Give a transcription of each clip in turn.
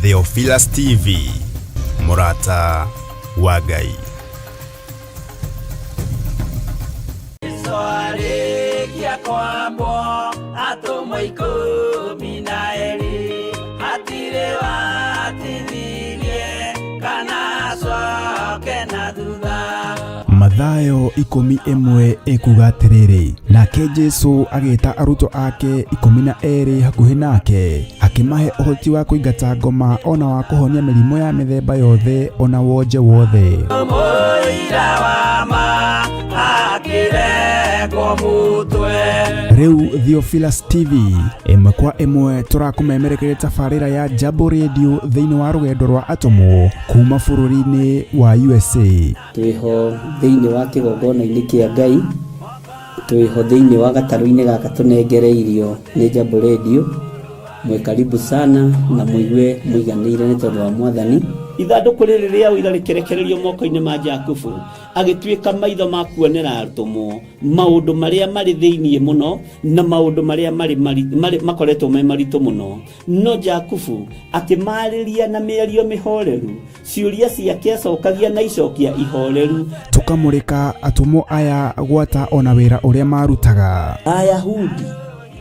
Theophilus TV, Murata wa Ngai. Mathayo 11 ekuga atiriri, nake Jesu agita aruto ake 12 hakuhi nake, akimahe uhoti wa kuingata ngoma ona wa kuhonia mirimo ya mithemba yothe ona wonje wothe. Riu Theophilus TV imwe kwa imwe turakumemerekere tafarira ya Jambo Radio thiini wa rugendo rwa atomo kuma bururi-ini wa USA. Twiho thiini wa kigongona-ini kia Ngai, twiho thiini wa gataru-ini gaka tunengereirio ni Jambo Radio. Mwe karibu sana na muigue muiganire ni tondu wa Mwathani. Ithanduku riri ria uira rikerekererio moko-ini ma Jakubu, agituika maitho ma kuonera arutumo maundu maria mari thiini muno na maundu maria mari makoretwo me maritu muno. No Jakubu akimariria na miario mihoreru, ciuria ciake acokagia na icokia ihoreru. Tukamurika atumo aya gwata ona wira uria marutaga. Ayahudi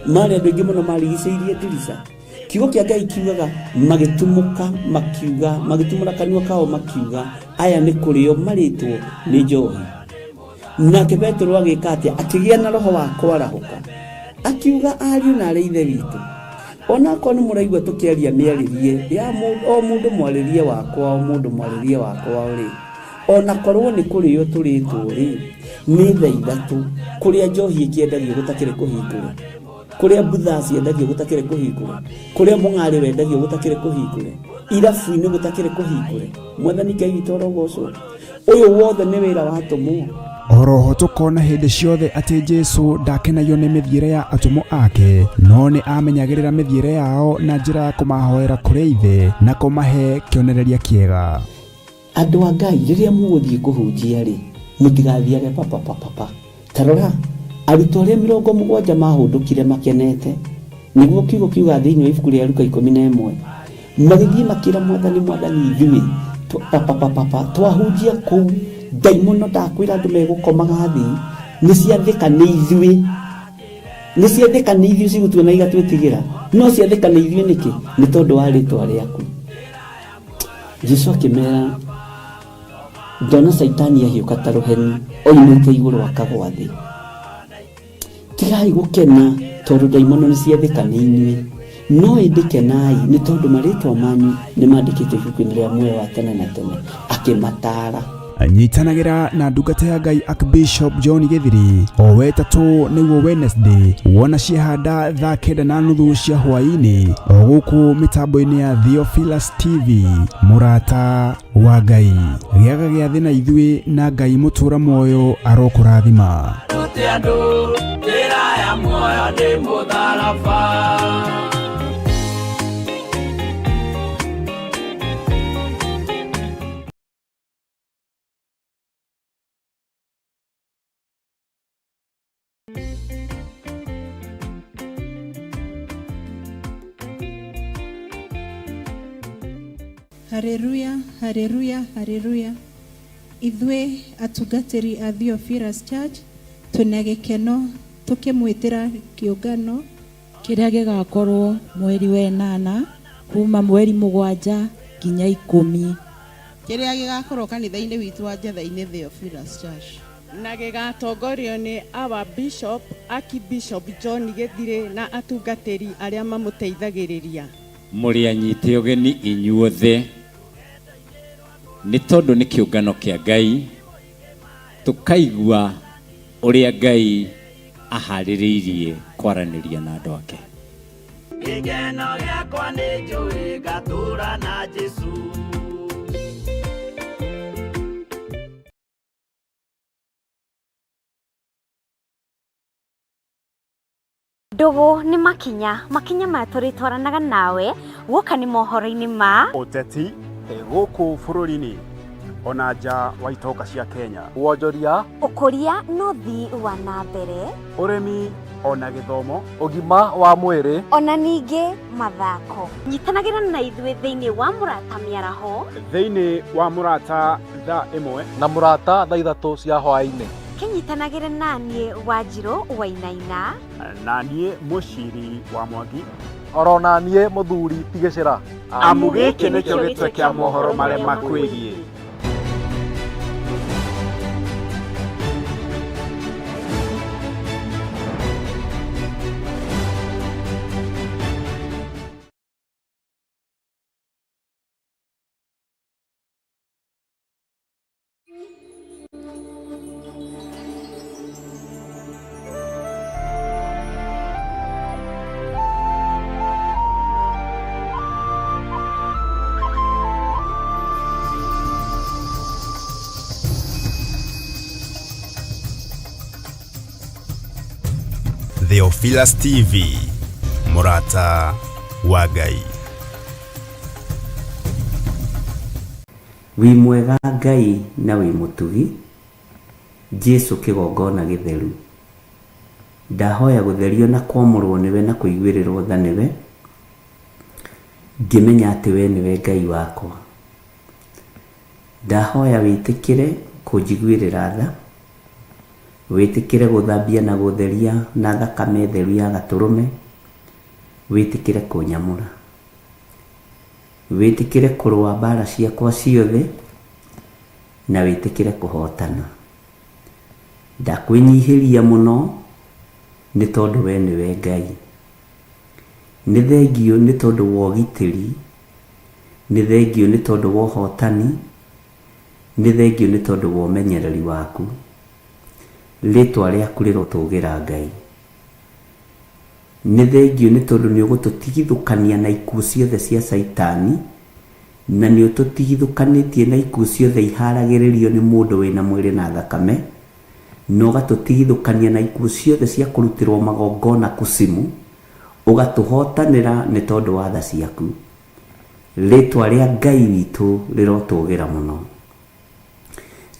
mari andu aingi muno marigiceirie dirisa. Kiugo kia Ngai kiugaga magitumuka makiuga, magitumura kanua kao makiuga aya ni kurio maritwo ni njohi. Nake Petro agika atia, akigia na roho wa kwarahuka, akiuga ariu na ari ithe witu, ona ko ni muraigua tukiaria miaririe ya mundu mwaririe wakwa, o mundu mwaririe wakwa uri ona korwo ni kurio turitwo ri ni thaa ithatu kuria njohi ikiendagio gutakire kuhingura, kuria butha ciendagio gutakire kuhingura, kuria mung'ari wendagio gutakire kuhingura, irabu-ini gutakire kuhingura. Mwathani Ngai witu orogocwo, uyu wothe ni wira wa atomo. Oroho tukona hindi ciothe ati Jesu ndakenagio ni mithiire ya atomo ake, no ni amenyagirira mithiire yao na njira ya kumahoera kuri ithe na kumahe kionereria kiega. Andu a Ngai riria muguthie kuhunjia ri, mutigathiage papa. Tarora arutwo aria 70 mahundukire makenete, niguo kiugo kiuga thiini wa ibuku ria Luka 11, magithie makira Mwathani ithuĩ twahunjia kuu ndaimono ndakwira andu megukomaga thi ni ciathika ni ithuĩ cigutuona igatwitigira, no ciathika ni ithuĩ niki? Ni tondu wa ritwa riaku. Jesu akimera, ndona Saitani ahiuka ta ruheni oimite iguru akagwa thi. Tigai gukena tondu ndaimono ni ciathika ni inyuĩ, no indikenai ni tondu maritwa manyu ni mandikitwo ibuku-ini ria muoyo wa tene na tene. Akimatara anyitanagira na ndungata ya Ngai Archbishop John Githiri o wetatu niguo Wednesday wona ciahanda thaa 9:30 cia hwaini o guku mitambo-ini ya Theophilus TV, Murata wa Ngai. Giaga gia thina ithuĩ na Ngai mutura moyo arokurathima. Haleluya, haleluya, haleluya. Ithuĩ atungatĩri a Theophilus Church twĩna gĩkeno tukimwitira kĩũngano kĩrĩa gĩgakorwo mweri wa 8 kuma mweri 7 nginya 10, kĩrĩa gĩgakorwo kanitha-inĩ witũ wa Njatha-inĩ Theophilus Church, na gĩgatongorio nĩ our Bishop Archbishop John Githiri na atungatĩri arĩa mamuteithagĩrĩria. Muri anyite ũgeni inyuothe, ni tondu ni kĩũngano kĩa Ngai, tukaigua ũrĩa Ngai aharĩrĩirie kwaranĩria na andũ ake. Gĩkeno gĩakwa nĩ njũĩ ngatũra na Jesu. Ndugu ni makinya maya turitwaranaga nawe guka ni mohoro-ini ma uteti guku bururi-ini ona nja wa itoka cia Kenya, wonjoria, ukuria no thi wa na mbere, urimi ona gĩthomo, ũgima wa mwĩrĩ, ona ningĩ mathako. Nyitanagĩra na ithuĩ thĩinĩ wa Mũrata Mĩaraho, thĩinĩ wa Mũrata thaa 1 na Mũrata thaa 3 cia hwaĩ-inĩ. Kĩnyitanagĩre naniĩ Wanjirũ Wainaina, na niĩ Mũciri wa Mwangi, oro na niĩ Mũthuri Tigĩcĩra. Amu gĩkĩ nĩkĩo gĩtwe kĩa mohoro marĩa makwĩgiĩ. Theophilus TV, Mũrata wa Ngai. Wĩ mwega Ngai na wĩ mũtugi, Jesu kĩgongona gĩtheru. Ndahoya gũtherio na kwamũrwo nĩwe na kũiguĩrĩrwo tha nĩwe, ngĩmenya atĩ we nĩwe Ngai wakwa. Ndahoya wĩtĩkĩre kũnjiguĩrĩra tha, wĩtĩkĩre gũthambia na gũtheria na thakame theru ya Gatũrũme, wĩtĩkĩre kũnyamũra, wĩtĩkĩre kũrũa mbara ciakwa ciothe, na wĩtĩkĩre kũhotana. Ndakwĩnyihĩria mũno nĩ tondũ we nĩwe Ngai. Nĩ thengio nĩ tondũ wa ũgitĩri, nĩ thengio nĩ tondũ wa ũhotani, nĩ thengio nĩ tondũ wa ũmenyereri waku. Rĩtwa rĩaku rĩrotũgĩra Ngai. Nĩ thengio nĩ tondũ nĩ ũgũtũtigithũkania na ikuũ ciothe cia Saitani, na nĩ ũtũtigithũkanĩtie na ikuũ ciothe iharagĩrĩrio nĩ mũndũ wĩna mwĩrĩ na thakame, na ũgatũtigithũkania na ikuũ ciothe cia kũrutĩrwo magongona kusimu, ũgatũhotanĩra nĩ tondũ wa tha ciaku. Rĩtwa rĩa Ngai witũ rĩrotũgĩra mũno.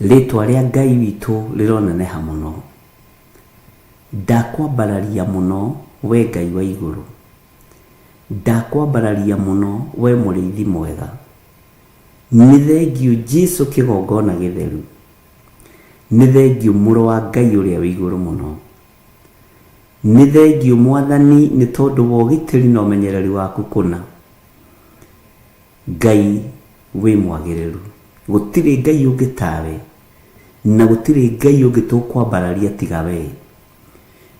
Rĩtwa rĩa Ngai witũ rĩroneneha mũno. Ndakwambararia mũno we Ngai wa igũrũ. Ndakwambararia mũno we mũrĩithi mwega. Nĩ thengio Jesu kĩgongona gĩtheru. Nĩ thengio mũrũ wa Ngai ũrĩa wĩ igũrũ mũno. Nĩ thengio Mwathani nĩ tondũ wa ũgitĩri na ũmenyereri waku kũna. Ngai wĩ mwagĩrĩru. Gũtirĩ Ngai ũngĩ tawe, na gũtirĩ Ngai ũngĩ tũkwambararia tiga we.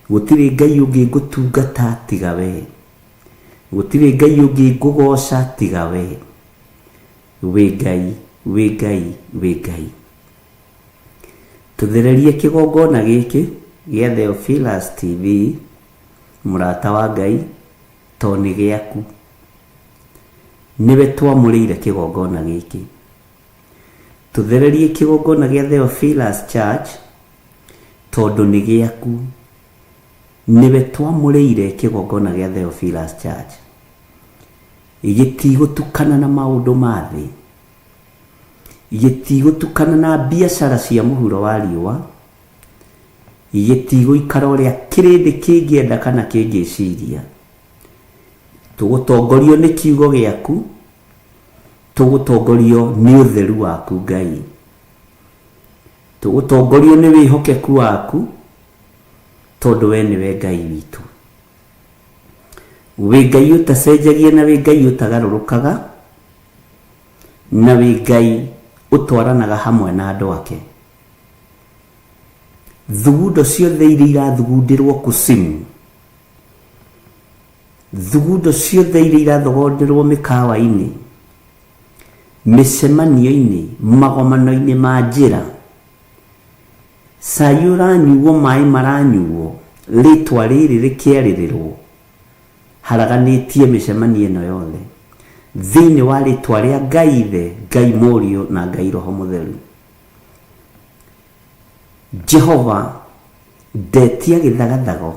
Gũtirĩ Ngai ũngĩ ngũtungata tiga we. Gũtirĩ Ngai ũngĩ ngũgoca tiga we. Wĩ Ngai, wĩ Ngai, wĩ Ngai. Tũthererie kĩgongona gĩkĩ gĩa Theophilus TV, Mũrata wa Ngai, to nĩ gĩaku. Nĩwe twamũrĩire kĩgongona gĩkĩ. Tũthererie kĩgongona gĩa Theophilus Church, tondũ nĩ gĩaku. Nĩwe twamũrĩire kĩgongona gĩa Theophilus Church. Gĩtigũtukana na maũndũ ma thĩ. Gĩtigũtukana na biacara cia mũhuro wa riũa. Gĩtigũikara ũrĩa kĩrĩndĩ kĩngĩenda kana kĩngĩciria. Tũgũtongorio nĩ kiugo gĩaku, tũgũtongorio nĩ ũtheru waku Ngai. Tũgũtongorio nĩ wĩhokeku waku, tondũ we nĩwe Ngai witũ. Wĩ Ngai ũtacenjagia na wĩ Ngai ũtagarũrũkaga, na wĩ Ngai ũtwaranaga hamwe na andũ ake. Thugundo ciothe iria irathugundĩrwo kusimu, thugundo ciothe iria irathogonderwo mĩkawa-inĩ, mĩcemanio-inĩ, magomano-inĩ ma njĩra, cai ũranyuo, maĩ maranyuo, rĩtwa rĩrĩ rĩkĩarĩrĩrwo, haraganĩtie mĩcemanio ĩno yothe thĩinĩ wa rĩtwa rĩa Ngai Ithe, Ngai Mũriũ na Ngai Roho Mũtheru. Jehova, ndetia gĩthagathago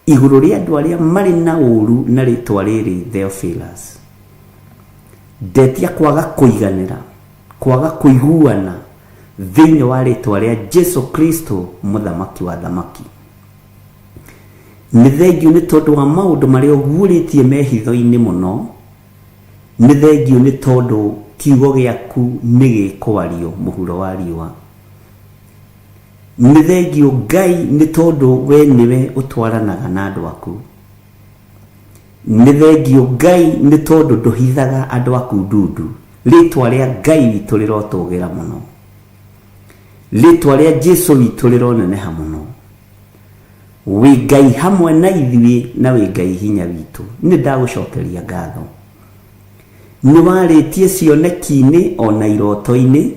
igũrũ rĩa andũ arĩa marĩ na ũru na rĩtwa rĩrĩ Theophilus. Ndetia kwaga kũiganĩra, kwaga kũiguana thĩinĩ wa rĩtwa rĩa Jesu Kristo, mũthamaki wa thamaki. nĩ thengio nĩ tondũ wa maũndũ marĩa ũguũrĩtie mehitho-inĩ mũno, nĩ thengio nĩ tondũ kiugo gĩaku nĩ gĩkwario mũhuro wa riũa, nĩ thengio Ngai nĩ tondũ we nĩwe ũtwaranaga na andũ aku, nĩ thengio Ngai nĩ tondũ ndũhithaga andũ aku ndundu. Rĩtwa rĩa Ngai witũ rĩrotũgĩra mũno, rĩtwa rĩa Jesũ witũ rĩroneneha mũno. Wĩ Ngai hamwe na ithuĩ na wĩ Ngai hinya witũ, nĩ ndagũcokeria ngatho. Nĩ warĩtie cioneki-inĩ ona iroto-inĩ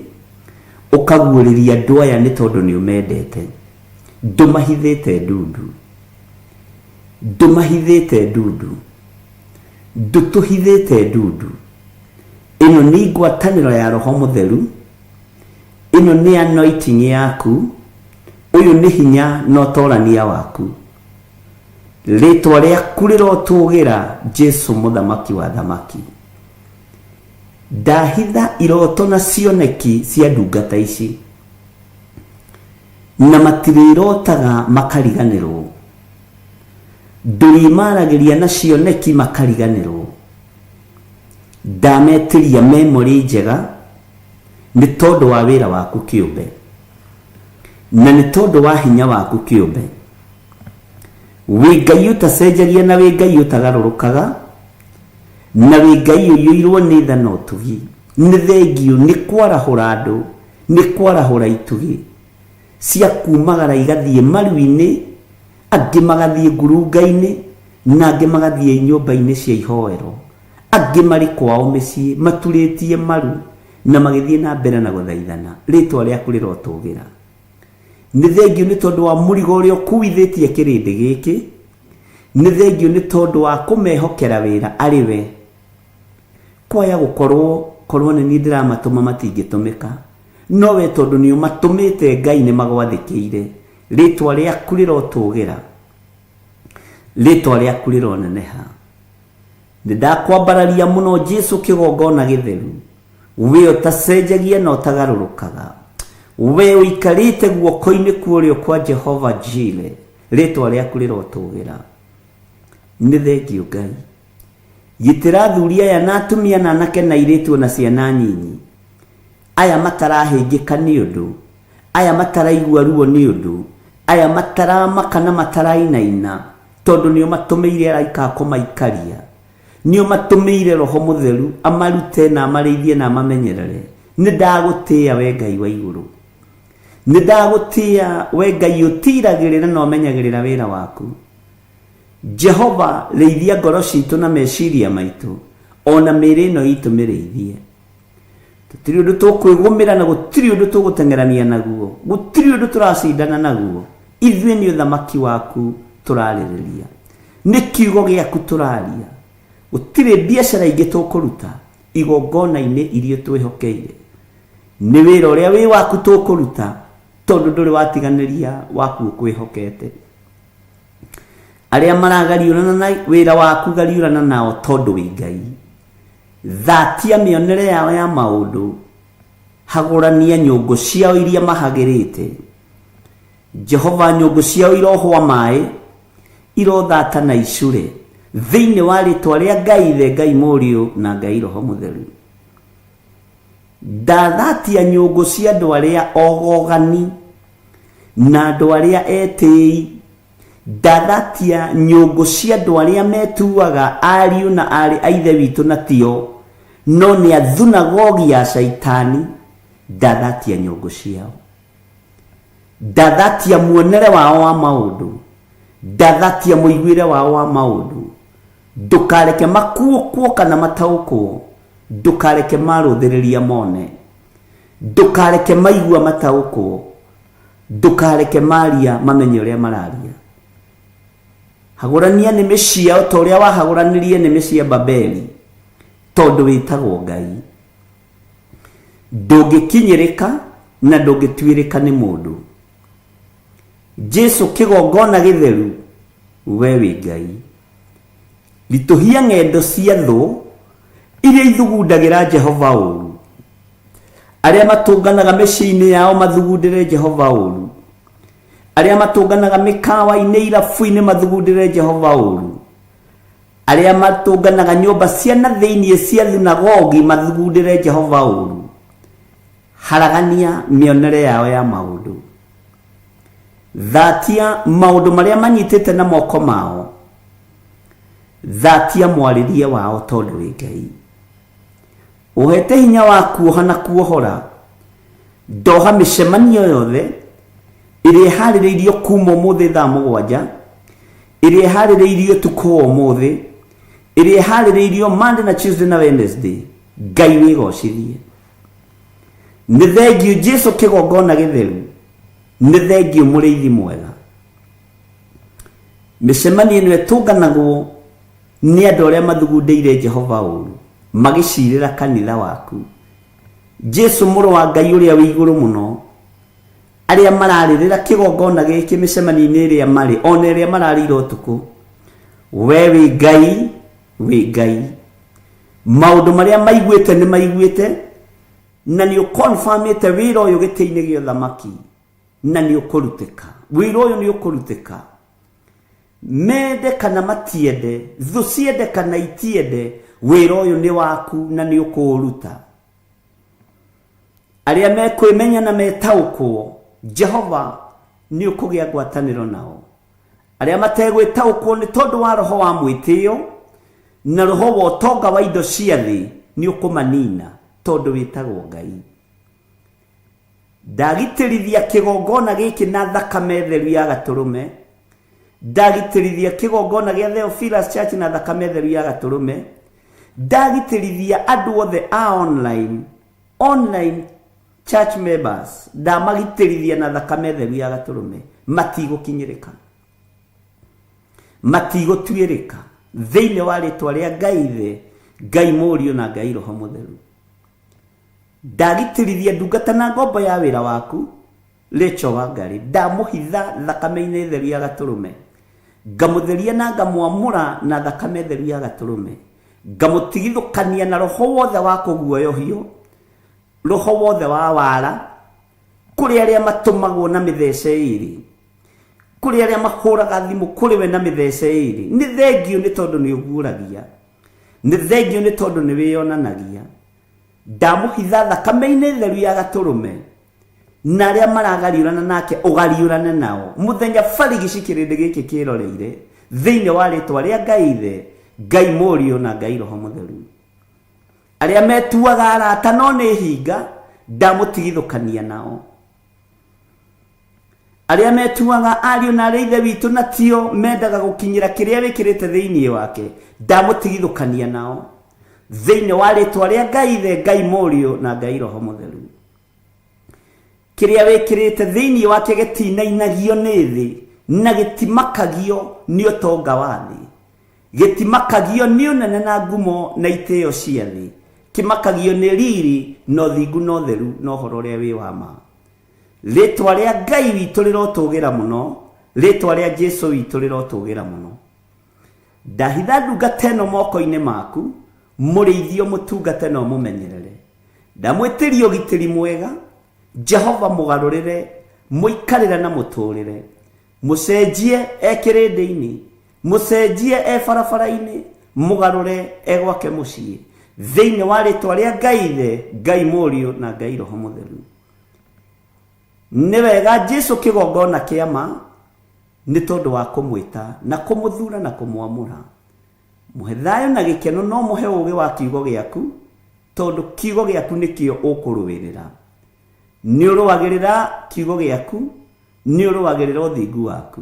ũkaguũrĩria andũ aya nĩ tondũ nĩ ũmendete. Ndũmahithĩte ndundu, ndũmahithĩte ndundu, ndũtũhithĩte ndundu. Ĩno nĩ ngwatanĩro ya Roho Mũtheru, ĩno nĩ anointing yaku, ũyũ nĩ hinya na ũtorania waku. Rĩtwa rĩaku rĩrotũgĩra Jesũ mũthamaki wa thamaki. Ndahitha iroto na cioneki cia ndungata ici, na matirĩrotaga makariganĩrwo. Ndũrimaragĩria na cioneki makariganĩrwo. Ndametĩria memory njega nĩ tondũ wa wĩra waku kĩũmbe, na nĩ tondũ wa hinya waku kĩũmbe. Wĩ Ngai ũtacenjagia na wĩ Ngai ũtagarũrũkaga, na wĩ Ngai ũiyũirwo nĩ tha na ũtugi. Nĩ thengio nĩ kwarahũra andũ, nĩ kwarahũra itugi cia kumagara igathiĩ maru-inĩ, angĩ magathiĩ ngurunga-inĩ, na angĩ magathiĩ nyũmba-inĩ cia ihoero, angĩ marĩ kwao mĩciĩ maturĩtie maru na magĩthiĩ na mbere na gũthaithana. Rĩtwa rĩaku rĩrotũgĩra. Nĩ thengio nĩ tondũ wa mũrigo ũrĩa ũkuithĩtie kĩrĩndĩ gĩkĩ, nĩ thengio nĩ tondũ wa kũmehokera wĩra arĩ we. Kwaya gũkorwo nĩ niĩ ndĩramatũma matingĩtũmĩka, no we tondũ nĩ ũmatũmĩte Ngai nĩ magwathĩkĩire. Rĩtwa rĩaku rĩrotũgĩra, rĩtwa rĩaku rĩroneneha. Nĩ ndakwambararia mũno Jesũ kĩgongona gĩtheru, we ũtacenjagia na ũtagarũrũkaga, we ũikarĩte guoko-inĩ kuorĩo kwa Jehova Jire. Rĩtwa rĩaku rĩrotũgĩra. Nĩ thengio Ngai. Gitĩra athuri aya na atumia na anake na airĩtu na ciana nyinyi, aya matarahĩngĩka nĩ ũndũ, aya mataraigua ruo nĩ ũndũ, aya mataramaka na matarainaina, tondũ nĩ ũmatũmĩire araika a kũmaikaria, nĩ ũmatũmĩire Roho Mũtheru amarute na amarĩithie na amamenyerere. Nĩ ndagũtĩĩa we Ngai wa igũrũ, nĩ ndagũtĩĩa we Ngai ũtiragĩrĩra na ũmenyagĩrĩra wĩra waku. Jehova, rĩithia ngoro citũ na meciria maitũ, ona mĩĩrĩ ĩno itũ mĩrĩithie. Gũtirĩ ũndũ tũkwĩgũmĩra na gũtirĩ ũndũ tũgũteng'erania naguo, gũtirĩ ũndũ tũracindana naguo. Ithuĩ nĩ ũthamaki waku tũrarĩrĩria, nĩ kiugo gĩaku tũraria. Gũtirĩ biacara ingĩ tũkũruta igongona-inĩ iria twĩhokeire. Nĩ wĩra ũrĩa wĩ waku tũkũruta, tondũ ndũrĩ watiganĩria waku ũkwĩhokete. Arĩa maragariũrana na wĩra waku gariũrana nao tondũ wĩ Ngai. Thatia mĩonere yao ya maũndũ, hagũrania nyũngũ ciao iria mahagĩrĩte. Jehova, nyũngũ ciao irohwa maĩ, irothata na icure thĩinĩ wa rĩtwa rĩa Ngai, the Ngai Mũriũ na Ngai Roho Mũtheru. Ndathatia nyũngũ cia andũ arĩa ogogani na andũ arĩa etĩi. Ndathatia nyũngũ cia andũ arĩa metuaga ariũ na arĩ a ithe witũ na tio, no nĩ athunagogi ya Shaitani. Ndathatia nyũngũ ciao, ndathatia muonere wao wa maũndũ, ndathatia mũiguĩre wao wa maũndũ. Ndũkareke makuũkwo kana mataũkwo, ndũkareke marũthĩrĩria mone, ndũkareke maigua mataũkwo, ndũkareke maria mamenye ũrĩa mararia. Hagũrania nĩmĩ ciao ta ũrĩa wahagũranirie nĩmĩ cia Babeli, tondũ wĩtagwo Ngai. Ndũngĩkinyĩrĩka na ndũngĩtuĩrĩka nĩ mũndũ. Jesũ kĩgongona gĩtheru, we wĩ Ngai. Ritũhia ng'endo cia thũ iria ithugundagĩra Jehova ũru, arĩa matũnganaga mĩciĩ-inĩ yao mathugundĩre Jehova ũru, aria matunganaga mikawa-inĩ irabu-inĩ mathugundĩre Jehova ũru, aria matunganaga nyũmba cia na thĩinĩ cia thunagogi mathugundĩre Jehova ũru, haragania mĩonere yao ya maũndũ, thatia maũndũ marĩa manyitĩte na moko mao, thatia mwarĩrie wao tondũ wĩ Ngai. Ũhete hinya wa kuoha na kuohora, ndoha mĩcemanio yothe ĩrĩa ĩharĩrĩirio kuma ũmũthĩ thaa 7, ĩrĩa ĩharĩrĩirio tukũ ũmũthĩ, ĩrĩa ĩharĩrĩirio Monday na Tuesday na Wednesday. Ngai wĩgocithie. Nĩ thengiũ Jesũ kĩgongona gĩtheru, nĩ thengiũ mũrĩithi mwega. Mĩcemanio ĩno ĩtũnganagwo nĩ andũ arĩa mathugundĩire Jehova ũru, magĩcirĩra kanitha waku. Jesũ mũrũ wa Ngai ũrĩa wĩ igũrũ mũno, arĩa mararĩrĩra kĩgongona gĩkĩ mĩcemanio-inĩ ĩrĩa marĩ, ona ĩrĩa mararĩra ũtukũ. We wĩ Ngai, wĩ Ngai. Maũndũ marĩa maiguĩte nĩ maiguĩte, na nĩ ũkonfirmĩte wĩra ũyũ gĩtĩ-inĩ gĩa ũthamaki, na nĩ ũkũrutĩka. Wĩra ũyũ nĩ ũkũrutĩka. Mende kana matiende, thũ ciende kana itiende, wĩra ũyũ nĩ waku na nĩ ũkũũruta. Arĩa mekwĩmenya na metaũkwo, Jehova nĩ ũkũgĩa ngwatanĩro nao. Arĩa mategwĩtaũkwo nĩ tondũ wa roho wa mwĩtĩo na roho wa ũtonga wa indo cia thĩ, nĩ ũkũmanina tondũ wĩtagwo Ngai. Ndagitĩrithia kĩgongona gĩkĩ na thakame theru ya Gatũrũme. Ndagitĩrithia kĩgongona gĩa Theophilus Church na thakame theru ya Gatũrũme. Ndagitĩrithia andũ othe a online church members, ndamagitĩrithia na thakame theru ya Gatũrũme. Matigũkinyĩrĩka, matigũtuĩrĩka thĩinĩ wa rĩtwa rĩa Ngai Ithe, Ngai Mũriũ na Ngai Roho Mũtheru. Ndagitĩrithia ndungata na ngombo ya wĩra waku Rachel Wangari, ndamũhitha thakame-inĩ theru ya Gatũrũme. Ngamũtheria na ngamwamũra na thakame theru ya Gatũrũme. Ngamũtigithũkania na roho wothe wa kũguoyohio, roho wothe wa wara, kũrĩ arĩa matũmagwo na mĩthece ĩrĩ, kũrĩ arĩa mahũraga thimũ kũrĩ we na mĩthece ĩrĩ. Nĩ thengiũ nĩ tondũ nĩ ũguũragia, nĩ thengiũ nĩ tondũ nĩ wĩyonanagia. Ndamũhitha thakame-inĩ theru ya Gatũrũme, na arĩa maragariũrana nake ũgariũrane nao. Mũthenya barigici kĩrĩndĩ gĩkĩ kĩroreire thĩinĩ wa rĩtwa rĩa Ngai Ithe, Ngai Mũriũ na Ngai Roho Mũtheru. Arĩa metuaga arata no nĩ hinga, ndamũtigithũkania nao. Arĩa metuaga ariũ na arĩa ithe witũ na tio mendaga gũkinyĩra kĩrĩa wĩkĩrĩte thĩinĩ wake, ndamũtigithũkania nao thĩinĩ wa rĩtwa rĩa Ngai Ithe, Ngai Mũriũ na Ngai Roho Mũtheru. Kĩrĩa wĩkĩrĩte thĩinĩ wake gĩtinainagio nĩ thĩ na gĩtimakagio nĩ ũtonga wa thĩ, gĩtimakagio nĩ ũnene na ngumo na itĩo cia thĩ, kĩmakagio nĩ riri na ũthingu na ũtheru na ũhoro ũrĩa wĩ wa ma. Rĩtwa rĩa Ngai witũ rĩrotũgĩra mũno, rĩtwa rĩa Jesũ witũ rĩrotũgĩra mũno. Ndahitha ndungata ĩno moko-inĩ maku, mũrĩithio mũtungate na ũmũmenyerere. Ndamwĩtĩria ũgitĩri mwega, Jehova mũgarũrĩre, mũikarĩre na mũtũrĩre. Mũcenjie kĩrĩndĩ-inĩ, mũcenjie barabara-inĩ, mũgarũre gwake mũciĩ, thĩinĩ wa rĩtwa rĩa Ngai Ithe, Ngai Mũriũ na Ngai Roho Mũtheru. Nĩ wega Jesũ kĩgongona kĩama nĩ tondũ wa kũmwĩta na kũmũthura na kũmwamũra. Mũhe thayũ na gĩkeno, no mũhe ũũgĩ wa kiugo gĩaku, tondũ kiugo gĩaku nĩkĩo ũkũrũĩrĩra. Nĩ ũrũagĩrĩra kiugo gĩaku, nĩ ũrũagĩrĩra ũthingu waku.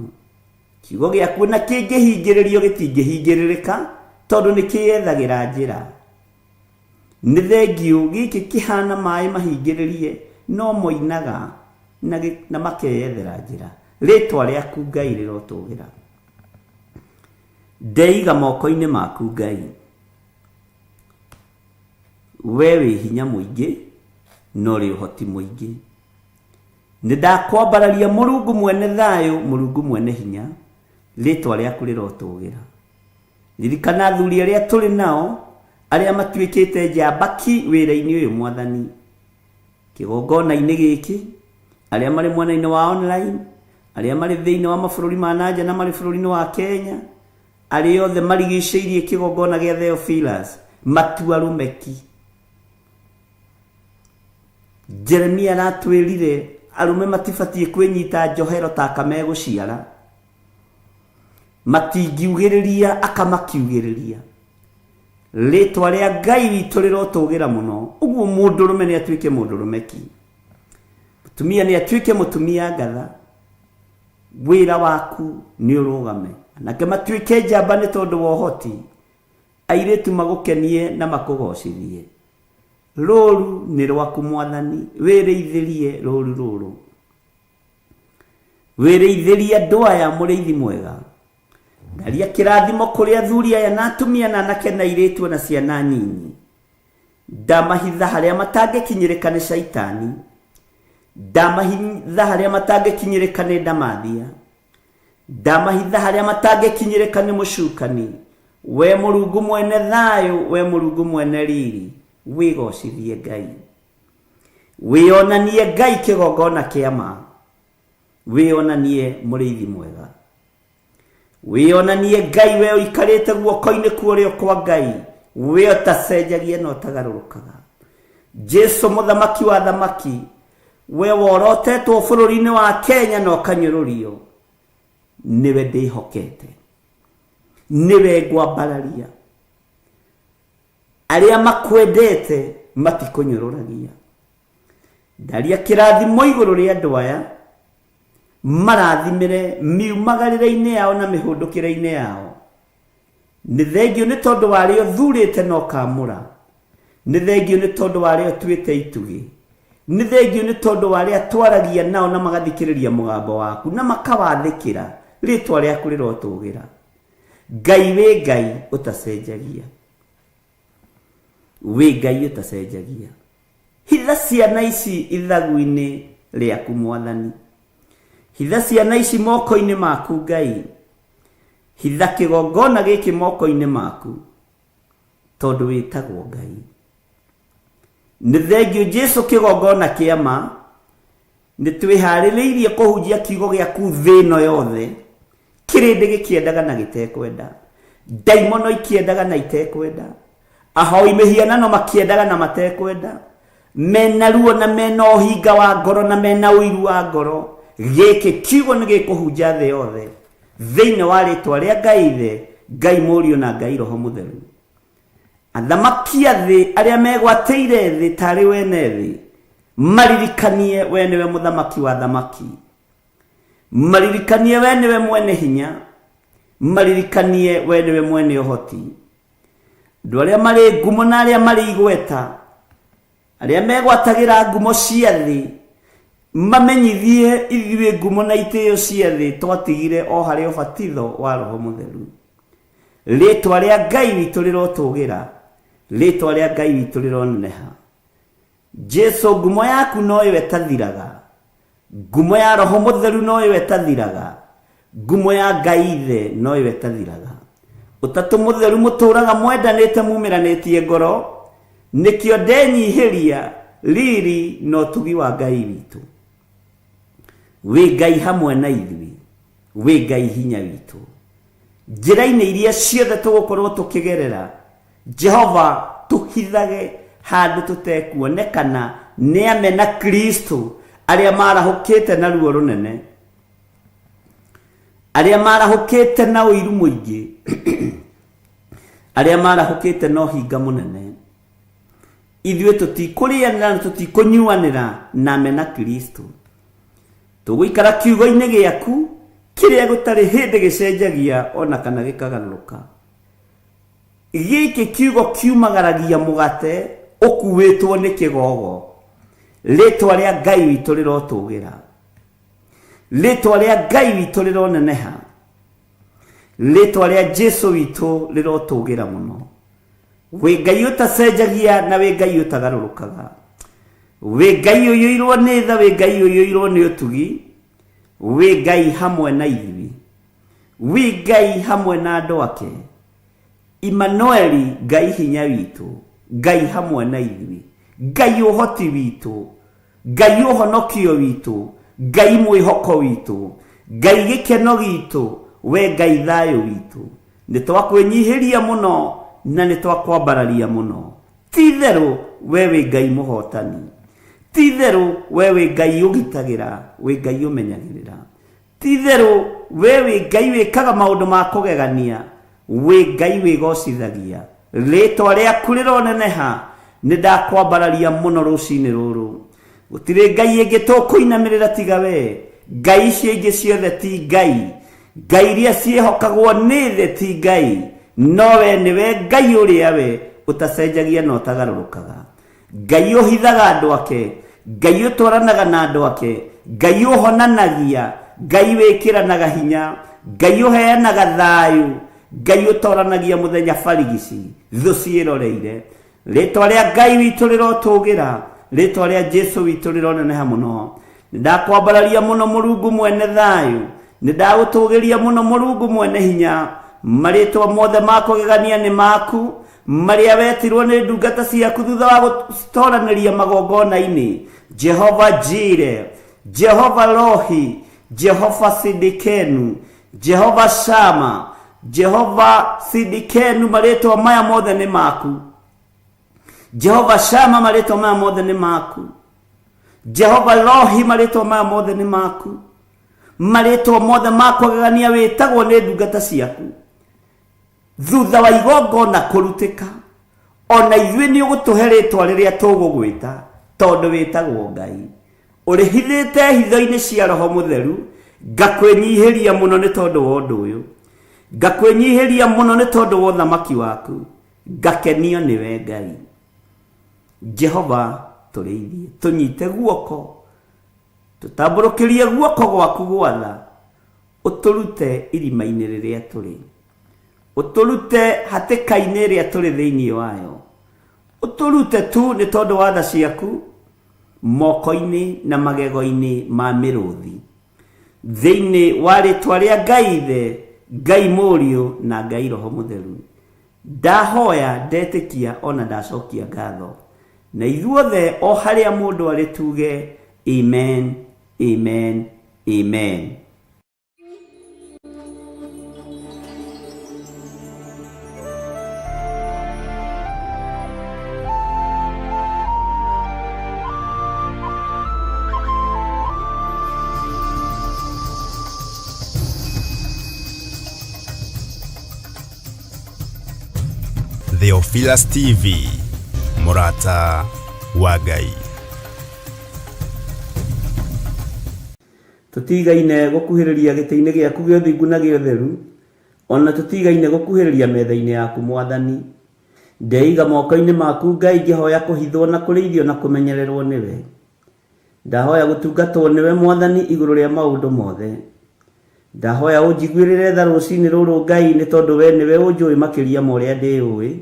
Kiugo gĩaku na kĩngĩhingĩrĩrio gĩtingĩhingĩrĩrĩka, tondũ nĩ kĩyethagĩra njĩra. Nĩ thengiũ gĩkĩ kĩhana maĩ mahingĩrĩrie, no moinaga na makeyethera njĩra. Rĩtwa rĩaku Ngai rĩrotũgĩra. Ndeiga moko-inĩ maku Ngai, we wĩ hinya mũingĩ no rĩ ũhoti mũingĩ. Nĩ ndakwambararia Mũrungu mwene thayũ, Mũrungu mwene hinya, rĩtwa rĩaku rĩrotũgĩra. Ririkana athuri arĩa tũrĩ nao, arĩa matuĩkĩte njambaki wĩra-inĩ ũyũ Mwathani, kĩgongona-inĩ gĩkĩ, arĩa marĩ mwena-inĩ wa online, aria mari thiini wa mabũrũri ma nanja na mari bũrũri-inĩ wa Kenya, aria othe marigicĩirie kĩgongona gĩa Theophilus matuarũmeki. Jeremia aratwĩrire arume matibatie kwĩnyita njohero ta kamegũciara, matingiugĩrĩria akamakiugĩrĩria. Rĩtwa rĩa Ngai witũ rĩrotũgĩra mũno, ũguo mũndũrũme nĩ atuĩke mũndũrũmeki, mũtumia nĩ atuĩke mũtumia ngatha. Wĩra waku nĩ ũrũgame, nake matuĩke njamba nĩ tondũ wa ũhoti, airĩtu magũkenie na makũgocithie. Rũru nĩ rwaku Mwathani, wĩrĩithĩrie rũru rũrũ, wĩrĩithĩrie andũ aya mũrĩithi mwega. Ndaria kĩrathimo kũrĩ athuri aya na atumia na anake na airĩtu na ciana nyinyi. Ndamahitha harĩa matangĩkinyĩrĩka nĩ Shaitani, ndamahitha harĩa matangĩkinyĩrĩka nĩ ndamathia, ndamahitha harĩa matangĩkinyĩrĩka nĩ mũcukani. We Mũrungu mwene thayũ, we Mũrungu mwene riri, wĩgocithie Ngai. Wĩonanie Ngai kĩgongona kĩa ma, wĩonanie mũrĩithi mwega. Wĩonanie Ngai we ũikarĩte guoko-inĩ kuorĩo kwa Ngai, we ũtacenjagia na ũtagarũrũkaga. Jesu mũthamaki wa thamaki, we worotetwo bũrũri-inĩ wa Kenya na ũkanyũrũrio. Nĩwe ndĩhokete, nĩwe ngwambararia. Arĩa makwendete matikũnyũrũragia. Ndaria kĩrathimo igũrũ rĩa andũ aya, marathimĩre miumagarĩre-inĩ yao na mĩhũndũkĩre-inĩ yao. Nĩ thengio nĩ tondũ warĩo thurĩte na ũkamũra, nĩ thengio nĩ tondũ warĩo tuĩte itugĩ, nĩ thengio nĩ tondũ warĩa twaragia nao na magathikĩrĩria mũgambo waku na makawathĩkĩra. Rĩtwa rĩaku rĩrotũgĩra. Ngai wĩ Ngai ũtacenjagia, wĩ Ngai ũtacenjagia. Hitha ciana ici ithagu-inĩ rĩaku Mwathani, hitha ciana ici moko-inĩ maku Ngai, hitha kĩgongona gĩkĩ moko-inĩ maku, tondũ wĩtagwo Ngai. Nĩ thengio Jesu kĩgongona kĩa ma, nĩ twĩharĩrĩirie kũhunjia kiugo gĩaku thĩ ĩno yothe. Kĩrĩndĩ gĩkĩendaga na gĩtekwenda, ndaimono ikĩendaga na itekwenda, ahoi mĩhianano makĩendaga na matekwenda, mena ruo na mena ũhinga wa ngoro na mena ũiru wa ngoro. Gĩkĩ kiugo nĩ gĩkũhunja thĩ yothe thĩinĩ wa rĩtwa rĩa Ngai Ithe, Ngai Mũriũ na Ngai Roho Mũtheru. Athamaki a thĩ arĩa megwatĩire thĩ tarĩ wene thĩ, maririkanie we nĩwe mũthamaki wa thamaki, maririkanie we nĩwe mwene hinya, maririkanie we nĩwe mwene ũhoti. Andũ arĩa marĩ ngumo na arĩa marĩ igweta, arĩa megwatagĩra ngumo cia thĩ, mamenyithie ithuĩ ngumo na itĩo cia thĩ twatigire o harĩ ũbatitho wa Roho Mũtheru. Rĩtwa rĩa Ngai witũ rĩrotũgĩra, rĩtwa rĩa Ngai witũ rĩroneneha. Jesu, ngumo yaku no ĩwe ĩtathiraga, ngumo ya Roho Mũtheru no ĩwe ĩtathiraga, ngumo ya Ngai Ithe no ĩwe ĩtathiraga. Ũtatũ Mũtheru mũtũraga mwendanĩte mumĩranĩtie ngoro, nĩkĩo ndenyihĩria riri no tugi wa Ngai witũ. Wĩ Ngai hamwe na ithuĩ, wĩ Ngai hinya witũ. Njĩra-inĩ iria ciothe tũgũkorwo tũkĩgerera, Jehova tũhithage handũ tũtekuonekana nĩ amena Kristo arĩa marahũkĩte na ruo rũnene, arĩa marahũkĩte na ũiru mũingĩ, arĩa marahũkĩte na ũhinga mũnene. Ithuĩ tũtikũrĩanĩra na tũtikũnyuanĩra na amena Kristo. Tũgũikara kiugo-inĩ gĩaku kĩrĩa gũtarĩ hĩndĩ gĩcenjagia ona kana gĩkagarũrũka. Gĩkĩ kiugo kiumagaragia mũgate ũkuĩtwo nĩ kĩgogo. Rĩtwa rĩa Ngai witũ rĩrotũgĩra, rĩtwa rĩa Ngai witũ rĩroneneha, rĩtwa rĩa Jesu witũ rĩrotũgĩra mũno. Wĩ Ngai ũtacenjagia na wĩ Ngai ũtagarũrũkaga, wĩ Ngai ũiyũirwo nĩ tha, wĩ Ngai ũiyũirwo nĩ ũtugi, wĩ Ngai hamwe na ithuĩ, wĩ Ngai hamwe na andũ ake. Immanueli, Ngai hinya witũ, Ngai hamwe na ithuĩ, Ngai ũhoti witũ, Ngai ũhonokio witũ, Ngai mwĩhoko witũ, Ngai gĩkeno gitu, we Ngai thayũ witũ, nĩ twakwĩnyihĩria mũno na nĩ twakwambararia mũno. Ti-itherũ we wĩ Ngai mũhotani, ti-itherũ we wĩ Ngai ũgitagĩra, wĩ Ngai ũmenyagĩrĩra, ti-itherũ we wĩ Ngai wĩkaga maũndũ ma kũgegania, wĩ Ngai wĩgocithagia. Rĩĩtwa rĩaku rĩroneneha, nĩ ndakwambararia mũno rũcinĩ rũrũ. Gũtirĩ Ngai ĩngĩ tũkũinamĩrĩra tiga we. Ngai icio ingĩ ciothe ti Ngai, Ngai iria ciĩhokagwo nĩ thĩ ti Ngai, no we nĩwe Ngai ũrĩa we ũtacenjagia na ũtagarũrũkaga. Ngai ũhithaga andũ ake, Ngai ũtwaranaga na andũ ake, Ngai ũhonanagia, Ngai wĩkĩranaga hinya, Ngai ũheanaga thayũ, Ngai ũtoranagia mũthenya barigici, thũ ciĩroreire. Rĩĩtwa rĩa Ngai witũ rĩrotũgĩra, rĩĩtwa rĩa Jesũ witũ rĩroneneha mũno. Ndakwambararia mũno Mũrungu mwene thayũ, nĩndagũtũgĩria mũno Mũrungu mwene hinya. Marĩtwa mothe ma kũgegania nĩ maku, marĩa wetirwo nĩ ndungata ciaku thutha wa gũtoranĩria magongona-inĩ. Jehova Jire, Jehova Rohi, Jehova Sidikenu, Jehova Shama, Jehova Sidikenu, marĩtwa maya mothe nĩ maku. Jehova Shama, marĩtwa maya mothe nĩ maku. Jehova Rohi, marĩtwa maya mothe nĩ maku. Marĩtwa mothe ma kũgegania wĩtagwo nĩ ndungata ciaku thutha wa igongona kũrutĩka, ona ithuĩ nĩ ũgũtũhe rĩĩtwa rĩrĩa tũgũgwĩta, tondũ wĩtagwo Ngai. Ũrĩhithĩte hitho-inĩ cia Roho Mũtheru, ngakwĩnyihĩria mũno nĩ tondũ wa ũndũ ũyũ, ngakwĩnyihĩria mũno nĩ tondũ wa ũthamaki waku, ngakenio nĩwe Ngai. Jehova tũrĩithie, tũnyite guoko, tũtambũrũkĩrie guoko gwaku gwatha, ũtũrute irima-inĩ rĩrĩa tũrĩ, ũtũrute hatĩka-inĩ ĩrĩa tũrĩ thĩinĩ wayo, ũtũrute tu nĩ tondũ wa tha ciaku moko-inĩ na magego-inĩ ma mĩrũthi, thĩinĩ wa rĩĩtwa rĩa Ngai Ithe, Ngai Mũriũ na Ngai Roho Mũtheru. Ndahoya, ndetĩkia, ona ndacokia ngatho, na ithuothe o harĩa mũndũ arĩ tuge amen, amen, amen. Theophilus TV, Murata wa Ngai. Tũtigaine gũkuhĩrĩria gĩtĩ-inĩ gĩaku gĩa ũthingu na gĩa ũtheru, ona tũtigaine gũkuhĩrĩria metha-inĩ yaku Mwathani. Ndeiga moko-inĩ maku Ngai, ngĩhoya kũhithwo na kũrĩithio na kũmenyererwo nĩwe. Ndahoya gũtungatwo nĩwe Mwathani igũrũ rĩa maũndũ mothe. Ndahoya ũnjiguĩrĩre tha rũcinĩ rũrũ Ngai, nĩ tondũ we nĩwe ũnjũĩ makĩria ma ũrĩa ndĩũĩ,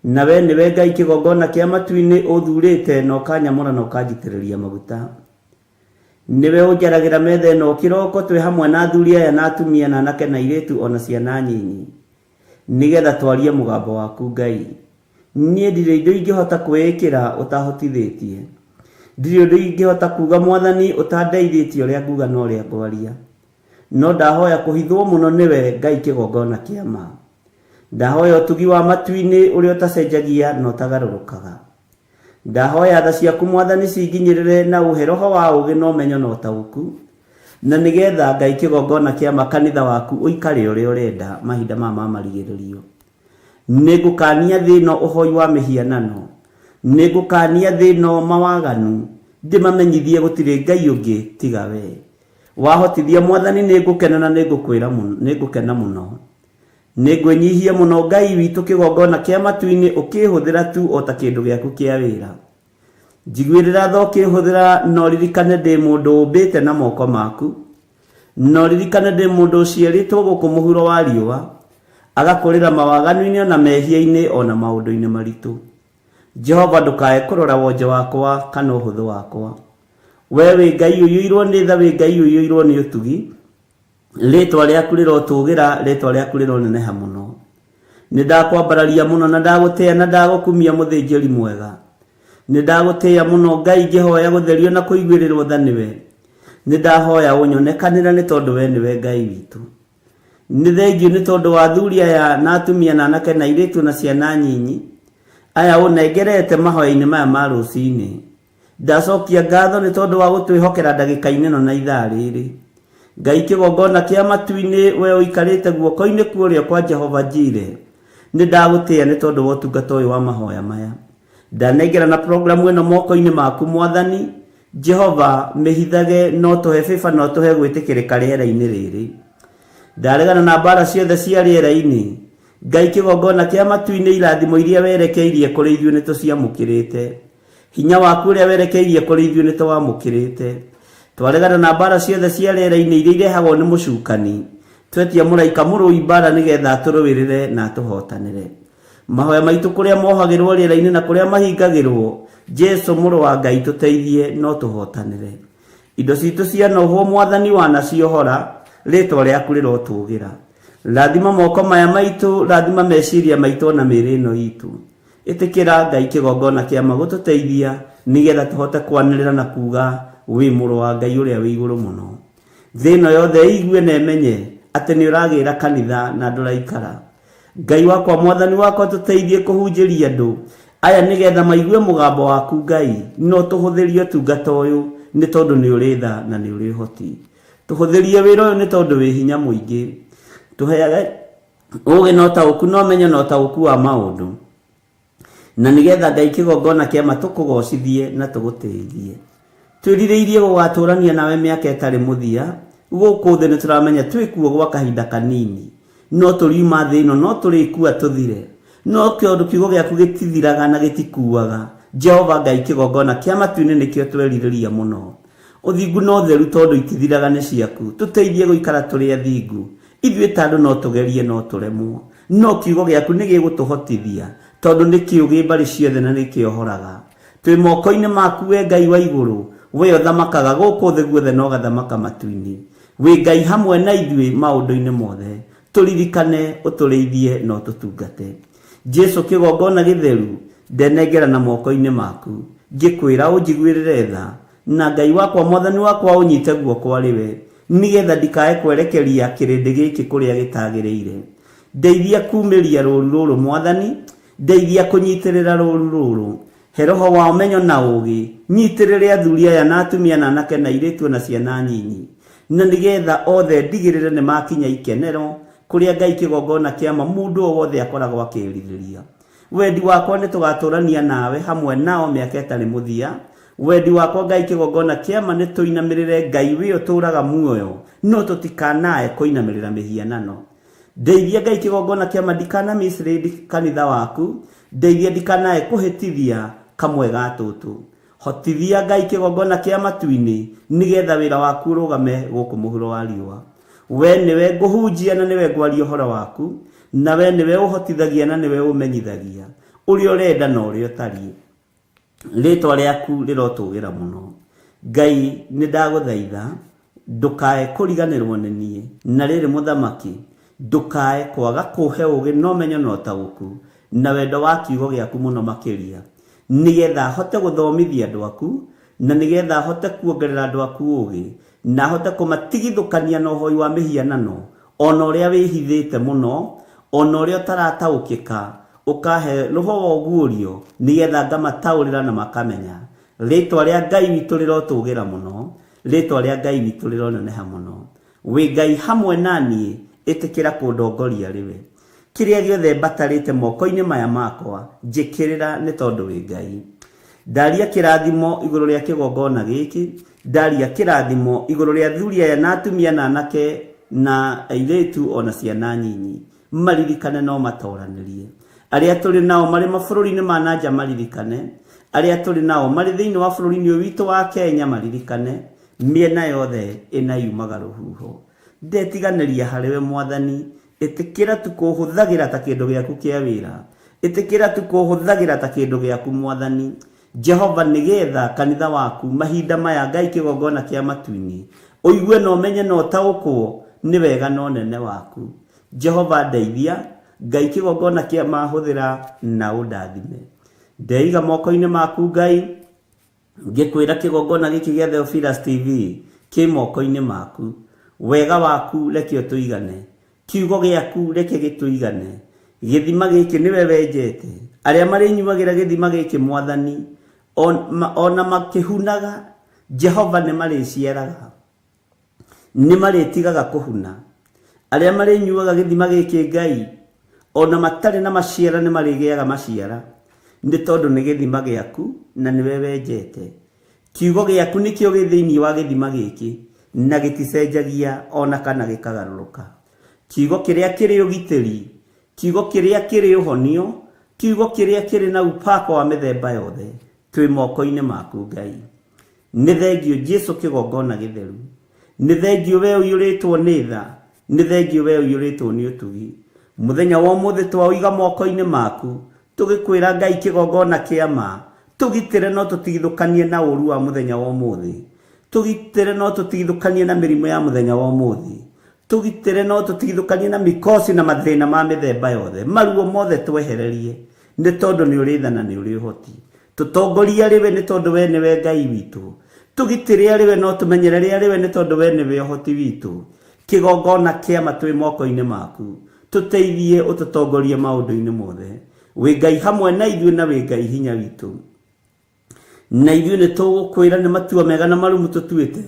na we nĩwe Ngai kĩgongona kĩa matu-inĩ ũthurĩte na ũkanyamũra na ũkanjitĩrĩria maguta. Nĩwe ũnjaragĩra metha ĩno kĩroko twĩ hamwe na athuri aya na atumia na anake na airĩtu ona ciana nyinyi, nĩgetha twarie mũgambo waku Ngai. Niĩ ndirĩ indo ingĩhota kwĩĩkĩra ũtahotithĩtie, ndirĩ ũndũ ingĩhota kuga Mwathani ũtandeithĩtie ũrĩa nguga na ũrĩa ngwaria, no ndahoya kũhithwo mũno nĩwe Ngai kĩgongona kĩa ma. Ndahoya ũtugi wa matu-inĩ ũrĩa ũtacenjagia na ũtagarũrũkaga. Ndahoya tha ciaku Mwathani cinginyĩrĩre na ũhe roho wa ũũgĩ na ũmenyo na ũtaũku, na nĩgetha Ngai kĩgongona kĩa ma kanitha waku ũikare ũrĩa ũrenda mahinda ma marigĩrĩrio. Nĩngũkania thĩ ĩno ũhoi wa mĩhianano, nĩngũkania thĩ ĩno mawaganu, ndĩmamenyithie gũtirĩ Ngai ũngĩ tiga we. Wahotithia Mwathani nĩngũkena na nĩngũkena mũno. Nĩngwĩnyihia mũno Ngai witũ kĩgongona kĩa matu-inĩ ũkĩhũthĩra tu o ta kĩndũ gĩaku kĩa wĩra. Njiguĩrĩra tha ũkĩhũthĩra, no ririkane ndĩ mũndũ ũmbĩte na moko maku, no ririkane ndĩ mũndũ ũciarĩtwo gũkũ mũhuro wa riũa, agakũrĩra mawaganu-inĩ ona mehia-inĩ ona maũndũ-inĩ maritũ. Jehova ndũkae kũrora wonje wakwa kana ũhũthũ wakwa. We wĩ Ngai ũiyũirwo nĩ tha, wĩ Ngai ũiyũirwo nĩ ũtugi, rĩĩtwa rĩaku rĩrotũgĩra, rĩĩtwa rĩaku rĩroneneha mũno. Nĩndakwambararia mũno na ndagũtĩĩa na ndagũkumia mũthĩnjĩri mwega. Nĩndagũtĩĩa mũno Ngai, ngĩhoya gũtherio na kũiguĩrĩrwo tha nĩwe. nĩ ndahoya ũnyonekanĩra nĩ tondũ we nĩwe Ngai witũ. Nĩ thengiũ nĩ tondũ wa athuri aya na atumia na anake na airĩtu na ciana nyinyi aya ũnengerete mahoya-inĩ maya ma rũcinĩ. Ndacokia ngatho nĩ tondũ wa gũtwĩhokera ndagĩka-inĩ ĩno na ithaa rĩrĩ. Ngai kĩgongona kĩa matu-inĩ we ũikarĩte guoko-inĩ kuorĩo kwa Jehova Jireh. Nĩ ndagũtĩĩa nĩ tondũ wa ũtungata ũyũ wa mahoya maya. Ndanengera na programu ĩno moko-inĩ maku Mwathani Jehova, mĩhithage no tũhe bĩba no tũhe gwĩtĩkĩrĩka rĩera-inĩ rĩrĩ. Ndaregana na mbara ciothe cia rĩera-inĩ. Ngai kĩgongona kĩa matu-inĩ irathimo iria werekeirie kũrĩ ithuĩ nĩ tũciamũkĩrĩte. Hinya waku ũrĩa werekeirie kũrĩ ithuĩ nĩ tũwamũkĩrĩte. Twaregana na mbara ciothe cia rĩera-inĩ iria irehagwo nĩ mũcukani. Twetia mũraika mũrũi mbara nĩgetha tũrũĩrĩre na tũhotanĩre. Mahoya maitũ kũrĩa mohagĩrwo rĩera-inĩ na kũrĩa mahingagĩrwo, Jesu mũrũ wa Ngai tũteithie no tũhotanĩre. Indo citũ cia nohwo Mwathani wanaciohora, rĩtwa rĩaku rĩrotũgĩra. Rathima moko maya maitũ, rathima meciria maitũ na mĩĩrĩ ĩno itũ. Ĩtĩkĩra Ngai kĩgongona kĩa magũtũteithia nĩgetha tũhote kwanĩrĩra na kuga wĩ mũrũ wa Ngai ũrĩa wĩ igũrũ mũno. Thĩ ĩno yothe ĩigue na ĩmenye atĩ nĩ ũragĩra kanitha na ndũraikara. Ngai wakwa Mwathani wakwa tũteithie kũhunjĩria andũ aya nĩgetha maigue mũgambo waku Ngai, no tũhũthĩrie ũtungata ũyũ nĩ tondũ nĩ ũrĩ tha na nĩ ũrĩ ũhoti. Tũhũthĩrie wĩra ũyũ nĩ tondũ wĩ hinya mũingĩ. Tũheage ũũgĩ na ũtaũku na ũmenyo na ũtaũku wa maũndũ, na nĩgetha Ngai kĩgongona kĩama tũkũgocithie na tũgũtĩithie. Twĩrirĩirie gũgatũrania nawe mĩaka ĩtarĩ mũthia. Gũkũ thĩ nĩ tũramenya twĩkuo gwa kahinda kanini, no tũriuma thĩ ĩno no tũrĩkua tũthire. No kĩondũ kiugo gĩaku gĩtithiraga na gĩtikuaga. Jehova Ngai kĩgongona kĩa matu-inĩ nĩkĩo twerirĩria mũno. Ũthingu no theru tondũ itithiraga nĩ ciaku. Tũteithie gũikara tũrĩ athingu. Ithuĩ ta andũ no tũgerie no tũremwo, no kiugo gĩaku nĩ gĩgũtũhotithia tondũ nĩ kĩũgĩ mbarĩ ciothe na nĩ kĩohoraga. Twĩ moko-inĩ maku we Ngai wa igũrũ, we ũthamakaga gũkũ thĩ guothe na ũgathamaka matu-inĩ. Wĩ Ngai hamwe na ithuĩ maũndũ-inĩ mothe. Tũririkane, ũtũrĩithie na ũtũtungate. Jesu kĩgongona gĩtheru ndenengera na moko-inĩ maku, ngĩkwĩra ũnjiguĩrĩre tha, na Ngai wakwa Mwathani wakwa ũnyite guoko arĩwe, nĩgetha ndikae kwerekeria kĩrĩndĩ gĩkĩ kũrĩa gĩtagĩrĩire. Ndeithia kumĩria rũũru rũrũ Mwathani, ndeithia kũnyitĩrĩra rũũru rũrũ. He roho wa ũmenyo na ũũgĩ, nyitĩrĩre athuri aya na atumia na anake na airĩtu na ciana nyinyi, na nĩgetha othe ndigĩrĩre nĩ makinya ikenero kũrĩa Ngai kĩgongona kĩama mũndũ o wothe akoragwo akĩĩrirĩria. Wendi wakwa nĩ tũgatũrania nawe hamwe nao mĩaka ĩtarĩ mũthia. Wendi wakwa Ngai kĩgongona kĩama nĩ tũinamĩrĩre Ngai wĩ ũtũũraga muoyo, no tũtikanae kũinamĩrĩra mĩhianano. Ndeithia Ngai kĩgongona kĩama ndikanamĩcirĩ kanitha waku, ndeithia ndikanae kũhĩtithia kamwe ga tũtũ. Hotithia Ngai kĩgongona kĩa matu-inĩ nĩgetha wĩra waku ũrũgame gũkũ mũhuro wa riũa. We nĩwe ngũhunjia na nĩwe ngwaria ũhoro waku, na we nĩwe ũhotithagia na nĩwe ũmenyithagia ũrĩa ũrenda na ũrĩa ũtariĩ. Rĩtwa rĩaku rĩrotũgĩra mũno. Ngai nĩ ndagũthaitha ndũkae kũriganĩrwo nĩ niĩ, na rĩrĩ mũthamaki ndũkae kwaga kũhe ũũgĩ na ũmenyo na ũtaũku na wendo wa kiugo gĩaku mũno makĩria, nĩgetha hote gũthomithia andũ aku, na nĩgetha hote kuongerera andũ aku ũũgĩ, na hote kũmatigithũkania na ũhoi wa mĩhianano, ona ũrĩa wĩhithĩte mũno, ona ũrĩa ũtarataũkĩka, ũkahe roho wa ũguũrio nĩgetha ngamataũrĩra na makamenya. Rĩtwa rĩa Ngai witũ rĩrotũgĩra mũno, rĩtwa rĩa Ngai witũ rĩroneneha mũno. Wĩ Ngai hamwe naniĩ, ĩtĩkĩra kũndongoria rĩwe. Kĩrĩa gĩothe mbatarĩte moko-inĩ maya makwa, njĩkĩrĩra nĩ tondũ wĩ Ngai. Ndaria kĩrathimo igũrũ rĩa kĩgongona gĩkĩ, ndaria kĩrathimo igũrũ rĩa athuri aya na atumia na anake na airĩtu ona ciana nyinyi. Maririkane no matoranĩrie. Arĩa tũrĩ nao marĩ mabũrũri-inĩ ma nanja maririkane. Arĩa tũrĩ nao marĩ thĩinĩ wa bũrũri-inĩ ũyũ witũ wa Kenya maririkane. Mĩena yothe ĩna yumaga rũhuho. Ndetiganĩria harĩwe Mwathani, ĩtĩkĩra tu kũhũthagĩra ta kĩndũ gĩaku kĩa wĩra. Ĩtĩkĩra tu kũhũthagĩra ta kĩndũ gĩaku Mwathani. Jehova nĩgetha kanitha waku mahinda maya Ngai kĩgongona kĩa matu-inĩ ũigue na ũmenye na ũtaũkwo nĩ wega na ũnene waku. Jehova ndeithia, Ngai kĩgongona kĩa mahũthĩra na ũndathime. Ndeiga moko-inĩ maku Ngai, ngĩkwĩra kĩgongona gĩkĩ gĩa Theophilus TV kä moko-inä maku wega waku reke tũigane kiugo gĩaku reke gĩtũigane gĩthima gĩkĩ nĩwe wenjete arĩa marĩnyuagĩra gĩthima gĩkĩ mwathani ona makĩhunaga Jehova nĩ marĩciaraga nĩ marĩtigaga kũhuna arĩa marĩnyuaga gĩthima gĩkĩ Ngai ona matarĩ na maciara nĩ marĩgĩaga maciara nĩ tondũ nĩ gĩthima gĩaku na nĩwe wenjete kiugo gĩaku nĩkĩo gĩ thĩinĩ wa gĩthima gĩkĩ na gĩticenjagia ona kana gĩkagarũrũka kiugo kĩrĩa kĩrĩ ũgitĩri kiugo kĩrĩa kĩrĩ ũhonio kiugo kĩrĩa kĩrĩ na upako wa mĩthemba yothe twĩ moko-inĩ maku Ngai nĩ thengio Jesu kĩgongona gĩtheru nĩ thengio we ũiyũrĩtwo nĩ tha nĩ thengio we ũiyũrĩtwo nĩ ũtugi mũthenya wa ũmũthĩ twauiga moko-inĩ maku tũgĩkwĩra Ngai kĩgongona kĩa ma tũgitĩre no tũtigithũkanie na ũru wa mũthenya wa ũmũthĩ tũgitĩre no tũtigithũkanie na mĩrimũ ya mũthenya wa ũmũthĩ tũgitĩre no tũtigithũkanie na mĩkosi na mathĩna ma mĩthemba yothe maruo mothe twehererie nĩ tondũ nĩ ũrĩ tha na nĩ ũrĩ ũhoti tũtongoria rĩwe nĩ tondũ we nĩwe Ngai witũ tũgitĩre rĩwe no tũmenyerere rĩwe nĩ tondũ we nĩwe ũhoti witũ kĩgongona kĩa ma twĩ moko-inĩ maku tũteithie ũtũtongorie maũndũ-inĩ mothe wĩ Ngai hamwe na ithuĩ na wĩ Ngai hinya witũ na ithuĩ nĩ tũgũkwĩra nĩ matua mega na marumu tũtuĩte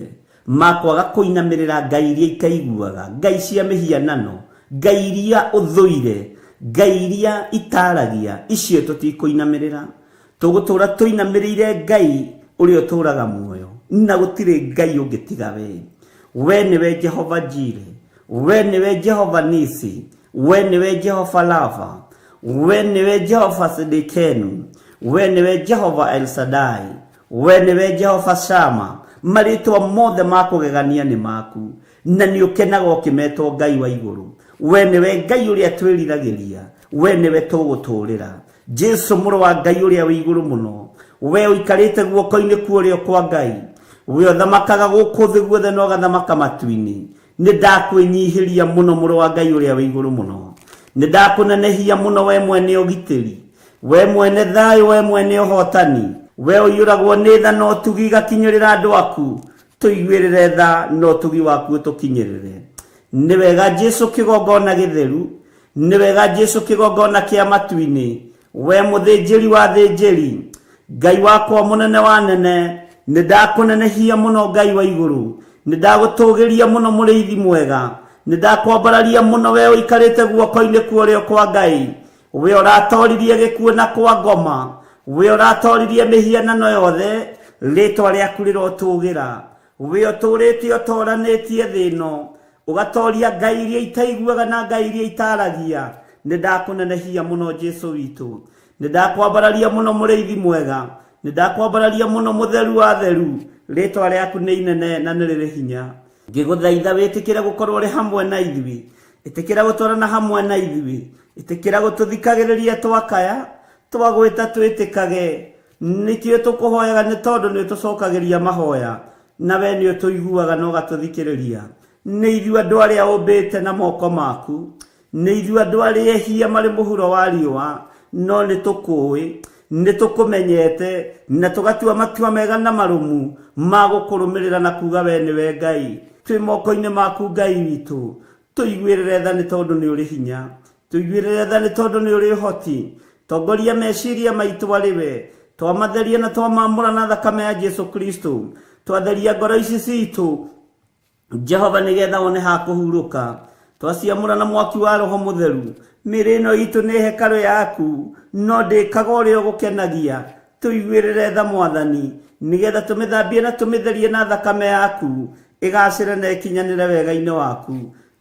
makwaga kũinamĩrĩra Ngai iria ikaiguaga Ngai cia mĩhianano Ngai iria ũthũire Ngai iria itaragia icio tũtikũinamĩrĩra tũgũtũra tũinamĩrĩire Ngai ũrĩa ũtũraga muoyo na gũtirĩ Ngai ũngĩ tiga we nĩwe Jehova Jireh we nĩwe Jehova Nisi we nĩwe Jehova Lava we nĩwe Jehova Sidikenu we nĩwe Jehova El Shaddai we nĩwe Jehova Shama marĩtwa mothe makũgegania nĩ maku na nĩ ũkenaga ũkĩmetwo Ngai wa igũrũ we nĩwe Ngai ũrĩa twĩriragĩria we nĩwe tũgũtũũrĩra Jesu mũrũ wa Ngai ũrĩa wĩ igũrũ mũno we ũikarĩte guoko-inĩ kuorĩo kwa Ngai we ũthamakaga gũkũ thĩ guothe na ũgathamaka matu-inĩ nĩ ndakwĩnyihĩria mũno mũrũ wa Ngai ũrĩa wĩ igũrũ mũno nĩ ndakũnenehia mũno we mwene ũgitĩri we mwene thayũ we mwene ũhotani we ũiyũragwo nĩ tha no tugi gakinyĩrĩra andũ aku tũiguĩrĩre tha no tugi waku tũkinyĩrĩre nĩ wega Jesu kĩgongona gĩtheru nĩ wega Jesu kĩgongona kĩa matu-inĩ we mũthĩnjĩri wa thĩnjĩri Ngai wakwa mũnene wa nene nĩ ndakũnenehia mũno Ngai wa igũrũ nĩ ndagũtũgĩria mũno mũrĩithi mwega nĩ ndakwambararia mũno we ũikarĩte guoko-inĩ kuorĩo kwa Ngai we ũratoririe gĩkuũ na kwa ngoma we ũratoririe mĩhianano yothe rĩtwa rĩaku rĩrotũgĩra we ũtũrĩte ũtoranĩtie thĩ ĩno ũgatoria Ngai iria itaiguaga na Ngai iria itaragia nĩ ndakũnenehia mũno Jesu witũ nĩ ndakwambararia mũno mũrĩithi mwega nĩ ndakwambararia mũno mũtheru wa theru rĩtwa rĩaku nĩ inene na nĩ rĩrĩ hinya ngĩgũthaitha wĩtĩkĩre gũkorwo ũrĩ hamwe na ithuĩ ĩtĩkĩra gũtwarana hamwe na ithuĩ ĩtĩkĩra gũtũthikagĩrĩria twakaya twagwĩta twĩtĩkage nĩkĩo tũkũhoyaga nĩ tondũ nĩ tũcokagĩria mahoya na we nĩ ũtũiguaga na ũgatũthikĩrĩria nĩ ithuĩ andũ arĩa ũmbĩte na moko maku nĩ ithuĩ andũ arĩa ehia marĩ mũhuro wa riũa no nĩ tũkũĩ nĩ tũkũmenyete na tũgatua matua mega na marũmu ma gũkũrũmĩrĩra na kuga we nĩwe Ngai twĩ moko-inĩ maku Ngai witũ tũiguĩrĩre tha nĩ tondũ nĩ ũrĩ hinya tũiguĩrĩre tha nĩ tondũ nĩ ũrĩ ũhoti tongoria meciria maitũ arĩ we twamatheria na twamamũra na thakame ya Jesu Kristo twatheria ngoro ici citũ Jehova nĩgetha one ha kũhurũka twaciamũra na mwaki wa Roho Mũtheru mĩĩrĩ ĩno itũ nĩ hekarũ yaku no ndĩkaga ũrĩa ũgũkenagia tũiguĩrĩre tha Mwathani nĩgetha tũmĩthambie na tũmĩtherie na thakame yaku ĩgacĩre na ĩkinyanĩre wega-inĩ waku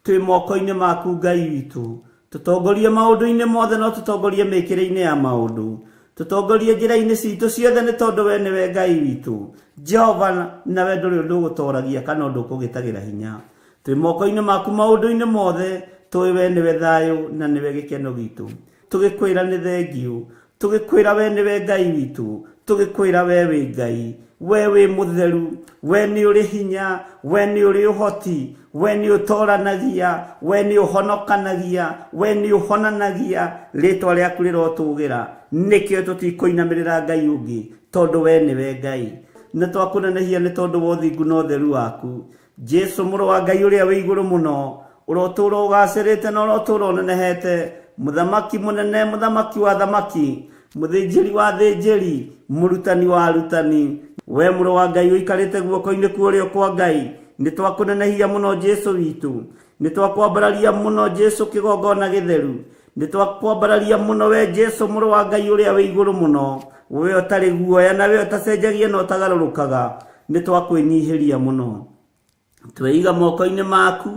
twĩ moko-inĩ maku Ngai witũ tũtongorie maũndũ-inĩ mothe no tũtongorie mĩkĩre-inĩ ya maũndũ tũtongorie njĩra-inĩ citũ ciothe nĩ tondũ we nĩwe Ngai witũ Jehova na we ndũrĩ ũndũ ũgũtoragia kana ũndũ ũkũgĩtagĩra hinya twĩ moko-inĩ maku maũndũ-inĩ mothe tũĩ we nĩwe thayũ na nĩwe gĩkeno gitũ tũgĩkwĩra nĩ thengiũ tũgĩkwĩra we nĩwe Ngai witũ tũgĩkwĩra we wĩ Ngai we wĩ mũtheru we nĩ ũrĩ hinya we nĩ ũrĩ ũhoti we nĩ ũtoranagia we nĩ ũhonokanagia we nĩ ũhonanagia rĩtwa rĩaku rĩrotũgĩra nĩkĩo tũtikũinamĩrĩra Ngai ũngĩ tondũ we nĩwe Ngai nĩ twakũnenehia nĩ tondũ wa ũthingu na ũtheru waku. Jesu mũrũ wa Ngai ũrĩa wĩ igũrũ mũno, ũrotũũra ũgacĩrĩte na ũrotũũra ũnenehete, mũthamaki mũnene, mũthamaki wa thamaki, mũthĩnjĩri wa thĩnjĩri, mũrutani wa arutani, we mũrũ wa Ngai ũikarĩte guoko-inĩ kwa ũrĩo kwa Ngai, nĩ twakũnenehia mũno Jesu witũ, nĩ twakwambararia mũno Jesu kĩgongona gĩtheru, nĩ twakwambararia mũno we Jesu mũrũ wa Ngai ũrĩa wĩ igũrũ mũno, we ũtarĩ guoya na we ũtacenjagia na ũtagarũrũkaga, nĩ twakwĩnyihĩria mũno. Tweiga moko-inĩ maku,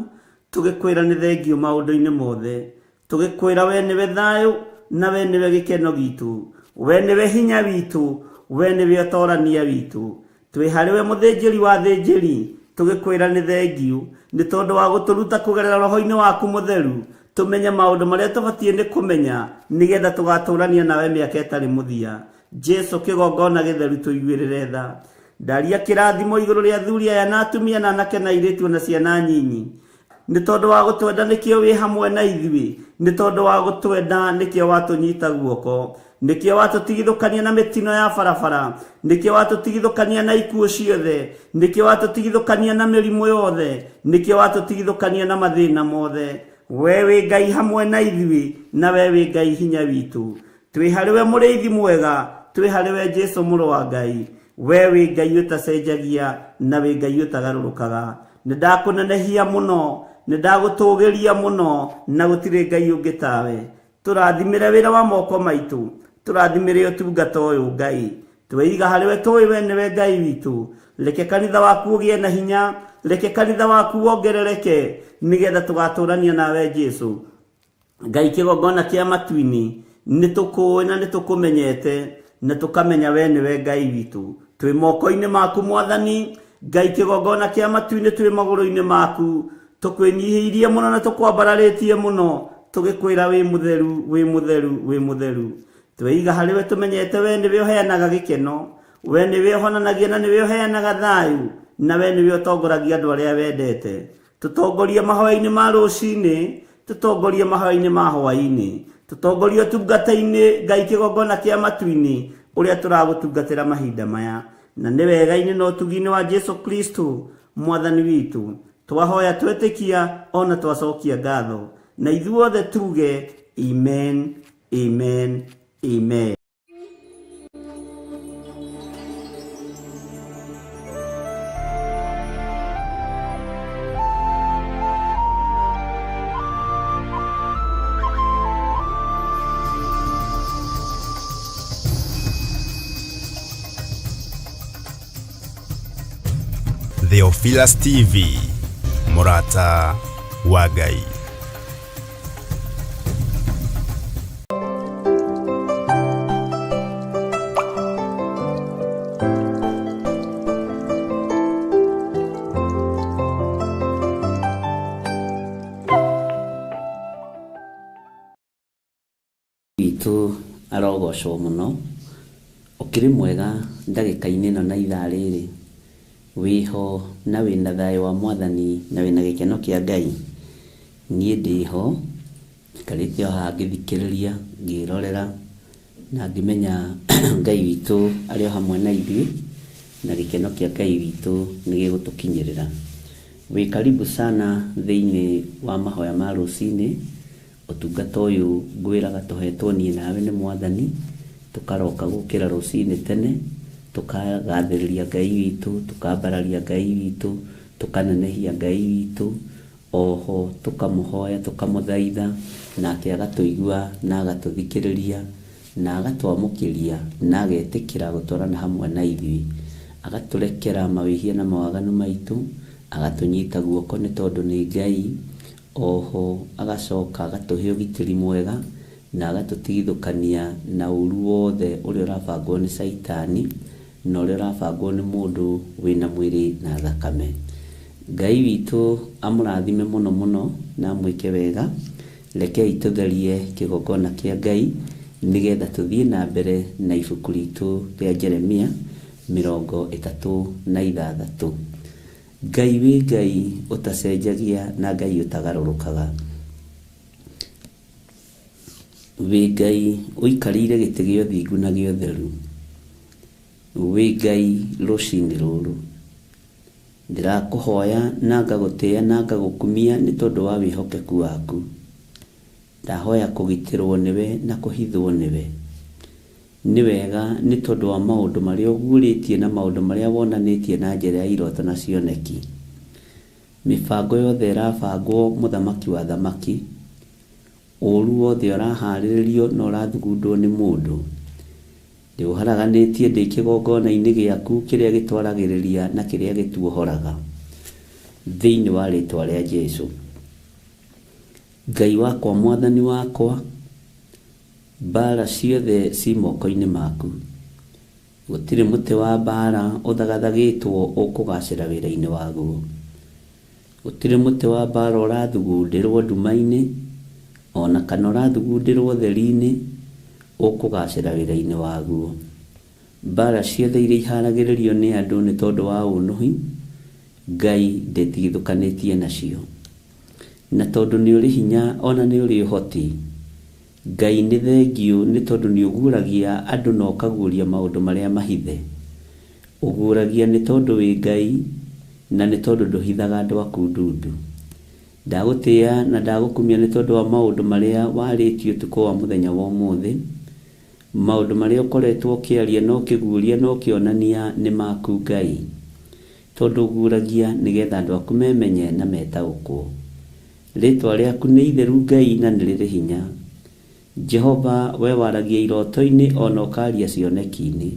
tũgĩkwĩra nĩ thengio maũndũ-inĩ mothe, tũgĩkwĩra we nĩwe thayũ na we nĩwe gĩkeno gitũ, we nĩwe hinya witũ, we nĩwe ũtorania witũ. Twĩ harĩ we mũthĩnjĩri wa thĩnjĩri, tũgĩkwĩra nĩ thengio nĩ tondũ wa gũtũruta kũgerera roho-inĩ waku mũtheru, tũmenye maũndũ marĩa tũbatiĩ nĩ kũmenya nĩgetha tũgatũrania nawe mĩaka ĩtarĩ mũthia. Jesu kĩgongona gĩtheru tũiguĩrĩre tha. Ndaria kĩrathimo igũrũ rĩa athuri aya na atumia na anake na airĩtu na ciana nyinyi, nĩ tondũ wa gũtwenda nĩkĩo wĩ hamwe na ithuĩ, nĩ tondũ wa gũtwenda nĩkĩo watũnyita guoko, nĩkĩo watũtigithũkania na mĩtino ya barabara, nĩkĩo watũtigithũkania na ikuũ ciothe, nĩkĩo watũtigithũkania na mĩrimũ yothe, nĩkĩo watũtigithũkania na mathĩna mothe. We wĩ Ngai hamwe na ithuĩ, na we wĩ Ngai hinya witũ. Twĩ harĩ we mũrĩithi mwega, twĩ harĩ we Jesu mũrũ wa Ngai, we wĩ Ngai ũtacenjagia na wĩ Ngai ũtagarũrũkaga. Nĩ ndakũnenehia mũno, nĩ ndagũtũũgĩria mũno, na gũtirĩ Ngai ũngĩ tawe. Tũrathimĩre wĩra wa moko maitũ, tũrathimĩre ũtungata ũyũ Ngai. Tweiga harĩ we tũĩ we nĩwe Ngai witũ. Reke kanitha waku ũgĩe na hinya, reke kanitha waku wongerereke, nĩgetha tũgatũrania nawe Jesu. Ngai kĩgongona kĩa matu-inĩ, nĩ tũkũĩ na nĩ tũkũmenyete, na tũkamenya we nĩwe Ngai witũ. Twĩ moko-inĩ maku Mwathani, Ngai kĩgongona kĩa matu-inĩ twĩ magũrũ-inĩ maku, tũkwĩnyihĩirie mũno na tũkwambararĩtie mũno, tũgĩkwĩra wĩ mũtheru, wĩ mũtheru, wĩ mũtheru. Tweiga harĩ we tũmenyete we nĩwe ũheanaga gĩkeno, we nĩwe ũhonanagia na nĩwe ũheanaga thayũ, na we nĩwe ũtongoragia andũ arĩa wendete. Tũtongorie mahoya-inĩ ma rũcinĩ, tũtongorie mahoya-inĩ ma hwaĩ-inĩ, tũtongorie ũtungata-inĩ Ngai kĩgongona kĩa matu-inĩ ũrĩa tũragũtungatĩra mahinda maya. Na nĩ wega-inĩ na ũtugi-inĩ wa Jesu Kristo Mwathani witũ, twahoya twetĩkia ona twacokia ngatho, na ithuothe tuge amen, amen, amen. Theophilus TV, Murata wa Ngai. Witũ arogocwo mũno, ũkĩrĩ mwega ndagĩka-inĩ ĩno na ithaa rĩrĩ, wĩho na wĩna thayũ wa Mwathani na wĩna gĩkeno kĩa Ngai. Niĩ ndĩho njikarĩte o haha ngĩthikĩrĩria, ngĩrorera na ngĩmenya Ngai witũ arĩ o hamwe na ithuĩ, na gĩkeno kĩa Ngai witũ nĩ gĩgũtũkinyĩrĩra. Wĩ karibu sana thĩinĩ wa mahoya ma rũcinĩ. Ũtungata ũyũ ngwĩraga tũhetwo niĩ nawe nĩ Mwathani, tũkaroka gũkĩra rũcinĩ tene, tũkagathĩrĩria Ngai witũ, tũkambararia Ngai witũ, tũkanenehia Ngai witũ, oho tũkamũhoya, tũkamũthaitha, nake agatũigua na agatũthikĩrĩria na agatwamũkĩria na agetĩkĩra gũtwarana hamwe na ithuĩ, agatũrekera mawĩhia na mawaganu maitũ, agatũnyita guoko nĩ tondũ nĩ Ngai. Oho agacoka agatũhe ũgitĩri mwega na agatũtigithũkania na ũru wothe ũrĩa ũrabangwo nĩ Saitani na ũrĩa ũrabangwo nĩ mũndũ wĩna mwĩrĩ na thakame. Ngai witũ amũrathime mũno mũno na amwĩke wega. Rekei tũtherie kĩgongona kĩa Ngai nĩgetha tũthiĩ na mbere na ibuku ritũ rĩa Jeremia 36. Ngai wĩ Ngai ũtacenjagia na Ngai ũtagarũrũkaga. Wĩ Ngai ũikarĩire gĩtĩ gĩa ũthingu na gĩa ũtheru. wĩ Ngai rũcinĩ rũrũ. Ndĩrakũhoya na ngagũtĩĩa na ngagũkumia nĩ tondũ wa wĩhokeku waku. Ndahoya kũgitĩrwo nĩwe na kũhithwo nĩwe. Nĩ wega nĩ tondũ wa maũndũ marĩa ũguũrĩtie na maũndũ marĩa wonanĩtie na njĩra ya iroto na cioneki. Mĩbango yothe ĩrabangwo mũthamaki wa thamaki, ũũru wothe ũraharĩrĩrio na ũrathugundwo nĩ mũndũ, ndĩũharaganĩtie ndĩ kĩgongona-inĩ gĩaku kĩrĩa gĩtwaragĩrĩria na kĩrĩa gĩtuohoraga, thĩinĩ wa rĩĩtwa rĩa Jesũ. Ngai wakwa, mwathani wakwa, mbara ciothe ci moko-inĩ maku. Gũtirĩ mũtĩ wa mbara ũthagathagĩtwo ũkũgacĩra wĩra-inĩ waguo. Gũtirĩ mũtĩ wa mbara ũrathugundĩrwo nduma-inĩ, ona kana ũrathugundĩrwo theri-inĩ ũkũgacĩra wĩra-inĩ waguo. Mbara ciothe iria iharagĩrĩrio nĩ andũ nĩ tondũ wa ũnũhi, Ngai ndĩtigithũkanĩtie nacio. Na tondũ nĩ ũrĩ hinya ona nĩ ũrĩ ũhoti, Ngai nĩ thengio nĩ tondũ nĩ ũguũragia andũ na ũkaguũria maũndũ marĩa mahithe. Ũguũragia nĩ tondũ wĩ Ngai na nĩ tondũ ndũhithaga andũ aku ndundu. Ndagũtĩĩa na ndagũkumia nĩ tondũ wa maũndũ marĩa warĩtie ũtukũ wa mũthenya wa ũmũthĩ. Maũndũ marĩa ũkoretwo ũkĩaria na ũkĩguũria na ũkĩonania nĩ maku Ngai, tondũ ũguũragia nĩgetha andũ aku memenye na metaũkwo. Rĩĩtwa rĩaku nĩ itheru Ngai na nĩ rĩrĩ hinya. Jehova, we waragia iroto-inĩ ona ũkaria cioneki-inĩ.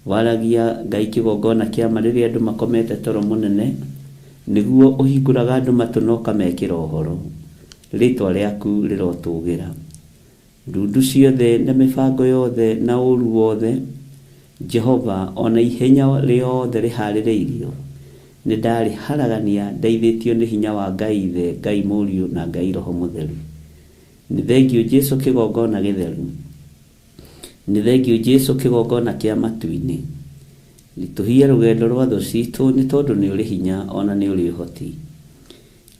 Waragia Ngai kĩgongona kĩa ma rĩrĩa andũ makomete toro mũnene, nĩguo ũhingũraga andũ matũ na ũkamekĩra ũhoro. Rĩĩtwa rĩaku rĩrotũũgĩra. Ndundu ciothe na mĩbango yothe na ũũru wothe, Jehova, ona ihenya rĩothe rĩharĩrĩirio, nĩ ndarĩharagania ndeithĩtio nĩ hinya wa Ngai Ithe, Ngai Mũriũ na Ngai Roho Mũtheru. Nĩ thengio Jesũ kĩgongona gĩtheru. Nĩ thengio Jesũ kĩgongona kĩa matu-inĩ. Nĩtũhie rũgendo rwa thũ citũ nĩ tondũ nĩ ũrĩ hinya ona nĩ ũrĩ ũhoti.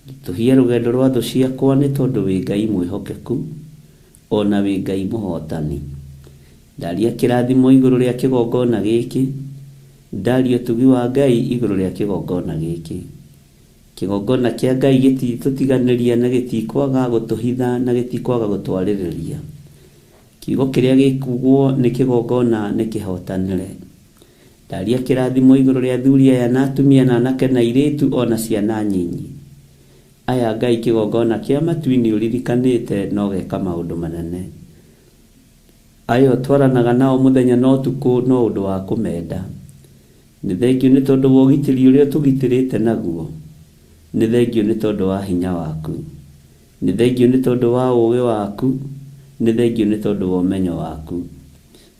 Nĩtũhie rũgendo rwa thũ ciakwa nĩ tondũ wĩ Ngai mwĩhokeku ona wĩ Ngai mũhotani. Ndaria kĩrathimo igũrũ rĩa kĩgongona gĩkĩ, ndaria ũtugi wa Ngai igũrũ rĩa kĩgongona gĩkĩ. Kĩgongona kĩa Ngai gĩtitũtiganĩria na gĩtikwaga gũtũhitha na gĩtikwaga gũtwarĩrĩria. Kiugo kĩrĩa gĩkugwo nĩ kĩgongona nĩ kĩhotanĩre. Ndaria kĩrathimo igũrũ rĩa athuri aya na atumia na anake na airĩtu ona ciana nyinyi. Aya Ngai kĩgongona kĩa matu-inĩ ũririkanĩte na ũgeka maũndũ manene. Aya ũtwaranaga nao mũthenya na ũtukũ no ũndũ wa kũmenda. Nĩ thengio nĩ tondũ wa ũgitĩri ũrĩa ũtũgitĩrĩte naguo. Nĩ thengio nĩ tondũ wa hinya waku. Nĩ thengio nĩ tondũ wa ũũgĩ waku. Nĩ thengio nĩ tondũ wa ũmenyo waku.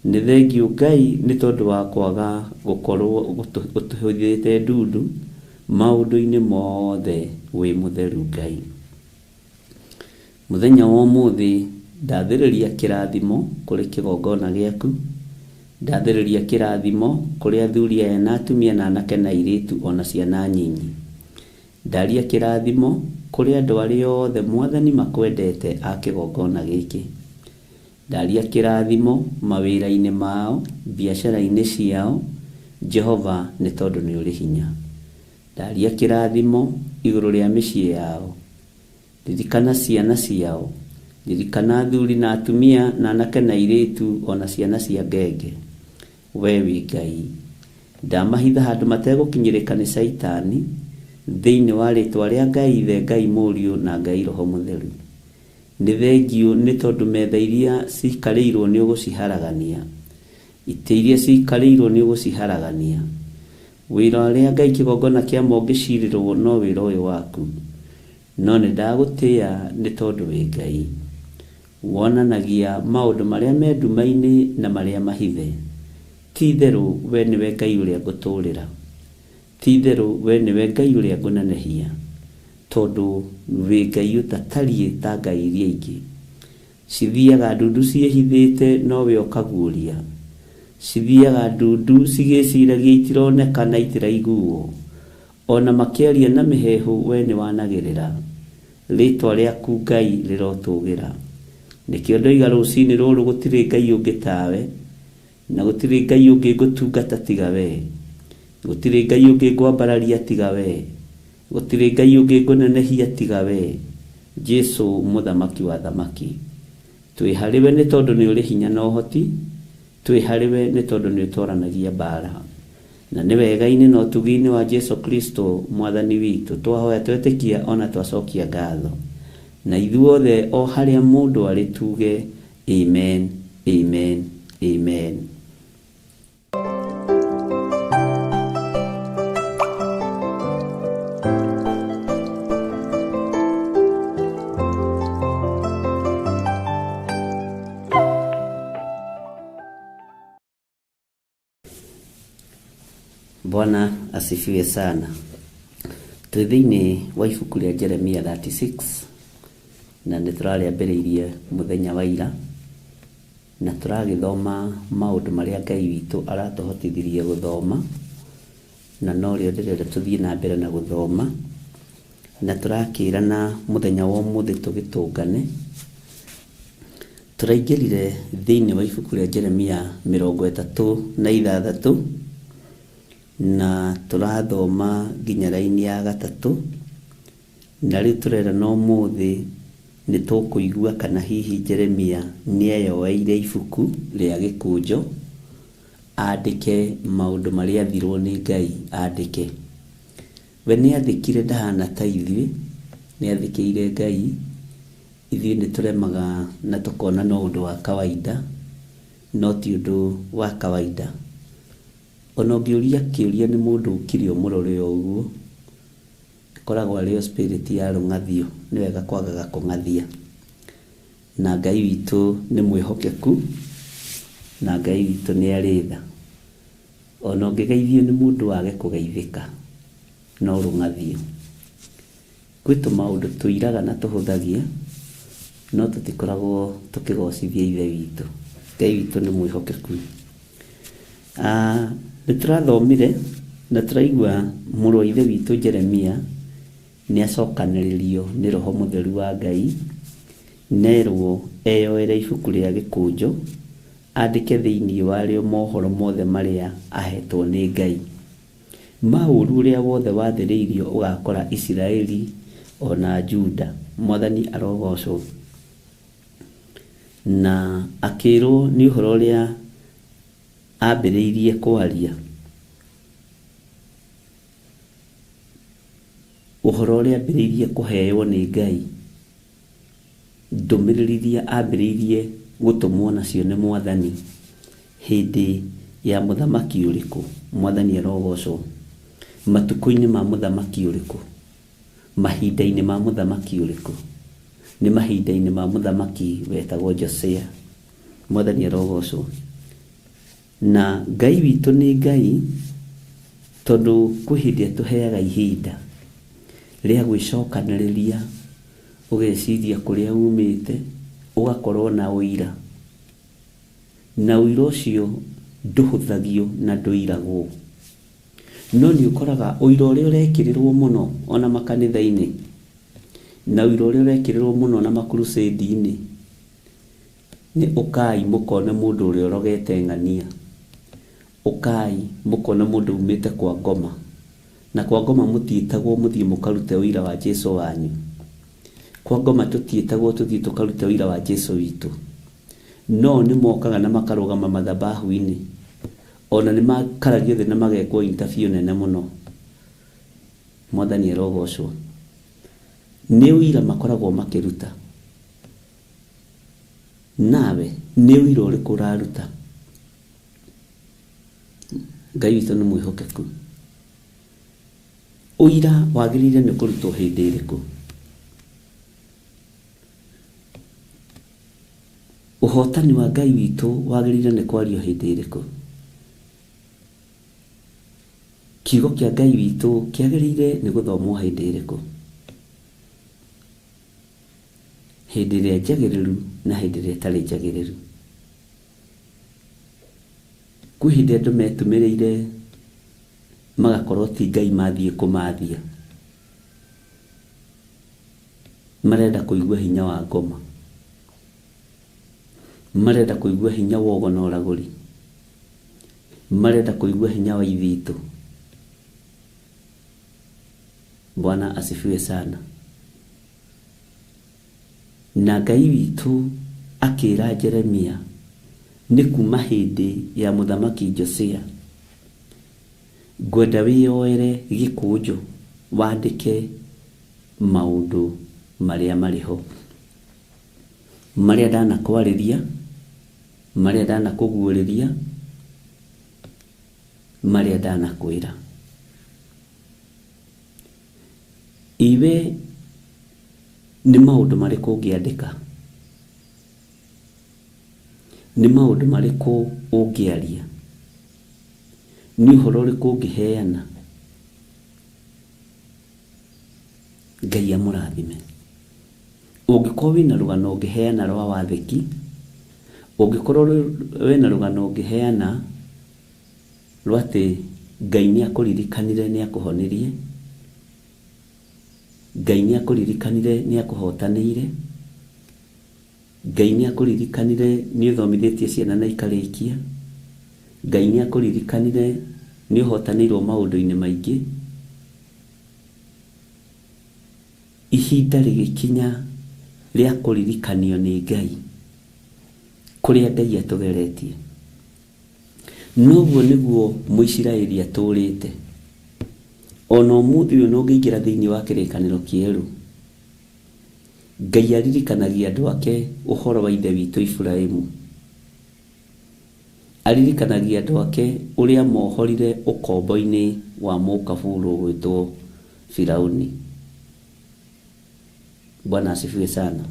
Nĩ thengio Ngai nĩ tondũ wa kwaga gũkorwo ũtũhũthĩte ndundu maũndũ-inĩ mothe wĩ mũtheru Ngai. Mũthenya wa ũmũthĩ ndathĩrĩria kĩrathimo kũrĩ kĩgongona gĩaku. Ndathĩrĩria kĩrathimo kũrĩ athuri aya na atumia na anake na airĩtu ona ciana nyinyi. Ndaria kĩrathimo kũrĩ andũ arĩa othe Mwathani makwendete a kĩgongona gĩkĩ. Ndaria kĩrathimo mawĩra-inĩ mao, biacara-inĩ ciao, Jehova, nĩ tondũ nĩ ũrĩ hinya. Ndaria kĩrathimo igũrũ rĩa mĩciĩ yao. Ririkana ciana ciao. Ririkana athuri na atumia na anake na airĩtu ona ciana cia ngenge. We wĩ Ngai. Ndamahitha handũ mategũkinyĩrĩka nĩ Saitani, thĩinĩ wa rĩĩtwa rĩa Ngai Ithe, Ngai Mũriũ na Ngai Roho Mũtheru. Nĩ thengio nĩ tondũ metha iria cikarĩirwo nĩ ũgũciharagania. Itĩ iria cikarĩirwo nĩ ũgũciharagania. Wĩra ũrĩa Ngai kĩgongona kĩa mo ũngĩcirĩrwo no wĩra ũyũ waku. No nĩ ndagũtĩĩa nĩ tondũ wĩ Ngai. Wonanagia maũndũ marĩa me nduma-inĩ na marĩa mahithe. Ti-itherũ we nĩwe Ngai ũrĩa ngũtũũrĩra. Ti-itherũ we nĩwe Ngai ũrĩa ngũnenehia, tondũ wĩ Ngai ũtatariĩ ta ngai iria ingĩ. Cithiaga ndundu ciĩhithĩte nowe ũkaguũria. Cithiaga ndundu cigĩciragia itironeka na itiraiguo. Ona makĩaria na mĩhehu we nĩ wanagĩrĩra. Rĩĩtwa rĩaku Ngai rĩrotũũgĩra. Nĩkĩo ndoiga rũcinĩ rũrũ gũtirĩ Ngai ũngĩ tawe. na gutire ngai ungi ngutungata tiga we, gutire ngai ungi ngwambararia tiga we, gutire ngai ungi ngunenehia tiga we, Jesu muthamaki wa thamaki. Twi hariwe ni tondu ni uri hinya na uhoti, twi hariwe ni tondu ni utwaranagia mbara, na ni wega-ini na utugi-ini wa Jesu Kristo mwathani witu twahoya twetikia ona twacokia ngatho, na ithuothe o haria mundu ari tuge amen, amen, amen. Bwana asifiwe sana. Twithini wa ibuku ria Jeremia 36 na nitũrarĩambĩrĩirie mũthenya wa ira, na tũragĩthoma maũndũ marĩa Ngai witũ aratũhotithirie gũthoma, na no rĩo ndĩrenda tũthiĩ na mbere na gũthoma, na tũrakĩrana mũthenya wa ũmũthĩ tũgĩtũngane. Tũraingĩrire thĩinĩ wa ibuku ria Jeremia 36 na tũrathoma nginya raini ya 3, na rĩu tũrenda no mũthĩ nĩ tũkũigua kana hihi Jeremia nĩeyoeire ibuku rĩa gĩkũnjo andĩke maũndũ marĩa athirwo nĩ Ngai andĩke. We nĩathĩkire ndahana ta ithuĩ, nĩathĩkĩire Ngai. Ithuĩ nĩ tũremaga na tũkona no ũndũ wa kawaida, no ti ũndũ wa kawaida. Ona ũngĩũria kĩũria nĩ mũndũ ũkire mũrore ũguo, koragwo arĩ spirit ya rũng'athio, nĩ wega kwagaga kũng'athia. Na Ngai witũ nĩ mwĩhokeku, na Ngai witũ nĩ arĩ tha. Ona ũngĩgeithio nĩ mũndũ wage kũgeithĩka, no rũng'athio. Gwĩ tũmaũndũ tũiraga na tũhũthagia, no tũtikoragwo tũkĩgocithia ithe witũ. Ngai witũ nĩ mwĩhokeku. Nĩtũrathomire na tũraigua mũrũ wa ithe witũ Jeremia nĩacokanĩrĩrio nĩ Roho Mũtheru wa Ngai, nerwo eyoere ibuku rĩa gĩkũnjo andĩke thĩinĩ warĩo mohoro mothe marĩa ahetwo nĩ Ngai. Maũru ũrĩa wothe wathĩrĩirio ũgakora Isiraeli ona Juda. Mwathani arogocwo. Na akĩrwo nĩ ũhoro ũrĩa ambĩrĩirie kwaria, ũhoro ũrĩa ambĩrĩirie kũheo nĩ Ngai, ndũmĩrĩri iria ambĩrĩirie gũtũmwo nacio nĩ Mwathani hĩndĩ ya mũthamaki ũrĩkũ. Mwathani arogocwo. Matukũ-inĩ ma mũthamaki ũrĩkũ? Mahinda-inĩ ma mũthamaki ũrĩkũ? Nĩ mahinda-inĩ ma mũthamaki wetagwo Josia. Mwathani arogocwo. Na Ngai witũ nĩ Ngai, tondũ kwĩ hĩndĩ atũheaga ihinda rĩa gwĩcokanĩrĩria, ũgeciria kũrĩa umĩte, ũgakorwo na ũira, na ũira ũcio ndũhũthagio na ndũiragwo. No nĩ ũkoraga ũira ũrĩa ũrekĩrĩrwo mũno ona makanitha-inĩ, na ũira ũrĩa ũrekĩrĩrwo mũno na makurusĩndi-inĩ, nĩ ũkai mũkone mũndũ ũrĩa ũrogete ng'ania, ũkai mũkone mũndũ umĩte kwa ngoma, na kwa ngoma mũtiĩtagwo mũthiĩ mũkarute ũira wa Jesu wanyu. Kwa ngoma tũtiĩtagwo tũthiĩ tũkarute ũira wa Jesu witũ, no nĩ mokaga na makarũgama mathabahu-inĩ, ona nĩ makaragio thĩ na magekwo interview nene mũno. Mwathani arogocwo. Nĩ ũira makoragwo makĩruta. Nawe nĩ ũira ũrĩkũ ũraruta? Ngai witũ nĩ mwĩhokeku. Ũira wagĩrĩire nĩ kũrutwo hĩndĩ ĩrĩkũ? Ũhotani wa Ngai witũ wagĩrĩire nĩ kwario hĩndĩ ĩrĩkũ? Kiugo kĩa Ngai witũ kĩagĩrĩire nĩ gũthomwo hĩndĩ ĩrĩkũ? Hĩndĩ ĩrĩa njagĩrĩru na hĩndĩ ĩrĩa ĩtarĩ njagĩrĩru. Kwĩ hĩndĩ andũ metumĩrĩire magakorwo ti Ngai mathiĩ kũmathia, marenda kũigua hinya wa ngoma, marenda kũigua hinya wa ũgo na ũragũri, marenda kuigua hinya wa ithitu. Bwana asifiwe sana. Na Ngai witu akira Jeremia ni kuma hindi ya muthamaki Josia, ngwenda wiyoere gikunjo wandike maundu maria mariho, maria ndana kwariria, maria ndana kuguuriria, maria ndana kwira. Iwe ni maundu mariku ungiandika? Ni maundu mariku ungiaria? Ni uhoro uriku ungiheana? Ngai amurathime. Ungikorwo wina rugano ungiheana rwa watheki, ungikorwo wina rugano ungiheana rwati Ngai ni akuririkanire ni akuhonirie, Ngai ni akuririkanire ni akuhotanire, Ngai ni akuririkanire ni uthomithitie ciana na ikarikia, Ngai ni akuririkanire ni uhotanirwo maundu-ini maingi. Ihinda rigikinya ria kuririkanio ni Ngai kuria Ngai atugeretie. Noguo niguo Muisiraeli aturite. Ona umuthi uyu nungiingira thiini wa kirikaniro kieru, Ngai aririkanagia andu ake uhoro wa ithe witu Ibrahimu. Aririkanagia andu ake uria mohorire ukombo-ini wa mukaburu gwitwo Firauni. Bwana asifiwe sana.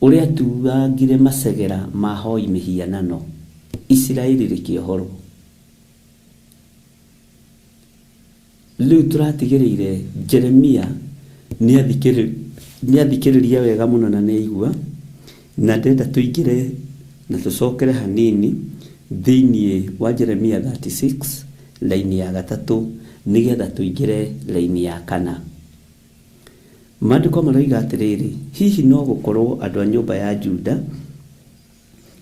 Uria tugangire masegera mahoi mihianano, Israeli rikiohoro. Riu turatigereire Jeremia ni athikiriria wega muno na neigua, na ndenda tuingire na tucokere hanini thiini wa Jeremia 36 laini ya 3 nigetha tuingire laini ya 4. Maandiko maroiga atiriri, hihi no gukorwo andu a nyumba ya Juda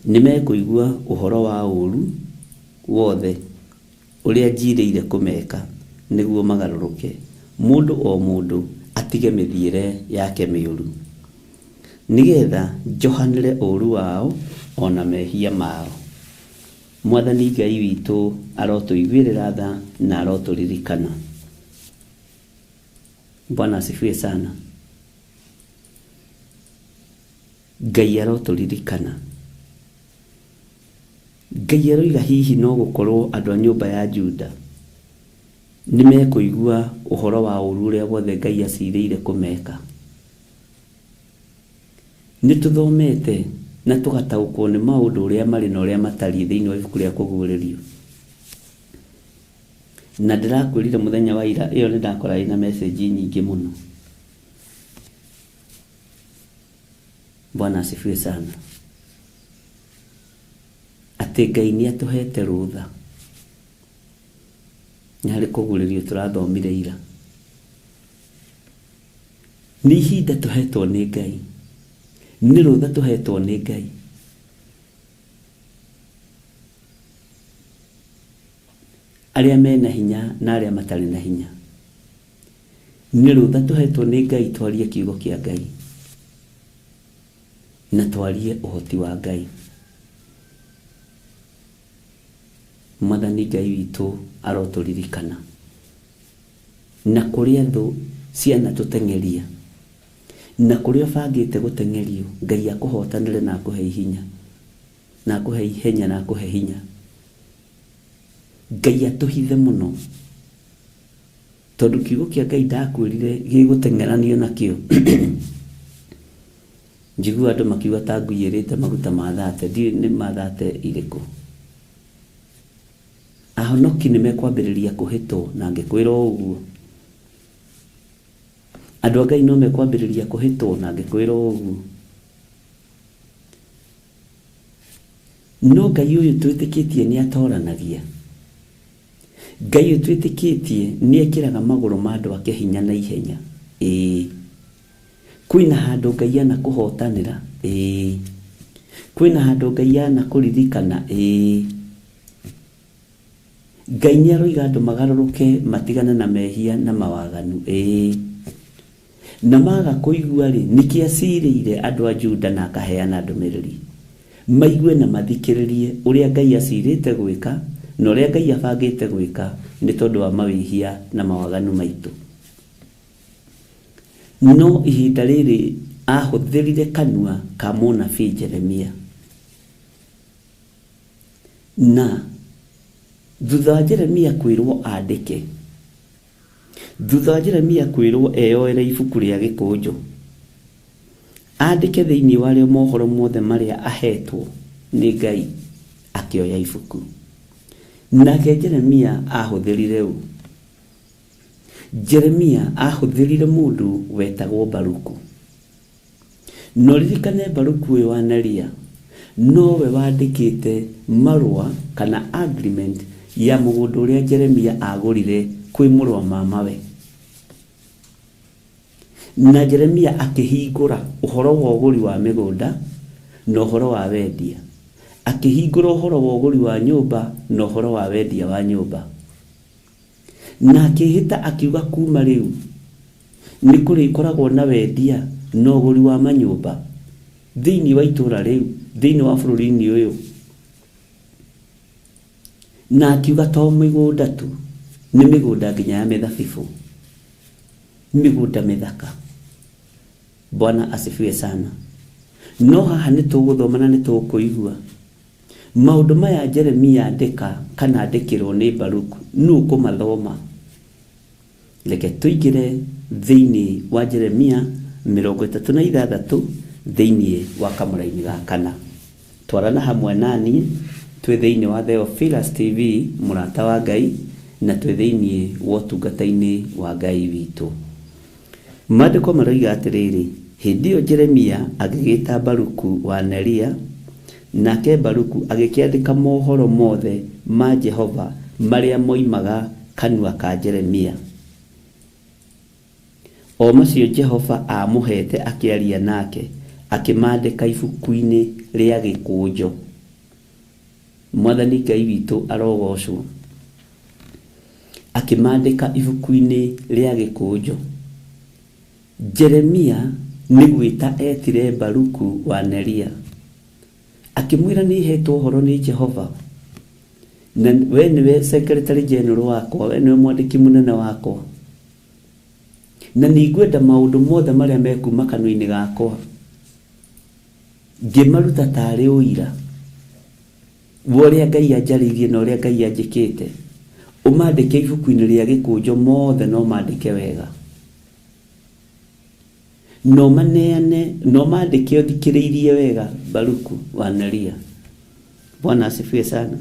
nimekuigua uhoro wa uru wothe uria njirĩire kumeka niguo magaruruke, mundu o mundu atige mithiire yake miuru, nigetha njohanire uru wao ona mehia mao. Mwathani Ngai witu arotuiguirira tha na aroturirikana. Bwana asifiwe sana. Ngai aroturirikana. Ngai aroiga hihi no gukorwo andu a nyumba ya Juda nimekuigua uhoro wa uru uria wothe Ngai acirĩire kumeka. Nituthomete na tugataũkwo ni maundu uria mari na uria matari thiini wa ibuku ria kuguririo. Na ndirakwirire muthenya wa ira iyo ni ndakora ina message nyingi muno. Bwana asifiwe sana. Ati Ngai ni atuhete rutha ni hari kuguririo turathomire ira. Ni ihinda tuhetwo ni Ngai, ni rutha tuhetwo ni Ngai. Aria mena hinya na aria matari na hinya, ni rutha tuhetwo ni Ngai twarie kiugo kia Ngai na twarie uhoti wa Ngai. Mwathani Ngai witu aroturirikana na kuria thu ciana tutengeria na kuria bangite gutengerio, Ngai akuhotanire na akuhe hinya na akuhe ihenya na akuhe hinya. Ngai atuhithe muno tondu kiugo kia Ngai ndakwirire gigutengeranio nakio. Njigua andu makiuga ta nguiyirite maguta ma thate, ndi ni mathate iriku. Ahonoki nimekwambiriria kuhitwo na ngikwira uguo. Andu a Ngai no mekwambiriria kuhitwo na ngikwira uguo. No Ngai uyu twitikitie ni atoranagia. Ngai uyu twitikitie ni ekiraga maguru ma andu ake hinya na ihenya. Kwina handu Ngai ana kuhotanira. Kwina handu Ngai ana kuririkana. Ngai nĩaroiga andũ magarũrũke matigane na mehia na mawaganu. Na maga kũigua rĩ, nĩkĩ acirĩire andũ a Juda na akaheana ndũmĩrĩri maigue na mathikĩrĩrie ũrĩa Ngai acirĩte gwĩka na ũrĩa Ngai abangĩte gwĩka nĩ tondũ wa mawĩhia na mawaganu maitũ. No ihinda rĩrĩ ahũthĩrire kanua ka mũnabii Jeremia, na thutha wa Jeremia kwĩrwo andĩke, thutha wa Jeremia kwĩrwo eyoere ibuku rĩa gĩkũnjũ andĩke thĩinĩ warĩo mohoro mothe marĩa ahetwo nĩ Ngai, akĩoya ibuku. Nake Jeremia ahũthĩrire ũũ. Jeremia ahũthĩrire mũndũ wetagwo Baruku. No ririkane Baruku ũyũ wa Neria nowe wandĩkĩte marũa kana agreement ya mũgũnda ũrĩa Jeremia agũrire kwĩ mũrũ wa mamawe. Na Jeremia akĩhingũra ũhoro wa ũgũri wa mĩgũnda na ũhoro wa wendia, akĩhingũra ũhoro wa ũgũri wa nyũmba na ũhoro wa wendia wa nyũmba, na akĩhĩta akiuga kuma rĩu nĩ kũrĩkoragwo na wendia na ũgũri wa manyũmba thĩinĩ wa itũra rĩu, thĩinĩ wa bũrũri-inĩ ũyũ. Na akiuga to mĩgũnda tu, nĩ mĩgũnda nginya ya mĩthabibũ, mĩgũnda mĩthaka. Bwana asifiwe sana. No haha nĩ tũgũthoma na nĩ tũkũigua maũndũ maya Jeremia andĩka kana andĩkĩrwo nĩ Baruku, nũ kũmathoma. Reke tũingĩre thĩinĩ wa Jeremia 36 thĩinĩ wa kamũra-inĩ ga kana. Twarana hamwe naniĩ twĩ thĩinĩ wa Theophilus TV mũrata wa Ngai, na twĩ thĩinĩ wa ũtungata-inĩ wa Ngai witũ. Maandĩko maroiga atĩrĩrĩ, hĩndĩ ĩyo Jeremia agĩgĩta Baruku wa Neria, nake Baruku agĩkĩandĩka mohoro mothe ma Jehova marĩa moimaga kanua ka Jeremia. O macio Jehova amũhete akĩaria nake, akĩmaandĩka ibuku-inĩ rĩa gĩkũnjũ. Mwathani Ngai witũ arogocwo. Akĩmaandĩka ibuku-inĩ rĩa gĩkũnjũ. Jeremia nĩ gwĩta etire Baruku wa Neria, akĩmwĩra nĩ hetwo ũhoro nĩ Jehova, na we nĩwe secretary general wakwa, we nĩwe mwandĩki mũnene wakwa, na nĩngwenda maũndũ mothe marĩa mekuma kanua-inĩ gakwa ngĩmaruta tarĩ ũira wa ũrĩa Ngai anjarĩirie na ũrĩa Ngai anjĩkĩte. Ũmaandĩke ibuku-inĩ rĩa gĩkũnjũ mothe, no maandĩke wega, no maneane, no maandĩke ũthikĩrĩirie wega Baruku wa Neria. Bwana asifiwe sana.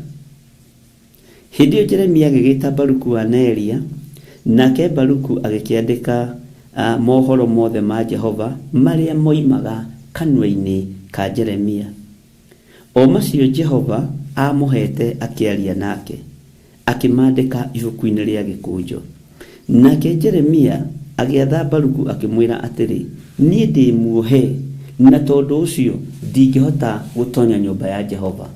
Hĩndĩ ĩyo Jeremia agĩgĩta Baruku wa Neria, nake Baruku agĩkĩandĩka mohoro mothe ma Jehova marĩa moimaga kanua-inĩ ka Jeremia. O macio Jehova amũhete akĩaria nake, akĩmaandĩka ibuku-inĩ rĩa gĩkũnjũ. Nake Jeremia agĩatha Baruku akĩmwĩra atĩrĩ, niĩ ndĩ muohe, na tondũ ũcio ndingĩhota gũtonya nyũmba ya Jehova.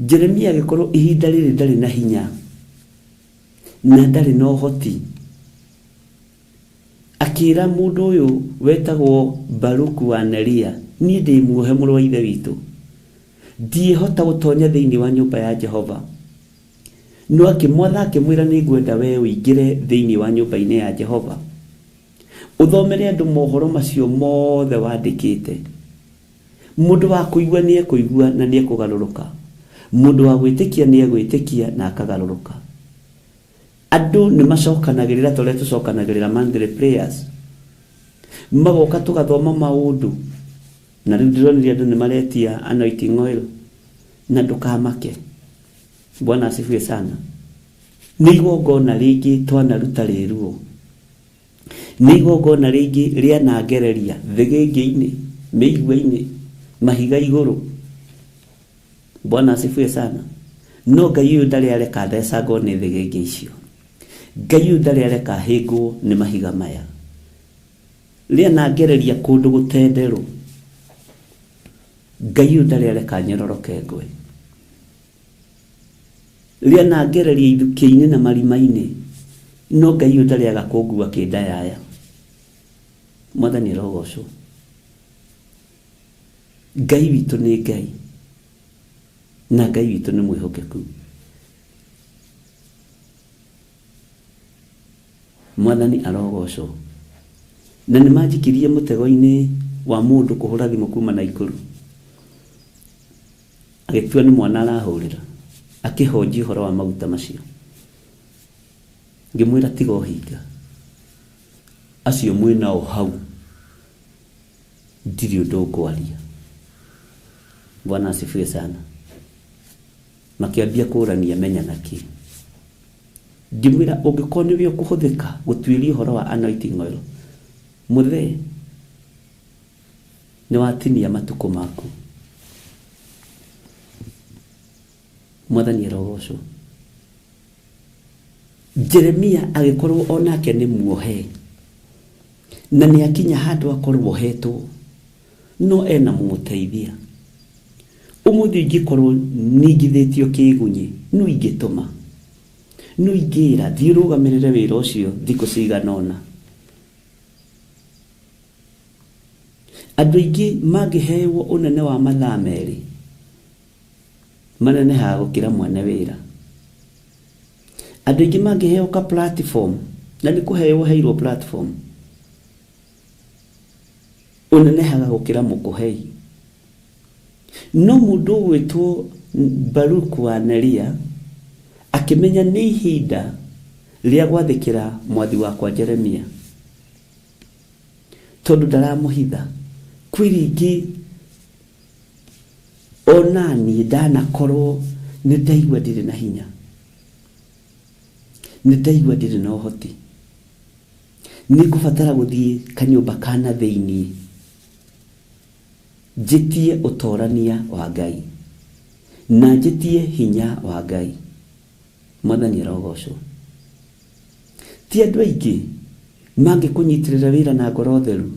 Jeremia agĩkorwo ihinda rĩrĩ ndarĩ na hinya na ndarĩ na ũhoti, akĩra mũndũ ũyũ wetagwo Baruku wa Neria, niĩ ndĩ muohe mũrũ wa ithe witũ, ndiĩhota gũtonya thĩinĩ wa nyũmba ya Jehova. No akĩmwatha akĩmwĩra nĩ ngwenda we ũingĩre thĩinĩ wa nyũmba-inĩ ya Jehova, ũthomere andũ mohoro macio mothe wandĩkĩte. Mũndũ wa kũigua nĩ ekũigua na nĩ ekũgarũrũka, mũndũ wa gwĩtĩkia nĩ egwĩtĩkia na akagarũrũka. Andũ nĩ macokanagĩrĩra ta ũrĩa tũcokanagĩrĩra monthly prayers, magoka tũgathoma maũndũ, na rĩu ndĩronire andũ nĩ maretia anointing oil, na ndũkamake. Bwana asifiwe sana. Nĩ igongona rĩngĩ twanaruta rĩruo, nĩ igongona rĩngĩ rĩanangereria thĩgĩngĩ-inĩ, mĩigua-inĩ, mahiga igũrũ. Bwana asifiwe sana. No Ngai ũyũ ndarĩ areka thecangwo nĩ thĩgĩngĩ icio. Ngai ũyũ ndarĩ areka hĩngwo nĩ mahiga maya. Rĩanangereria kũndũ gũtenderũ. Ngai ũyũ ndarĩ areka nyororoke ngwe. ria na ngereria ithukia-inĩ na marima-inĩ no Ngai ũtarĩaga kũngua kĩndayaya. Mwathani arogocwo. Ngai witũ nĩ Ngai na Ngai witũ nĩ mwĩhokeku. Mwathani arogocwo. Na nĩ manjikirie mũtego-inĩ wa mũndũ kũhũra thimũ kuma na igũrũ, agĩtua nĩ mwana arahũrĩra, akĩhonji ũhoro wa maguta macio. Ngĩmwĩra tiga ũhinga, acio mwĩnao hau ndirĩ ũndũ ngwaria. Bwana asifiwe sana. Makĩambia kũrania menya nakĩ. Ngĩmwĩra ũngĩkorwo nĩwe ũkũhũthĩka gũtuĩria ũhoro wa anointing oil, mũthee nĩ watinia matukũ maku. Mwathani arogocwo. Jeremia agĩkorwo onake nĩ muohe, na nĩ akinya handũ akorwo hetwo, no ena mũteithia. Ũmũthĩ ingĩkorwo ningithĩtio kĩgunyi, no ingĩtũma, no ingĩra thiĩ rũgamĩrĩre wĩra ũcio thikũ cigana ũna. Andũ aingĩ mangĩheyo ũnene wa mathaa merĩ, manenehaga gũkĩra mwene wĩra. Andũ aingĩ mangĩheyo ka platform, na nĩ kũheyo heirwo platform, ũnenehaga gũkĩra mũkũhei. No mũndũ ũgwĩtwo Baruku wa Neria akĩmenya nĩ ihinda rĩa gwathĩkĩra mwathi wakwa Jeremia, tondũ ndaramũhitha. Kwĩ rĩngĩ onani ndanakorwo nĩ ndaigua ndirĩ na hinya, nĩ ndaigua ndirĩ na ũhoti, nĩ ngũbatara gũthiĩ kanyũmba kana thĩinĩ njĩtie ũtorania wa Ngai na njĩtie hinya wa Ngai. Mwathani arogocwo. Ti andũ aingĩ mangĩkũnyitĩrĩra wĩra na ngoro theru.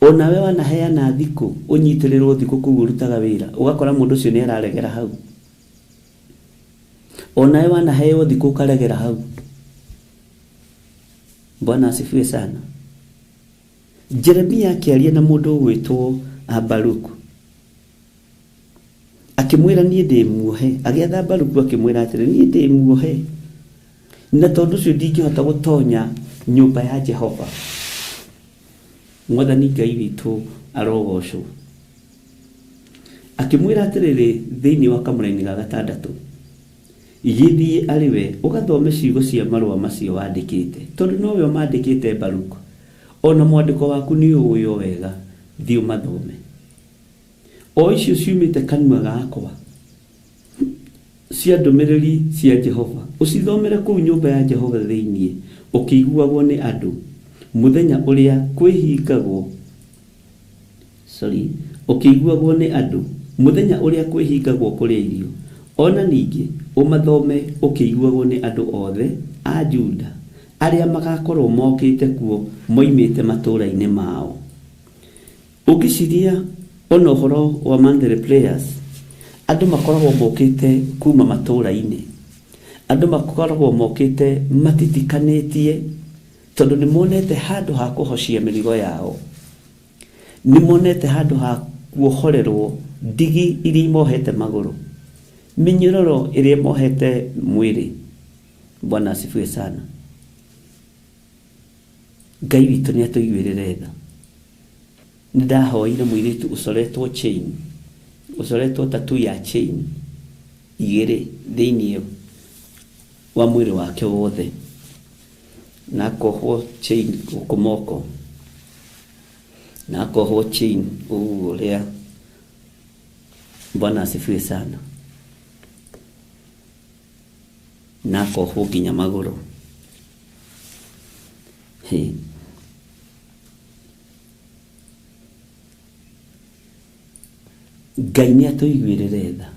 Onawe wanaheana thikũ ũnyitĩrĩrwo thikũ kũu ũrutaga wĩra, ũgakora mũndũ ũcio nĩ araregera hau. Onawe wanaheyo thikũ ũkaregera hau. Bwana asifiwe sana. Jeremia akĩaria na mũndũ ũgwĩtwo Baruku, akĩmwĩra niĩ ndĩ muohe. Agĩatha Baruku akĩmwĩra atĩrĩ, niĩ ndĩ muohe, na tondũ ũcio ndingĩhota gũtonya nyũmba ya Jehova. Mwathani Ngai witũ arogocwo. Akĩmwĩra atĩrĩrĩ thĩinĩ wa kamũra-inĩ ga 6, igĩthiĩ arĩ we ũgathome ciugo cia marũa macio wandĩkĩte, tondũ nowe mandĩkĩte Baruku. Ona mwandĩko waku nĩ ũũĩ wega, thiĩ ũmathome. O icio ciumĩte kanua gakwa cia ndũmĩrĩri cia Jehova, ũcithomere kũu nyũmba ya Jehova thĩinĩ, ũkĩiguagwo nĩ andũ mũthenya ũrĩa kwĩhingagwo. Ũkĩiguagwo nĩ andũ mũthenya ũrĩa kwĩhingagwo kũrĩa irio. Ona ningĩ ũmathome ũkĩiguagwo nĩ andũ othe a Juda arĩa magakorwo mokĩte kuo moimĩte matũũra-inĩ mao. Ũngĩciria ona ũhoro wa Monday prayers, andũ makoragwo mokĩte kuma matũũra-inĩ, andũ makoragwo mokĩte matitikanĩtie, tondũ nĩ monete handũ ha kũhocia mĩrigo yao, nĩ monete handũ ha kuohorerwo ndigi iria imohete magũrũ, mĩnyororo ĩrĩa imohete mwĩrĩ. Bwana asifiwe sana. Ngai witũ nĩ atũiguĩrĩre tha. Nĩ ndahoire mũirĩtu ũcoretwo chain, ũcoretwo tattoo ya chain igĩrĩ thĩinĩ wa mwĩrĩ wake wothe, na akohwo chain gũkũ moko, na akohwo chain ũrĩa. Bwana asifiwe sana. Na akohwo nginya magũrũ. Ngai nĩ atũiguĩrĩre tha.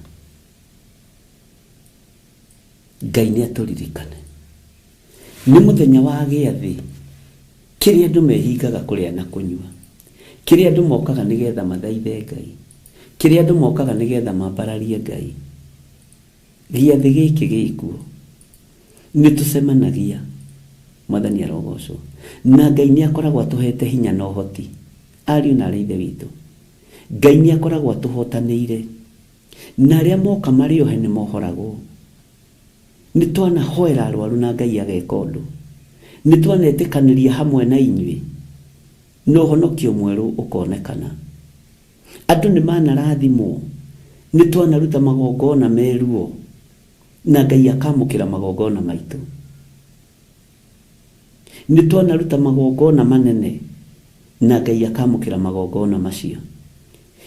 Ngai nĩ atũririkane. Nĩ mũthenya wa gĩathĩ kĩrĩa andũ mehingaga kũrĩa na kũnyua, kĩrĩa andũ mokaga nĩgetha mathaithe Ngai, kĩrĩa andũ mokaga nĩgetha mambararie Ngai. gĩathĩ gĩkĩ gĩkuo nĩ tũcemanagia, Mwathani arogocwo, na Ngai nĩ akoragwo atũhete hinya na ũhoti. Ariũ na arĩ ithe witũ, Ngai nĩ akoragwo atũhotanĩire, na arĩa moka marĩ ohe nĩ mohoragwo. Nĩ twanahoera arwaru na Ngai ageka ũndũ, nĩ twanetĩkanĩria hamwe na inyuĩ na ũhonokio mwerũ ũkonekana. Andũ nĩ manarathimwo, nĩ twanaruta magongona meruo na Ngai akamũkĩra magongona maitũ. Nĩ twanaruta magongona manene na Ngai akamũkĩra magongona macio.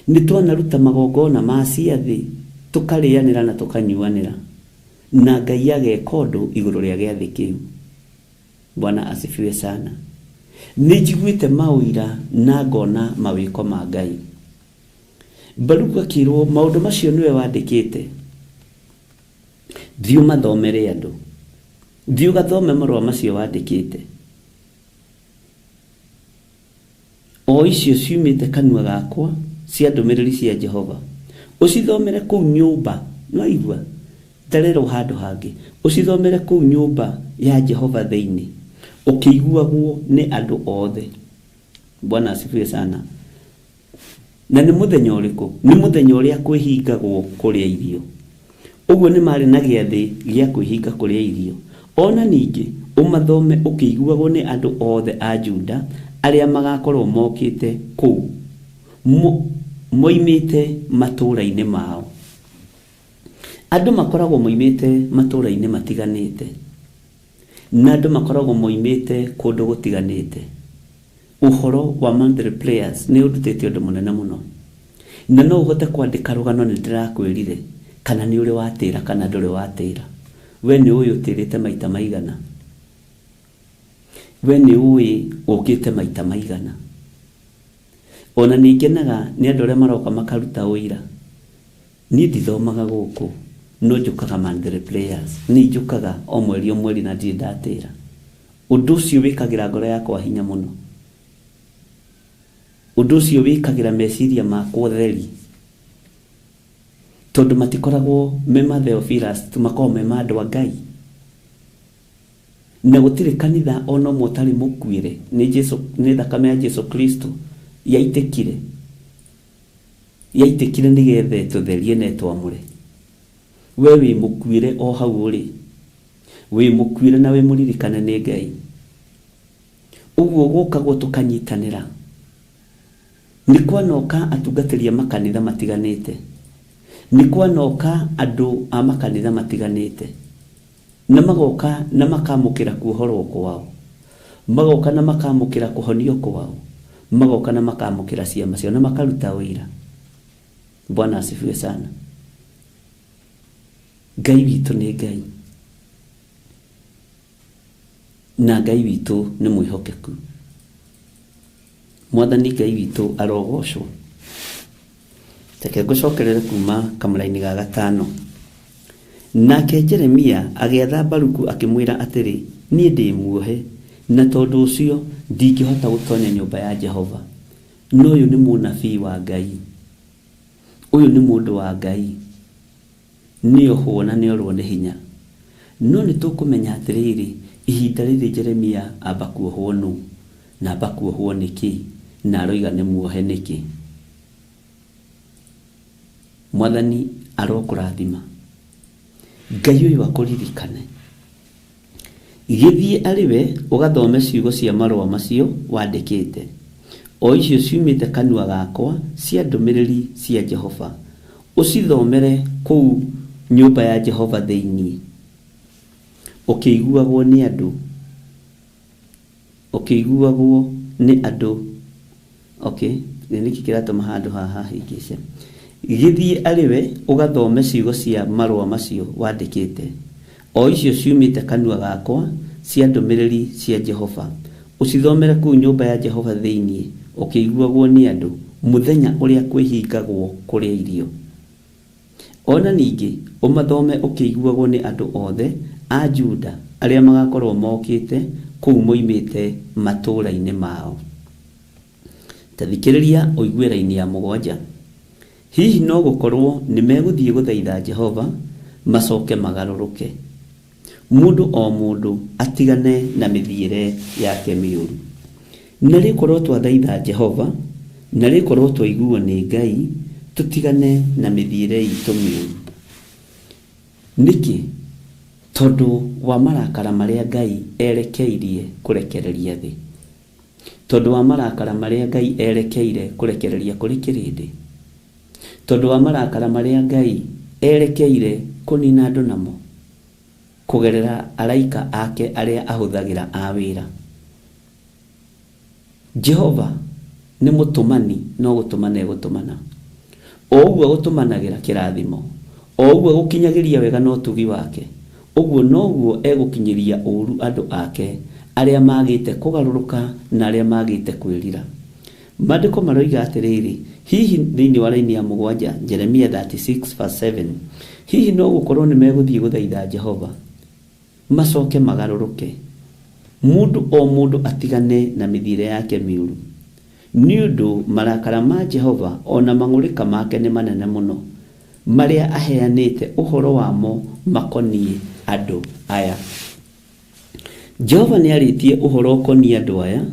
Nĩ twanaruta magongona ma ciathĩ tũkarĩanĩra na tũkanyuanĩra na Ngai ageka ũndũ igũrũ rĩa gĩathĩ kĩu. Bwana asifiwe sana. Nĩ njiguĩte maũira na ngona mawĩko ma Ngai. Baruku akĩrwo maũndũ macio nĩwe wandĩkĩte. Thiĩ ũmathomere andũ. Thiĩ ũgathome marũa macio wandĩkĩte. O icio ciumĩte kanua gakwa cia ndũmĩrĩri cia Jehova. Ũcithomere kũu nyũmba, no igua ndarerwo handũ hangĩ. Ũcithomere kũu nyũmba ya Jehova thĩinĩ, ũkĩiguagwo nĩ andũ othe. Bwana asifiwe sana. Na nĩ mũthenya ũrĩkũ? Nĩ mũthenya ũrĩa kwĩhingagwo kũrĩa irio. Ũguo nĩ marĩ na gĩathĩ gĩa kwĩhinga kũrĩa irio. Ona ningĩ ũmathome ũkĩiguagwo nĩ andũ othe a Juda arĩa magakorwo mokĩte kũu, moimĩte matũũra-inĩ mao. Andũ makoragwo moimĩte matũũra-inĩ matiganĩte, na andũ makoragwo moimĩte kũndũ gũtiganĩte. Ũhoro wa Monthly Prayers nĩ ũrutĩte ũndũ mũnene mũno, na no ũhote kwandĩka rũgano nĩ ndĩrakwĩrire, kana nĩ ũrĩ watĩra kana ndũrĩ watĩra. We nĩ ũĩ ũtĩrĩte maita maigana? We nĩ ũĩ ũkĩte maita maigana? Ona nĩngenaga nĩ andũ arĩa maroka makaruta ũira. Niĩ ndithomaga gũkũ, no njũkaga Monthly Prayers. Nĩ njũkaga o mweri na ndirĩ ndatĩra. Ũndũ ũcio wĩkagĩra ngoro yakwa hinya mũno. Ũndũ ũcio wĩkagĩra meciria makwa theri, tondũ matikoragwo me ma Theophilus, makoragwo me ma andũ a Ngai. Na gũtirĩ kanitha ona ũmwe ũtarĩ mũkuĩre nĩ thakame ya Jesu Kristo yaitĩkire nĩgetha tũtherie na twamũre. We wĩ mũkuĩre o hau ũrĩ, wĩ mũkuĩre na wĩ mũririkane nĩ Ngai. Ũguo gũkagwo tũkanyitanĩra. Nĩ kwanoka atungatĩri a makanitha matiganĩte, nĩ kwanoka andũ a makanitha matiganĩte, na magoka na makamũkĩra kuohorwo kwao, magoka na makamũkĩra kũhonio kwao, magoka na makamũkĩra ciama ciao na makaruta ũira. Bwana asifiwe sana. Ngai witũ nĩ Ngai, na Ngai witũ nĩ mwĩhokeku. Mwathani Ngai witũ arogocwo. Reke ngũcokerere kuma kamũra-inĩ ga 5. Nake Jeremia agĩatha Baruku akĩmwĩra atĩrĩ, niĩ ndĩ muohe, na tondũ ũcio ndingĩhota gũtonya nyũmba ya Jehova. No ũyũ nĩ mũnabii wa Ngai, ũyũ nĩ mũndũ wa Ngai, nĩ ohwo na nĩ orwo nĩ hinya. No nĩ tũkũmenya atĩrĩrĩ, ihinda rĩrĩ Jeremia amba kuohwo nũ, na amba kuohwo nĩkĩ, na aroiga nĩ muohe nĩkĩ. Mwathani arokũrathima. Ngai ũyũ akũririkane. Gĩthiĩ arĩ we ũgathome ciugo cia marũa macio wandĩkĩte. O icio ciumĩte kanua gakwa cia ndũmĩrĩri cia Jehova. Ũcithomere kũu nyũmba ya Jehova thĩinĩ, ũkĩiguagwo nĩ andũ, ũkĩiguagwo nĩ andũ. Okay, nĩkĩ kĩratũma handũ haha hingĩce. Gĩthiĩ arĩ we ũgathome ciugo cia marũa macio wandĩkĩte. O icio ciumĩte kanua gakwa cia ndũmĩrĩri cia Jehova. Ũcithomere kũu nyũmba ya Jehova thĩinĩ, ũkĩiguagwo nĩ andũ, mũthenya ũrĩa kwĩhingagwo kũrĩa irio. Ona ningĩ ũmathome ũkĩiguagwo nĩ andũ othe a Juda arĩa magakorwo mokĩte kũu moimĩte matũũra-inĩ mao. Tathikĩrĩria ũiguĩra-inĩ ya 7. Hihi no gũkorwo nĩ megũthiĩ gũthaitha Jehova macoke magaruruke mundu o mundu atigane na mithiire yake miuru na rikorwo twathaitha Jehova na rikorwo twaiguo ni Ngai tutigane na mithiire itu miuru niki tondu wa marakara maria Ngai erekeirie kurekereria thi tondu wa marakara maria Ngai erekeire kurekereria kuri kirindi tondu wa marakara maria Ngai erekeire kunina andu namo kugerera araika ake aria ahuthagira a wira Jehova ni mutumani no gutumana gutumana oguo gutumanagira kirathimo oguo gukinyagiria wega no tugi wake oguo noguo egukinyiria uru andu ake aria magite kugaruruka na aria magite kwirira Mandiko maroiga atiriri hihi thiini wa raini ya mugwanja Jeremia 36:7 hihi no gukorwo ni meguthie guthaitha Jehova macoke magaruruke mundu o mundu atigane na mithire yake miuru niundu marakara ma Jehova ona mang'urika make ni manene muno maria aheanite uhoro wamo makonie andu aya Jehova ni aritie uhoro konie andu aya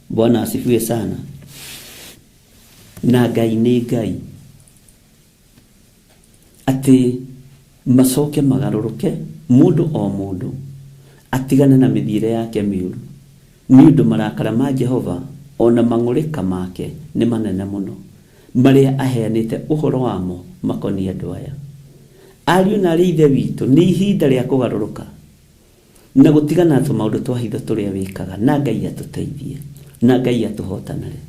Bwana asifiwe sana na Ngai ni Ngai ati macoke magaruruke mundu o mundu atigane na mithire yake miuru niundu marakara ma Jehova ona mang'urika make ni manene muno maria aheanite uhoro wamo makoni andu aya ariu na ithe witu ni ihinda ria kugaruruka na gutigana tu maundu twahitho turia wikaga na Ngai atuteithie na Ngai atuhotanare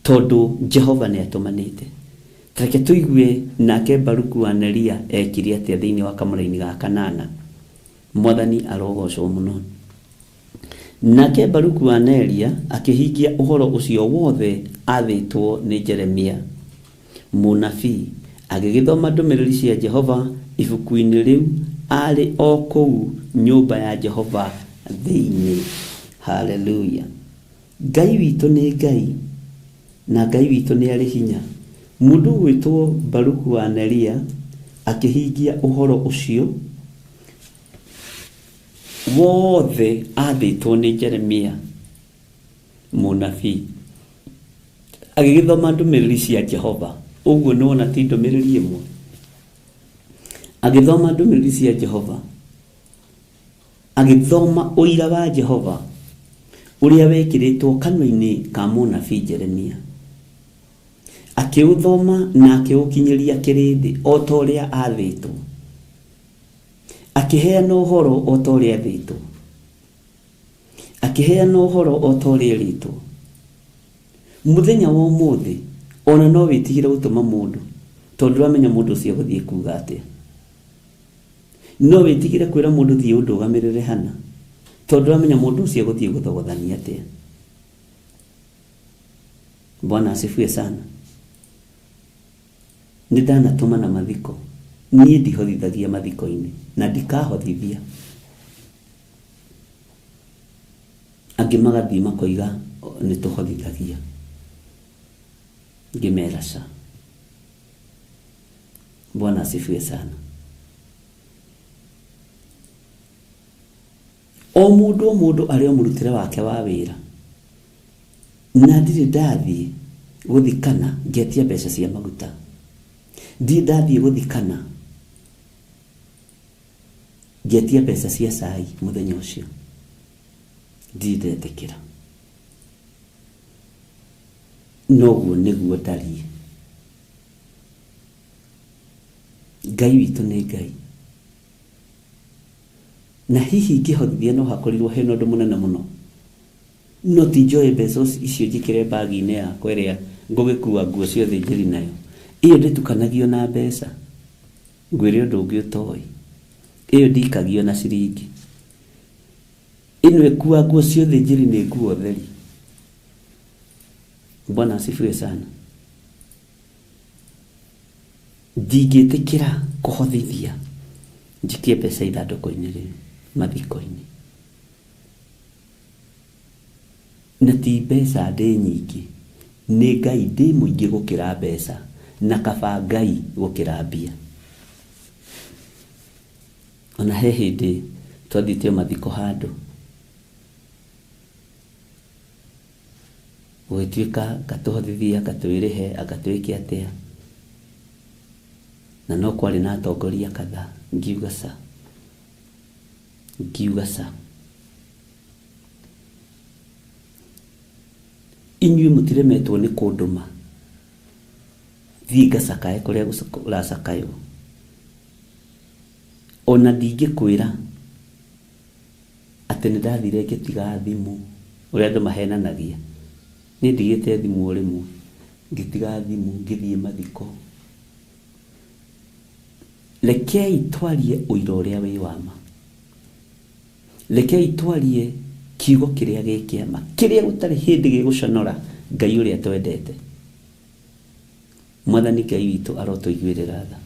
tondu Jehova ni atumanite Reke tuigue nake Baruku wa Neria ekire atia thiini wa kamuraini ga kanana mwathani arogocwo muno nake Baruku wa Neria akihingia uhoro ucio wothe athitwo ni Jeremia munabii agigithoma ndumiriri cia Jehova ibuku-ini riu ari o kou nyumba ya Jehova thiini haleluya Ngai witu ni Ngai na Ngai witu ni ari hinya mundu witwo Baruku wa Neria akihingia uhoro ucio wothe athitwo ni Jeremia munabii agigithoma ndumiriri cia Jehova uguo nona ti ndumiriri imwe agithoma ndumiriri cia Jehova agithoma uira wa Jehova uria wekiritwo kanwa-ini ka munabii Jeremia akiuthoma na akiukinyiria kirindi o ta uria athitwo akiheana uhoro o ta uria athitwo akiheana uhoro o ta uria ritwo muthenya wa umuthi ona no witigire gutuma mundu tondu ramenya mundu ucio guthie kuga atia no witigire kwira mundu thie undugamirire hana tondu ramenya mundu ucio guthie guthogothania atia Bwana asifiwe sana ndanatuma na mathiko nie ndihotithagia mathiko-ini na ndikahotithia angi magathii makoiga ni tuhotithagia ngimerasha Bwana asifiwe sana o mundu ari o murutire wake wa wira na ndiri ndathie guthikana ngetia mbeca cia maguta ndi ndathie guthikana ngetia mbeca cia cai muthenya ucio ndiretekera noguo niguo ndari Ngai witu ni Ngai na hihi ngihotithia no hakorirwo hena undu munene muno no ti njoe mbeca icio njikire bagi-ini yakwa iria ngugikua nguo ciothe njiri nayo iyo nditukanagio na mbeca ngwire undu ungi utoi iyo ndikagio na ciringi ino ekua nguo ciothe njiri ni nguo theri Bwana asifiwe sana ndingitikira kuhothithia njikie mbeca ithandũkũ-inĩ rĩu mathiko-inĩ na ti mbeca ndĩ nyingĩ nĩ Ngai ndĩ mũingĩ gũkĩra mbeca na kaba Ngai gũkĩra mbia ona he hindi twathite mathiko handu gwituika gatuhothithia gatuirihe agatuike atia na no kwari na atongoria kadha ngiuga sa inyuĩ mũtiremetwo nĩ kũndũma thiĩ ngacakae kũrĩa ũracakaywo ona ndingĩkwĩra atĩ nĩndathire ngĩtiga thimũ ũrĩa andũ mahenanagia nĩ ndigĩte thimũ rĩmwe ngĩtiga thimũ ngĩthiĩ mathiko rekei twarie ũira ũrĩa wĩ wa ma rekei twarie kiugo kĩrĩa gĩkĩama kĩrĩa gũtarĩ hĩndĩ gĩgũconora Ngai ũrĩa twendete Mwathani Ngai witũ arotũiguĩrĩra tha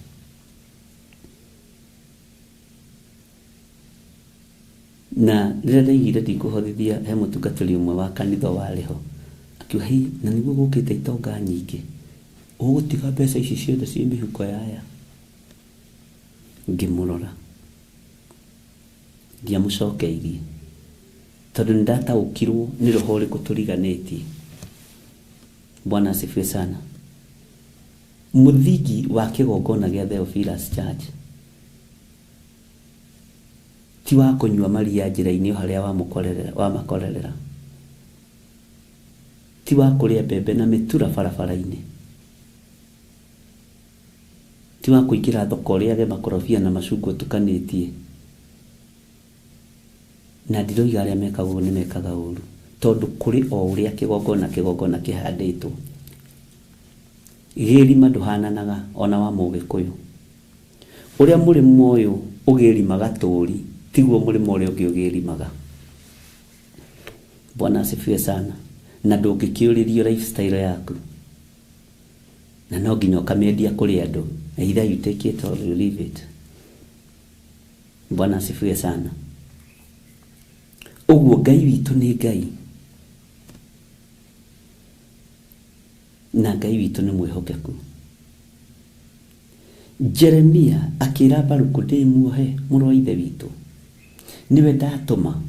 na rĩrĩa ndaigire ndikũhothithia he mũtungatĩri ũmwe wa kanitha warĩho akiuga hĩ na nĩguo gũkĩte itonga nyingĩ ũgũtiga mbeca ici ciothe ciĩ mĩhuko yaya ngĩmũrora ndiamũcokeirie tondũ nĩndataũkirwo nĩ roho ũrĩkũ tũriganĩtie. Bwana asifiwe sana. Mũthingi wa kĩgongona gĩa Theophilus Church ti wa kũnyua maria njĩra-inĩ harĩa wamakorerera ti wa kũrĩa mbembe na mĩtura barabara-inĩ ti wa kũingĩra thoko ũrĩa ge makorobia na macungwa tukanĩtie na ndiroiga arĩa mekaga ũguo nĩ mekaga ũru tondũ kũrĩ o ũrĩa kĩgongona kĩhandĩtwo gĩrima ndũhananaga ona wa Mũgĩkũyũ ũrĩa mũrĩmo ũyũ ũgĩrimaga tũri tiguo mũrĩmo ũrĩa ũngĩ ũgĩrimaga. Bwana asifiwe sana. Na ndũngĩkĩũrĩrio lifestyle yaku na no nginya ũkamĩendia kũrĩ andũ, either you take it or you leave it. Bwana asifiwe sana. Ũguo Ngai witũ nĩ Ngai na Ngai witũ nĩ mwĩhokeku. Jeremia akĩra Baruku ndĩmuohe mũrũ wa ithe witũ niwe ndatũma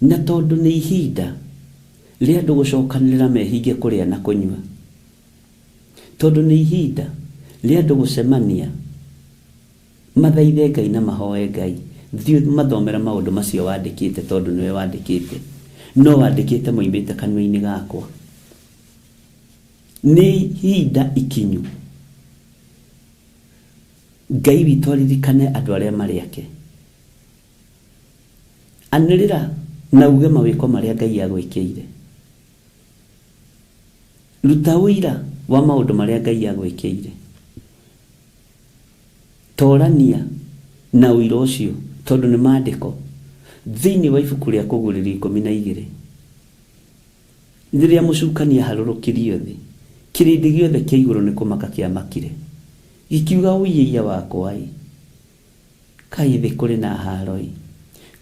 na tondũ nĩ ihinda rĩa andũ gũcokanĩrĩra mehinge kũrĩa na kũnyua tondũ nĩ ihinda rĩa andũ gũcemania mathaithe Ngai na mahoe Ngai thiĩ mathomera maũndũ macio wandĩkĩte tondũ nĩwe wandĩkĩte no wandĩkĩte moimĩte kanua-inĩ gakwa. Nĩ ihinda ikinyu Ngai witũ aririkane andũ arĩa marĩ ake anĩrĩra na uge mawĩko marĩa Ngai agwĩkĩire ruta ũira wa maũndũ marĩa Ngai agwĩkĩire torania na ũira ũcio tondũ nĩ maandĩko thĩinĩ wa ibuku rĩa Kũgũrĩrwo 12 rĩrĩa mũcukania harũrũkĩrio thĩ kĩrĩndĩ gĩothe kĩa igũrũ nĩ kũmaka kĩamakire gĩkiuga ũiyĩia wakwa kaĩ thĩ kũrĩ na haro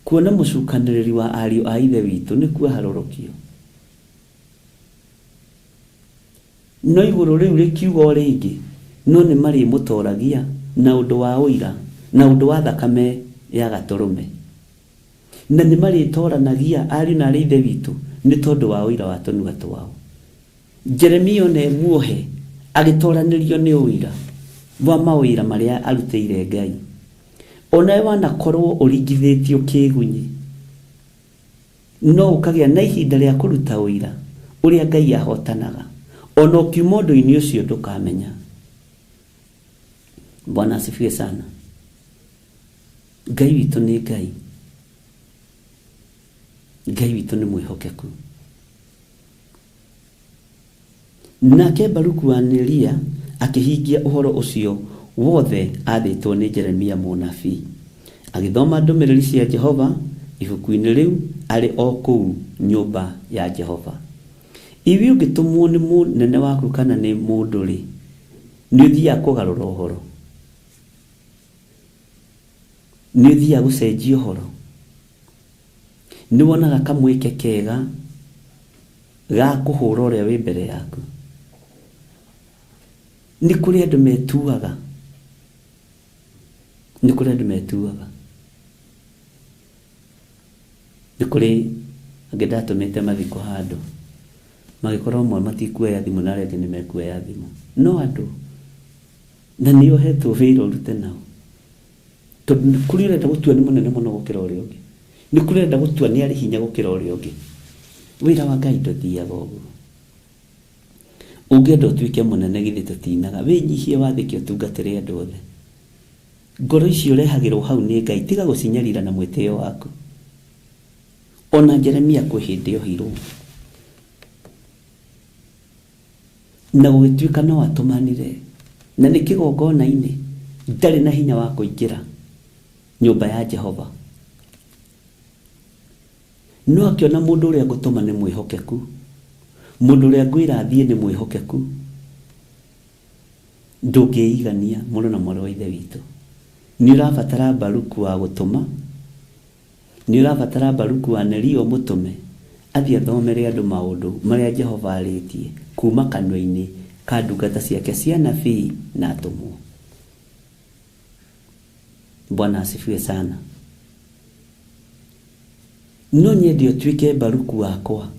kuona mũcukanĩrĩri wa ariũ a ithe witũ nĩkuo harũrũkio no igũrũ rĩu rĩkiuga rĩngĩ no nĩ marĩ mũtoragia na ũndũ wa ũira na ũndũ wa thakame ya gatũrũme na nĩ marĩ toranagia ariũ na ithe witũ nĩ tondũ wa ũira wa tũnua twao. Jeremia ne muohe agĩtoranĩrio nĩ ũira wa maũira marĩa arutĩire Ngai ona wanakorwo ũringithĩtio kĩgunyi no ũkagĩa na ihinda rĩa kũruta ũira ũrĩa Ngai ahotanaga ona ũkiuma ũndũ-inĩ ũcio ndũkamenya. Bwana asifiwe sana. Ngai witũ nĩ Ngai. Ngai witũ nĩ mwĩhokeku. Nake Baruku wa Neria akĩhingia ũhoro ũcio wothe athĩtwo nĩ Jeremia mũnabii agĩthoma ndũmĩrĩri cia Jehova ibuku-inĩ rĩu arĩ o kũu nyũmba ya Jehova. Iwi ũngĩtũmwo nĩ mũnene waku kana nĩ mũndũ rĩ nĩ ũthiaga kũgarũra ũhoro nĩ ũthiaga gũcenjia ũhoro nĩ wonaga kamweke kega ga kũhũra ũrĩa wĩ mbere yaku. Nĩ kũrĩ andũ metuaga nĩ kũrĩ andũ metuaga, nĩ kũrĩ angĩ ndatũmĩte mathiko handũ magĩkorwo amwe matikuoya thimũ na arĩa angĩ nĩ mekuoya thimũ, no andũ na nĩ ohetwo wĩra ũrute nao, tondũ nĩ kũrĩ ũrenda gũtua nĩ mũnene mũno gũkĩra ũrĩa ũngĩ, nĩ kũrĩ ũrenda gũtua nĩ arĩ hinya gũkĩra ũrĩa ũngĩ. Wĩra wa Ngai ndũthiaga ũguo. Ũngĩenda ũtuĩke mũnene githĩ tũtinaga, wĩnyihie wathĩke ũtungatĩre andũ othe. Ngoro icio ũrehagĩrwo hau nĩ Ngai, tiga gũcinyarira na mwĩtĩo waku. Ona Jeremia kwĩ hĩndĩ ohirwo na gũgĩtuĩka no atũmanire, na nĩ kĩgongona-inĩ ndarĩ na hinya wa kũingĩra nyũmba ya Jehova, no akĩona mũndũ ũrĩa ngũtũma nĩ mwĩhokeku, mũndũ ũrĩa ngwĩra athiĩ nĩ mwĩhokeku, ndũngĩigania mũrũ na mwarĩ wa ithe witũ. Nĩ ũrabatara Baruku wa gũtũma, nĩ ũrabatara Baruku wa Nerio mũtũme athiĩ athomere andũ maũndũ marĩa Jehova arĩtie kuma kanua-inĩ ka ndungata ciake cia nabii na atũmwo. Bwana asifiwe sana. No nyende ũtuĩke Baruku wakwa,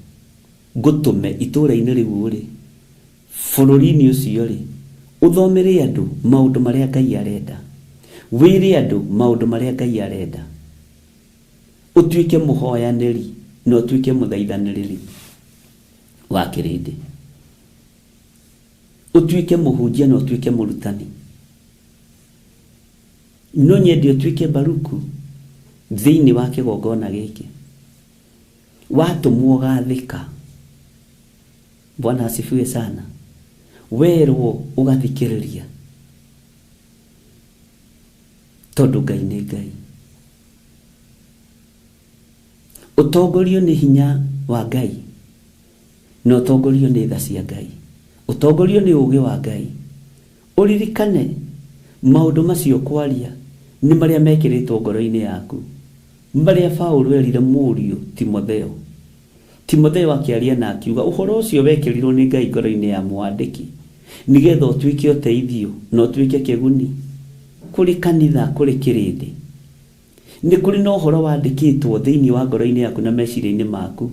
ngũtũme itũũra-inĩ rĩu ũrĩ, bũrũri-inĩ ũcio rĩ, ũthomere andũ maũndũ marĩa Ngai arenda, wĩre andũ maũndũ marĩa Ngai arenda, ũtuĩke mũhoyanĩri na ũtuĩke mũthaithanĩrĩri wa kĩrĩndĩ, ũtuĩke mũhunjia na ũtuĩke mũrutani. No nyende ũtuĩke Baruku thĩinĩ wa kĩgongona gĩkĩ, watũmwo gathĩka. Bwana asifiwe sana. Werwo ũgathikĩrĩria, tondũ Ngai nĩ Ngai. Ũtongorio nĩ hinya wa Ngai, na ũtongorio nĩ tha cia Ngai, ũtongorio nĩ ũũgĩ wa Ngai. Ũririkane maũndũ macio kwaria nĩ marĩa mekĩrĩtwo ngoro-inĩ yaku, marĩa Paũlũ erire mũriũ Timotheo. Timotheo akĩaria na akiuga ũhoro ũcio wekĩrirwo nĩ Ngai ngoro-inĩ ya mwandĩki, nĩgetha ũtuĩke ũteithio na ũtuĩke kĩguni kũrĩ kanitha, kũrĩ kĩrĩndĩ. Nĩ kũrĩ na ũhoro wandĩkĩtwo thĩinĩ wa ngoro-inĩ yaku na meciria-inĩ maku,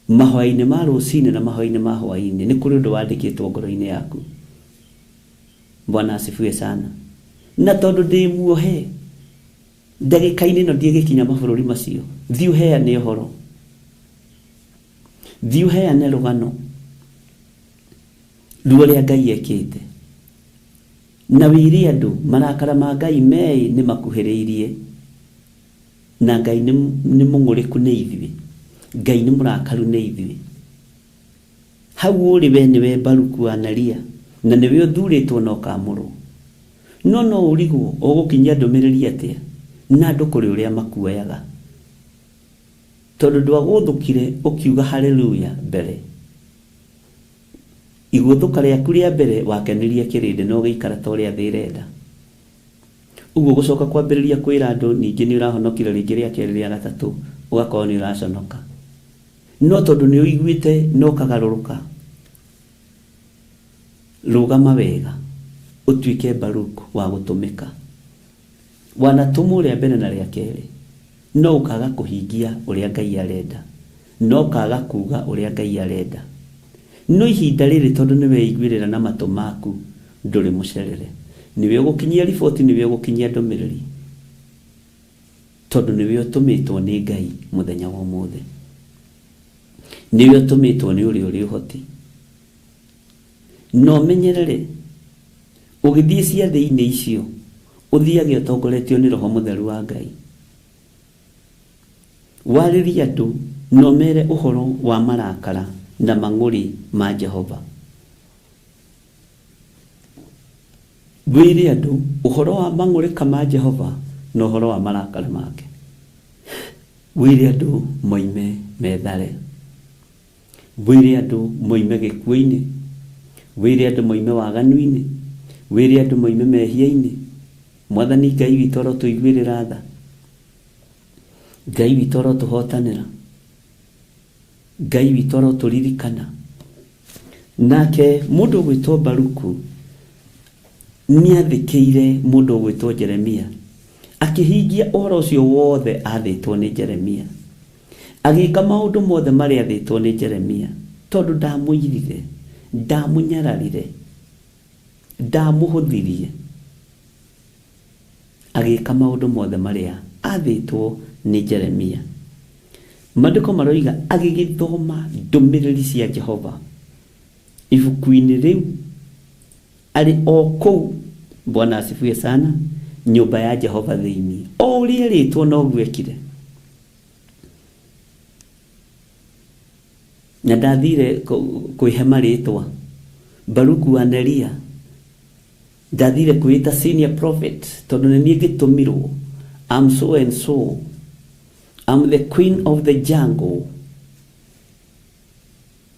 mahoya-inĩ ma rũcinĩ na mahoya-inĩ ma hwaĩ-inĩ, nĩ kũrĩ ũndũ wandĩkĩtwo ngoro-inĩ yaku. Bwana asifiwe sana. Na tondũ ndĩ muohe ndagĩka-inĩ ĩno ndĩgĩkinya mabũrũri macio, thiĩ ũheane ũhoro, thiĩ ũheane rũgano ruo rĩa Ngai ekĩte, na wĩre andũ marakara ma Ngai meĩ nĩ makuhĩrĩirie, na Ngai nĩ mũng'ũrĩku nĩ ithuĩ, Ngai nĩ mũrakaru nĩ ithuĩ. Hau ũrĩ we nĩwe Baruku wa Neria, na nĩwe ũthurĩtwo na ũkamũrwo. No ũrigwo ũgũkinyia ndũmĩrĩri atĩa na andũ kũrĩ ũrĩa makuoyaga, tondũ ndwagũthũkire ũkiuga haleluya mbere. Igũthũka rĩaku rĩa mbere wakenirie kĩrĩndĩ na ũgĩikara ta ũrĩa thĩ ĩrenda. Ũguo gũcoka kwambĩrĩria kwĩra andũ ningĩ nĩ ũrahonokire rĩngĩ rĩa kerĩ rĩa gatatũ, ũgakorwo nĩ ũraconoka. No tondũ nĩ ũiguĩte na ũkagarũrũka, rũgama wega ũtuĩke Baruku wa gũtũmĩka. Wanatũmwo rĩa mbere na rĩa kerĩ, no ũkaga kũhingia ũrĩa Ngai arenda, no ũkaga kuga ũrĩa Ngai arenda. No ihinda rĩrĩ tondũ nĩ weiguĩrĩra na matũ maku ndũrĩ mũcerere, nĩwe ũgũkinyia riboti, nĩwe ũgũkinyia ndũmĩrĩri, tondũ nĩwe ũtũmĩtwo nĩ Ngai mũthenya wa ũmũthĩ, nĩwe ũtũmĩtwo nĩ ũrĩa ũrĩ ũhoti. No menyerere ũgĩthiĩ ciathĩ-inĩ icio, ũthiage ũtongoretio nĩ Roho Mũtheru wa Ngai. Warĩrie andũ no mere ũhoro wa marakara na mang'ũrĩ ma Jehova. Wĩre andũ ũhoro wa mang'ũrĩka ma Jehova na ũhoro wa marakara make. Wĩre andũ moime methare, wĩre andũ moime gĩkuũ-inĩ, wĩre andũ moime waganu-inĩ, wĩre andũ moime mehia-inĩ. Mwathani Ngai witũ arotũiguĩrĩra tha, Ngai witũ arotũhotanĩra, Ngai witũ arotũririkana. Nake mũndũ gwĩtwo Baruku niathikĩire mũndũ ũgwĩtwo Jeremia akĩhingia ũhoro ũcio wothe athĩtwo nĩ Jeremia, agĩka maũndũ mothe marĩa athĩtwo nĩ Jeremia, tondũ ndamũirire, ndamũnyararire, ndamũhũthirie, agĩka maũndũ mothe marĩa athĩtwo nĩ Jeremia. Maandĩko maroiga agĩgĩthoma ndũmĩrĩri cia Jehova ibuku-inĩ rĩu arĩ o kũu, Bwana asifiwe sana, nyũmba ya Jehova thĩinĩ. O ũrĩa rĩtwo noguo ekire. Na ndathire kwĩhema rĩtwa Baruku wa Neria, ndathire kwĩta senior prophet, tondũ nĩ niĩ ngĩtũmirwo. I'm so and so, I'm the queen of the jungle.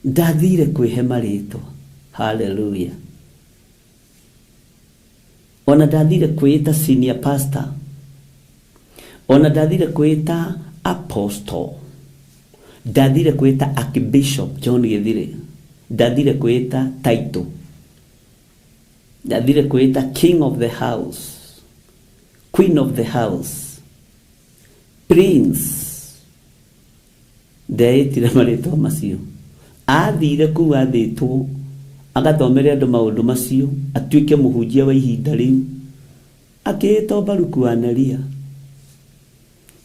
Ndathire kwĩhema rĩtwa. Hallelujah. Ona ndathire kwĩta senior pastor, ona ndathire kwĩta apostle, ndathire kwĩta archbishop John Githire, ndathire kwĩta title, ndathire kwĩta king of the house, queen of the house, prince, ndaitire marĩtwa macio. Athire kũu athĩtwo, agathomere andũ maũndũ macio, atuĩke mũhunjia wa ihinda rĩu, akĩĩtwo Baruku wa Neria.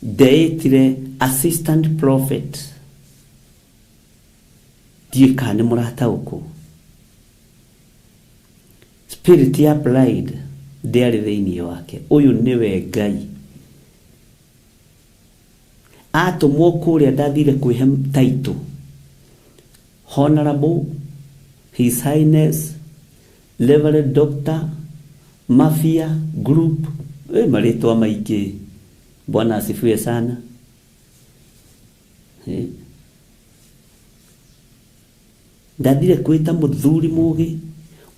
Ndaitire assistant prophet. Ndiĩka nĩ mũrataũkwo. Spirit ya pride ndĩarĩ thĩinĩ wake. Ũyũ nĩwe Ngai. Atũmwo kũrĩa ndathire kwĩhe title Honorable His Highness Reverend Dr. Mafia Group, marĩtwa maingĩ. Bwana asifiwe sana. Ndathire kwĩta mũthuri mũgĩ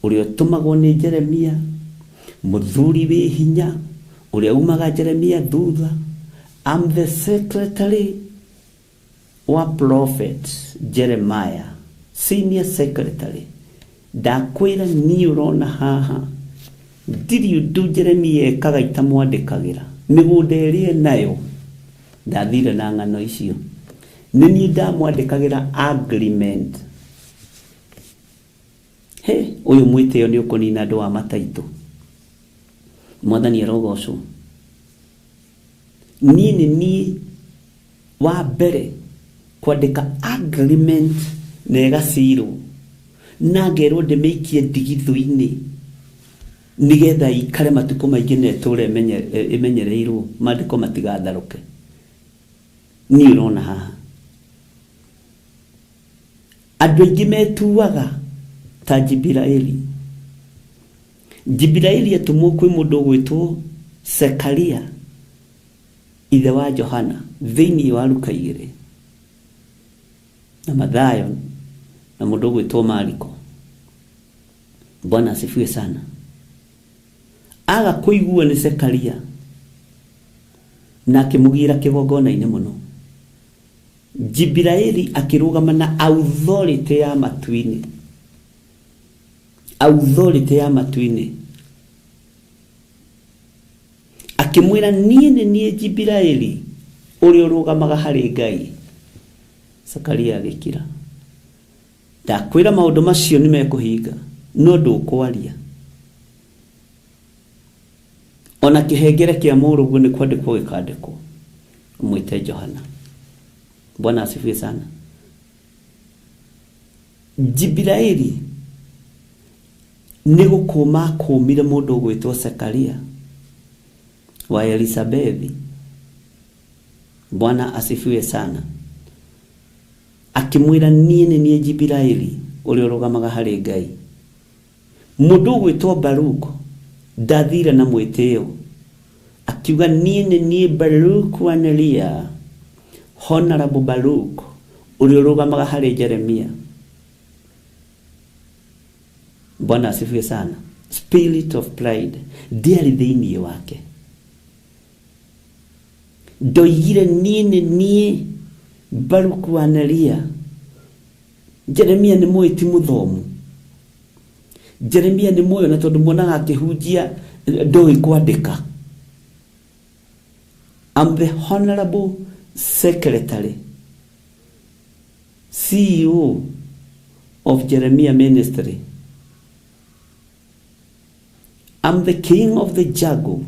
ũrĩa ũtũmagwo nĩ Jeremia, mũthuri wĩ hinya ũrĩa umaga Jeremia thutha. I'm the secretary wa prophet Jeremiah, senior secretary. Ndakwĩra niĩ ũrona haha ndirĩ ũndũ Jeremia ekaga itamwandĩkagĩra. Mĩgũnda ĩrĩa nayo ndathire na ng'ano icio, nĩ niĩ ndamwandĩkagĩra agreement. Ũyũ mwĩtĩo nĩ ũkũnina andũ a mataitũ. Mwathani arogocwo. Niĩ nĩ niĩ wa mbere kwandĩka agreement na ĩgacirwo, na ngerwo ndĩmĩikie ndigithũ-inĩ nigetha ikare matukũ maingĩ na ĩtũũre ĩmenyereirwo, maandĩko matigatharũke. Niĩ ũrona haha andũ aingĩ metuaga ta Jibiraeli. Jibiraeli atũmwo kwĩ mũndũ ũgwĩtwo Sekaria, ithe wa Johana, thĩinĩ wa Luka 2, na Mathayo, na mũndũ ũgwĩtwo Mariko. Bwana asifiwe sana. Aga kũigua nĩ Sekaria na akĩmũgira kĩgongona-inĩ mũno. Jibiraeli akĩrũgama na authority ya matu-inĩ, authority ya matu-inĩ, akĩmwĩra niĩ nĩ niĩ Jibiraeli ũrĩa ũrũgamaga harĩ Ngai. Sekaria agĩkira. Ndakwĩra maũndũ macio nĩ mekũhinga, no ndũkwaria. Ona kĩhengere kĩa mũrũguo nĩ kwandĩkwo gĩkandĩkwo, mwĩte Johana. Bwana asifiwe sana. Jibiraeli nĩ gũkũma kũmire mũndũ ũgwĩtwo Sekaria wa Elisabethi. Bwana asifiwe sana. Akĩmwĩra niĩ nĩ niĩ Jibiraeli ũrĩa ũrũgamaga harĩ Ngai. Mũndũ ũgwĩtwo Baruku ndathire na mwĩtĩo, akiuga niĩ nĩ niĩ Baruku wa Neria, Honorable Baruku ũrĩa ũrũgamaga harĩ Jeremia. Bwana asifiwe sana. Spirit of pride ndĩarĩ thĩinĩ wake. Ndoigire niĩ nĩ niĩ Baruku wa Neria. Jeremia nĩ mũĩti mũthomu. Jeremia ni moyo na tondu mwonaga akihunjia ndoi kwandika. I'm the Honorable Secretary, CEO of Jeremiah Ministry. I'm the king of the jago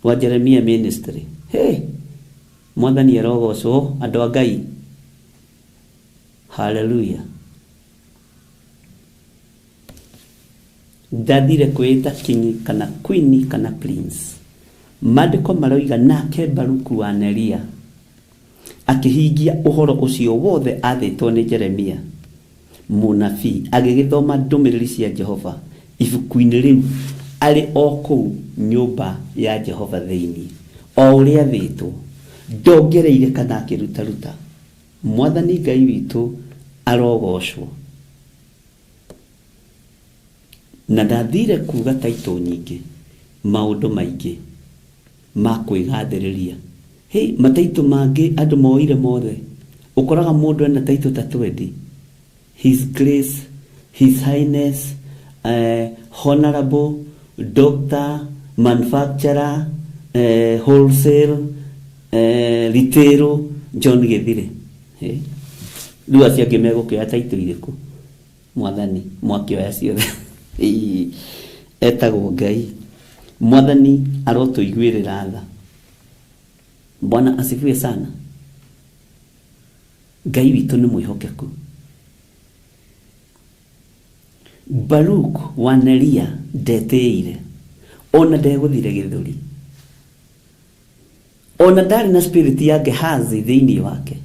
wa Jeremiah Ministry. Hey, mwathani arogocwo andu a Ngai. Hallelujah. Ndathire kwita king kana queen kana prince. Maandiko maroiga nake Baruku wa Neria akihingia uhoro ucio wothe athitwo ni Jeremia munabii agigithoma ndumiriri cia Jehova ibuku-ini riu ari o kuu nyumba ya Jehova thiini o uria athitwo ndongereire kana akirutaruta. Mwathani Ngai witu arogocwo. Na ndathire kuga taito nyingi maundu maingi ma kwigathiriria. Hey, mataito mangi andu moire mothe ukoraga mundu ena taito ta 20. His Grace, His Highness, Honorable, Doctor, Manufacturer, Wholesale, Retail, John Githire. Hey, riu acio angi megukioya taito iriku mwathani mwakioya ciothe. Etagwo Ngai. Mwathani arotuiguirira tha. Bwana asifiwe sana. Ngai witu ni mwihokeku. Baruku wa Neria ndeteire ona ndeguthire githuri, ona ndari na spirit ya Gehazi thiini wake,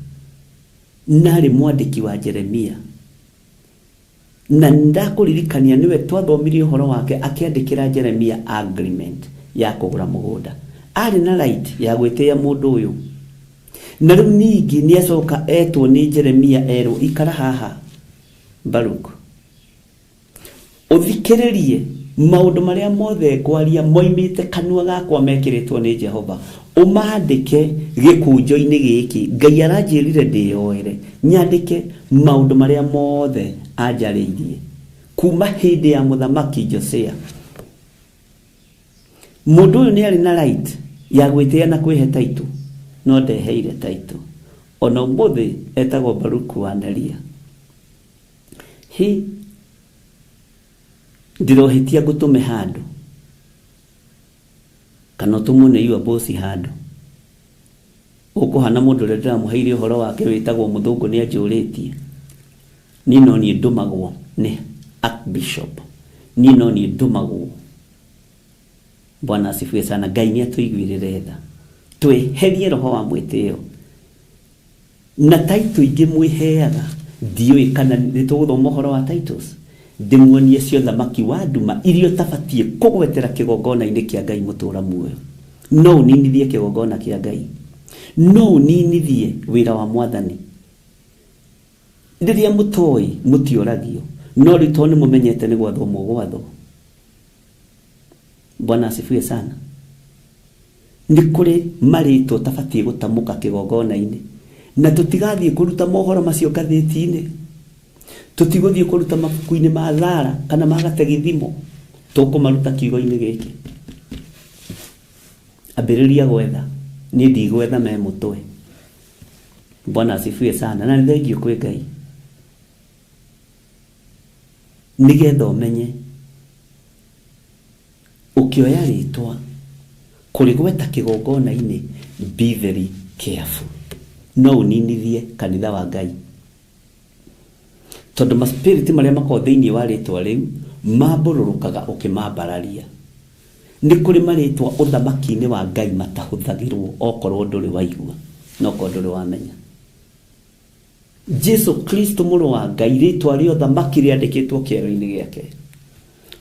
nari mwandiki wa Jeremia, na ndakuririkania niwe twathomirie uhoro wake akiandikira Jeremia agreement ya kugura mugunda. Ari na right ya gwetea mundu uyu, na riu ningi ni acoka etwo ni Jeremia ero ikara haha Baruku uthikiririe maundu maria mothe kwaria moimite kanua gakwa mekiritwo ni Jehova, umandike gikunjo-ini giki. Ngai aranjirire ndioere nyandike maundu maria mothe anjariirie kuma hindi ya muthamaki Josia. Mundu uyu ni ari na right ya gwitia na kwihe taito, no ndeheire taito. Ona umuthi etagwo Baruku wa Neria. Hi ndirohitia gutume handu kana tumune iwa bosi handu ukuhana mundu ria ndiramuheire uhoro wake witagwo muthungu ni anjuritie nino ni ndumagwo ni Archbishop, nino ni ndumagwo. Bwana asifiwe sana. Ngai ni atuiguirire tha, tweherie roho wa mwitio na taito ingi mwiheaga. Ndioi kana nituguthoma uhoro wa titles ndimuonie cio thamaki wa nduma irio tabatie kugwetera kigongona-ini kia Ngai mutura muoyo. No ninithie kigongona kia Ngai, no ninithie wira wa Mwathani. Ndiria mutoi mutioragio, no rito ni mumenyete ni gwatho mugwatho. Bwana asifiwe sana. Ni kuri marito tabatie gutamuka kigongona-ini, na tutigathie kuruta mohoro macio gatheti-ini, tutiguthie kuruta mabuku-ini ma thara kana magate githimo, tukumaruta kiugo-ini giki. Ambiriria gwetha, ni ndigwetha me mutwe. Bwana asifiwe sana. Na thengio kwi Ngai nigetha umenye ukioya ritwa kurigweta kigongona-ini, be very careful. No uninithie kanitha wa Ngai, tondu ma spirit maria mako thiini wa ritwa riu mabururukaga ukimambararia. Ni kuri maritwa uthamaki-ini wa Ngai matahuthagirwo okorwo nduri waigua no korwo nduri wamenya. Jesu Kristo muru wa Ngai ritwa rio thamaki riandikitwo kiero-ini giake,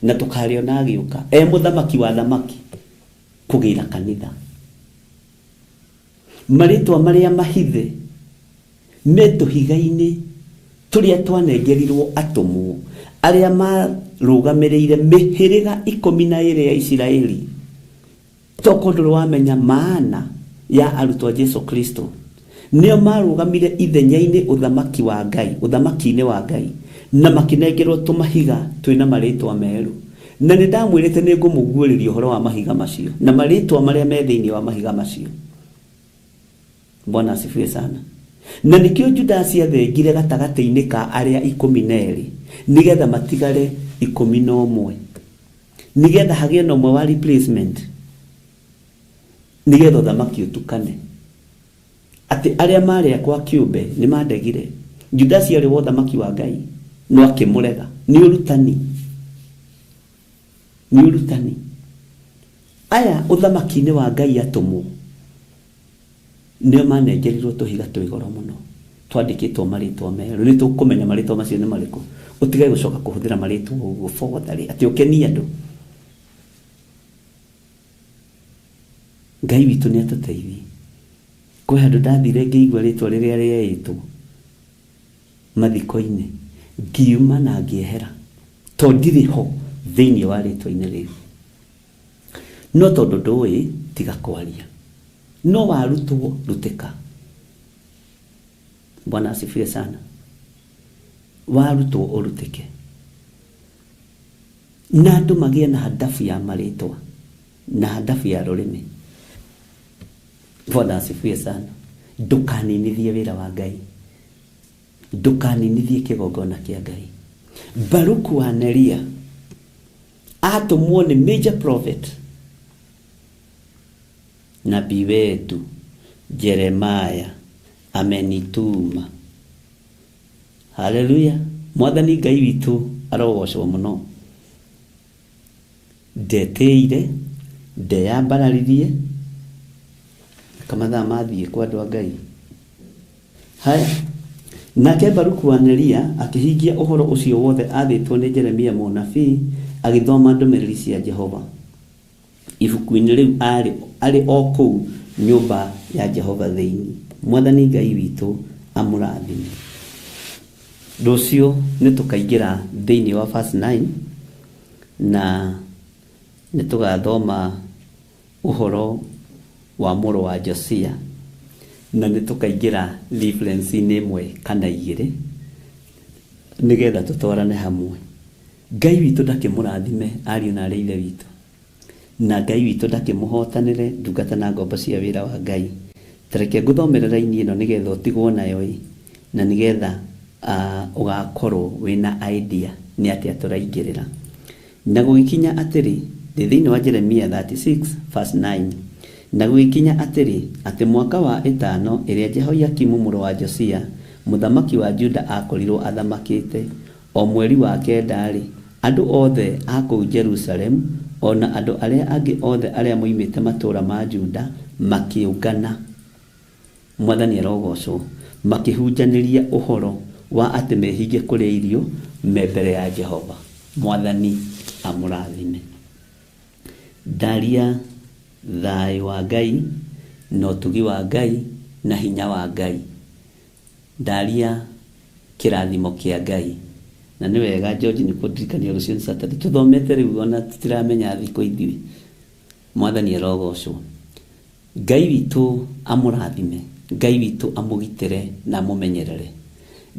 na tukariona agiuka muthamaki wa thamaki kugira kanitha. Maritwa maria mahithe metuhiga-ini turia twanengerirwo atumu aria marugamirire mihiriga 12 ya Isiraeli, toko nduri wamenya maana ya arutwo Jesu Kristo. Nio marugamire ithenya-ini uthamaki wa Ngai, uthamaki-ini wa Ngai, na makinengerwo tumahiga twina maritwa meru na nĩ ndamwĩrĩte nĩ ngũmũguũrĩria ũhoro wa mahiga macio na maritwa marĩa me thĩinĩ wa mahiga macio. Bwana asifiwe sana. Na nikio Judasi athengire gatagatĩ-inĩ ka arĩa 12 nigetha matigare 11 nigetha hagĩe na ũmwe wa replacement nigetha ũthamaki ũtukane. Atĩ arĩa marĩa kwa kĩũmbe nĩ mandegire. Judasi arĩ wa ũthamaki wa Ngai no akĩmũrega. Nĩ ũrutani. Aya ũthamaki-inĩ wa Ngai atũmwo nĩo manengerirwo tũhiga twĩ goro mũno twandĩkĩtwo marĩtwa merũ. Nĩ tũkũmenya marĩtwa macio nĩ marĩkũ. Ũtigae gũcoka kũhũthĩra marĩtwa ũguo forward atĩ ũkenie andũ. Ngai witũ nĩ atũteithie. Kwĩ handũ ndathire ngĩigua rĩtwa rĩrĩa rĩeĩtwo mathiko-inĩ ngiuma na ngĩehera to ndirĩ ho thĩinĩ wa rĩtwa-inĩ rĩu. No tondũ ndũĩ tiga kwaria. No warutwo rutĩka. Bwana asifiwe sana. Warutwo ũrutĩke. Na andũ magĩe na hadafu ya marĩtwa na hadafu ya rũrĩmĩ. Bwana asifiwe sana. Ndũkaninithie wĩra wa Ngai. Ndũkaninithie kĩgongona kĩa Ngai. Baruku wa Neria atumwo ni major prophet. Nabii wetu Jeremiah amenituma. Haleluya. Mwathani Ngai witũ arogocwo mũno. Ndeteire ndeyambararirie kamathaa mathiĩ kwa andũ a Ngai. Haya, nake Baruku wa Neria akĩhingia ũhoro ũcio wothe athĩtwo nĩ Jeremia mũnabii agĩthoma ndũmĩrĩri cia Jehova. Ibuku-inĩ rĩu arĩ o kũu nyũmba ya Jehova thĩinĩ. Mwathani Ngai witũ amũrathime. Rũciũ nĩ tũkaingĩra thĩinĩ wa verse 9 na nĩ tũgathoma ũhoro wa mũrũ wa Josia na nĩ tũkaingĩra reference-inĩ ĩmwe kana igĩrĩ nigetha tũtwarane hamwe. Ngai witũ ndakĩmũrathime ariũ na aarĩ ithe witũ, na Ngai witũ ndakĩmũhotanĩre ndungata na ngombo cia wĩra wa Ngai. Tareke ngũthomere raini ĩno nigetha ũtigwo nayo na nigetha ũgakorwo wĩna idea nĩ atĩa tũraingĩrĩra. Na gũgĩkinya atĩrĩ thĩinĩ wa Jeremia 36 verse 9 na gũgĩkinya atĩrĩ atĩ mwaka wa 5 ĩrĩa Jehoiakimu mũrũ wa Josia mũthamaki wa Juda akorirwo athamakĩte o mweri wa 9 andũ othe a kũu Jerusalem ona andũ arĩa angĩ othe arĩa moimĩte matũũra ma Juda makĩũngana. Mwathani arogocwo. Makĩhunjanĩria ũhoro wa atĩ mehinge kũrĩa irio me mbere ya Jehova. Mwathani amũrathime. Ndaria thayũ wa Ngai na ũtugi wa Ngai na hinya wa Ngai. Ndaria kĩrathimo kĩa Ngai. Na nĩ wega George nĩ kũndirikania rũciũ Saturday tũthomete rĩu ona tũtiramenya thikũ ithuĩ. Mwathani arogocwo. Ngai witũ amũrathime. Ngai witũ amũgitĩre na amũmenyerere.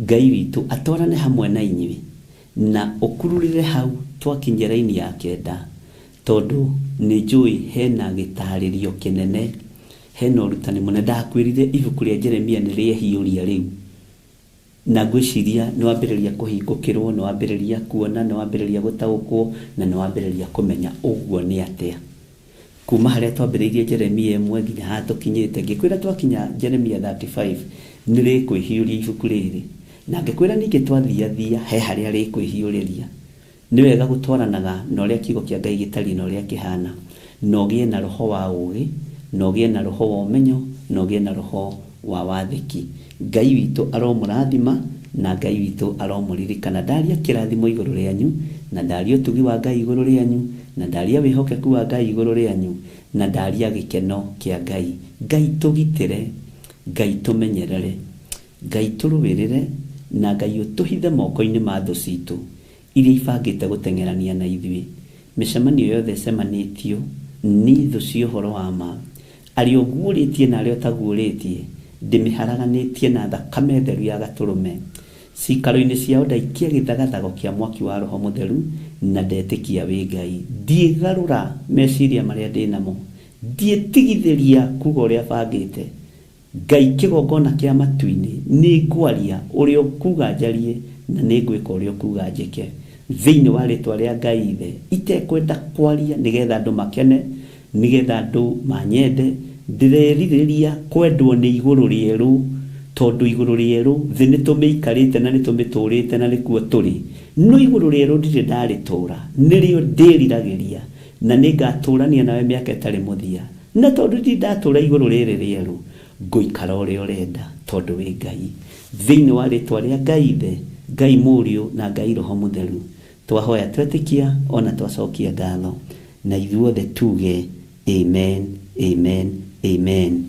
Ngai witũ atwarane hamwe na inyuĩ na ũkururire hau twakinya raini ya 9 tondũ nĩ njũĩ hena gĩtarĩrio kĩnene, hena ũrutani mũnene. Ndakwĩrire ibuku rĩa Jeremia nĩ rĩehiũria rĩu na ngwĩciria nĩ wambĩrĩria kũhingũkĩrwo, nĩ wambĩrĩria kuona, nĩ wambĩrĩria gũtaũkwo na nĩ wambĩrĩria kũmenya ũguo nĩ atĩa. Kuma harĩa twambĩrĩirie Jeremia 1 nginya haha tũkinyĩte, ngĩkwĩra twakinya Jeremia 35 nĩ rĩkwĩhiũria ibuku rĩrĩ, na ngĩkwĩra ningĩ twathiathia he harĩa rĩkwĩhiũrĩria. Nĩ wega gũtwaranaga na ũrĩa kiugo kĩa Ngai gĩtariĩ na ũrĩa kĩhana, na ũgĩe na roho wa ũũgĩ, na ũgĩe na roho wa ũmenyo, na ũgĩe na roho wa wathĩki. Ngai witũ aromũrathima na Ngai witũ aromũririkana. Ndaria kĩrathimo igũrũ rĩanyu, na ndaria ũtugi wa Ngai igũrũ rĩanyu, na ndaria wĩhokeku wa Ngai igũrũ rĩanyu, na ndaria gĩkeno kĩa Ngai. Ngai tũgitĩre, Ngai tũmenyerere, Ngai tũrũĩrĩre, na Ngai ũtũhithe moko-inĩ ma thũ citũ iria ibangĩte gũteng'erania na ithuĩ. Mĩcemanio yothe ĩcemanĩtio nĩ thũ cia ũhoro wa ma, arĩa ũguũrĩtie na arĩa ũtaguũrĩtie, ndĩmĩharaganĩtie na thakame theru ya Gatũrũme. cikaro-inĩ ciao ndaikia gĩthagathago kĩa mwaki wa roho mũtheru na ndetĩkia wĩ Ngai. Ndiĩgarũra meciria marĩa ndĩ namo, ndiĩtigithĩria kuga ũrĩa bangĩte. Ngai kĩgongona kĩa matu-inĩ nĩ ngwaria ũrĩa kuga njarie na nĩ ngwĩka ũrĩa kuga njĩke thĩinĩ wa rĩtwa rĩa Ngai Ithe, itekwenda kwaria nĩgetha andũ makene, nĩgetha andũ manyende. Ndĩrerirĩria kwendwo nĩ igũrũ rĩerũ, tondũ igũrũ rĩerũ thĩ nĩtũmĩikarĩte na nĩtũmĩtũrĩte na nĩkuo tũrĩ, no igũrũ rĩerũ ndirĩ ndarĩtũra, nĩrĩo ndĩriragĩria na nĩngatũrania nawe mĩaka ĩtarĩ mũthia. Na tondũ ndirĩ ndatũra igũrũ rĩrĩ rĩerũ, ngũikara ũrĩa ũrenda tondũ wĩ Ngai. Thĩinĩ wa rĩtwa rĩa Ngai Ithe, Ngai Mũriũ na Ngai Roho Mũtheru, twahoya twetĩkia ona twacokia ngatho, na ithuothe tuge amen, amen, amen.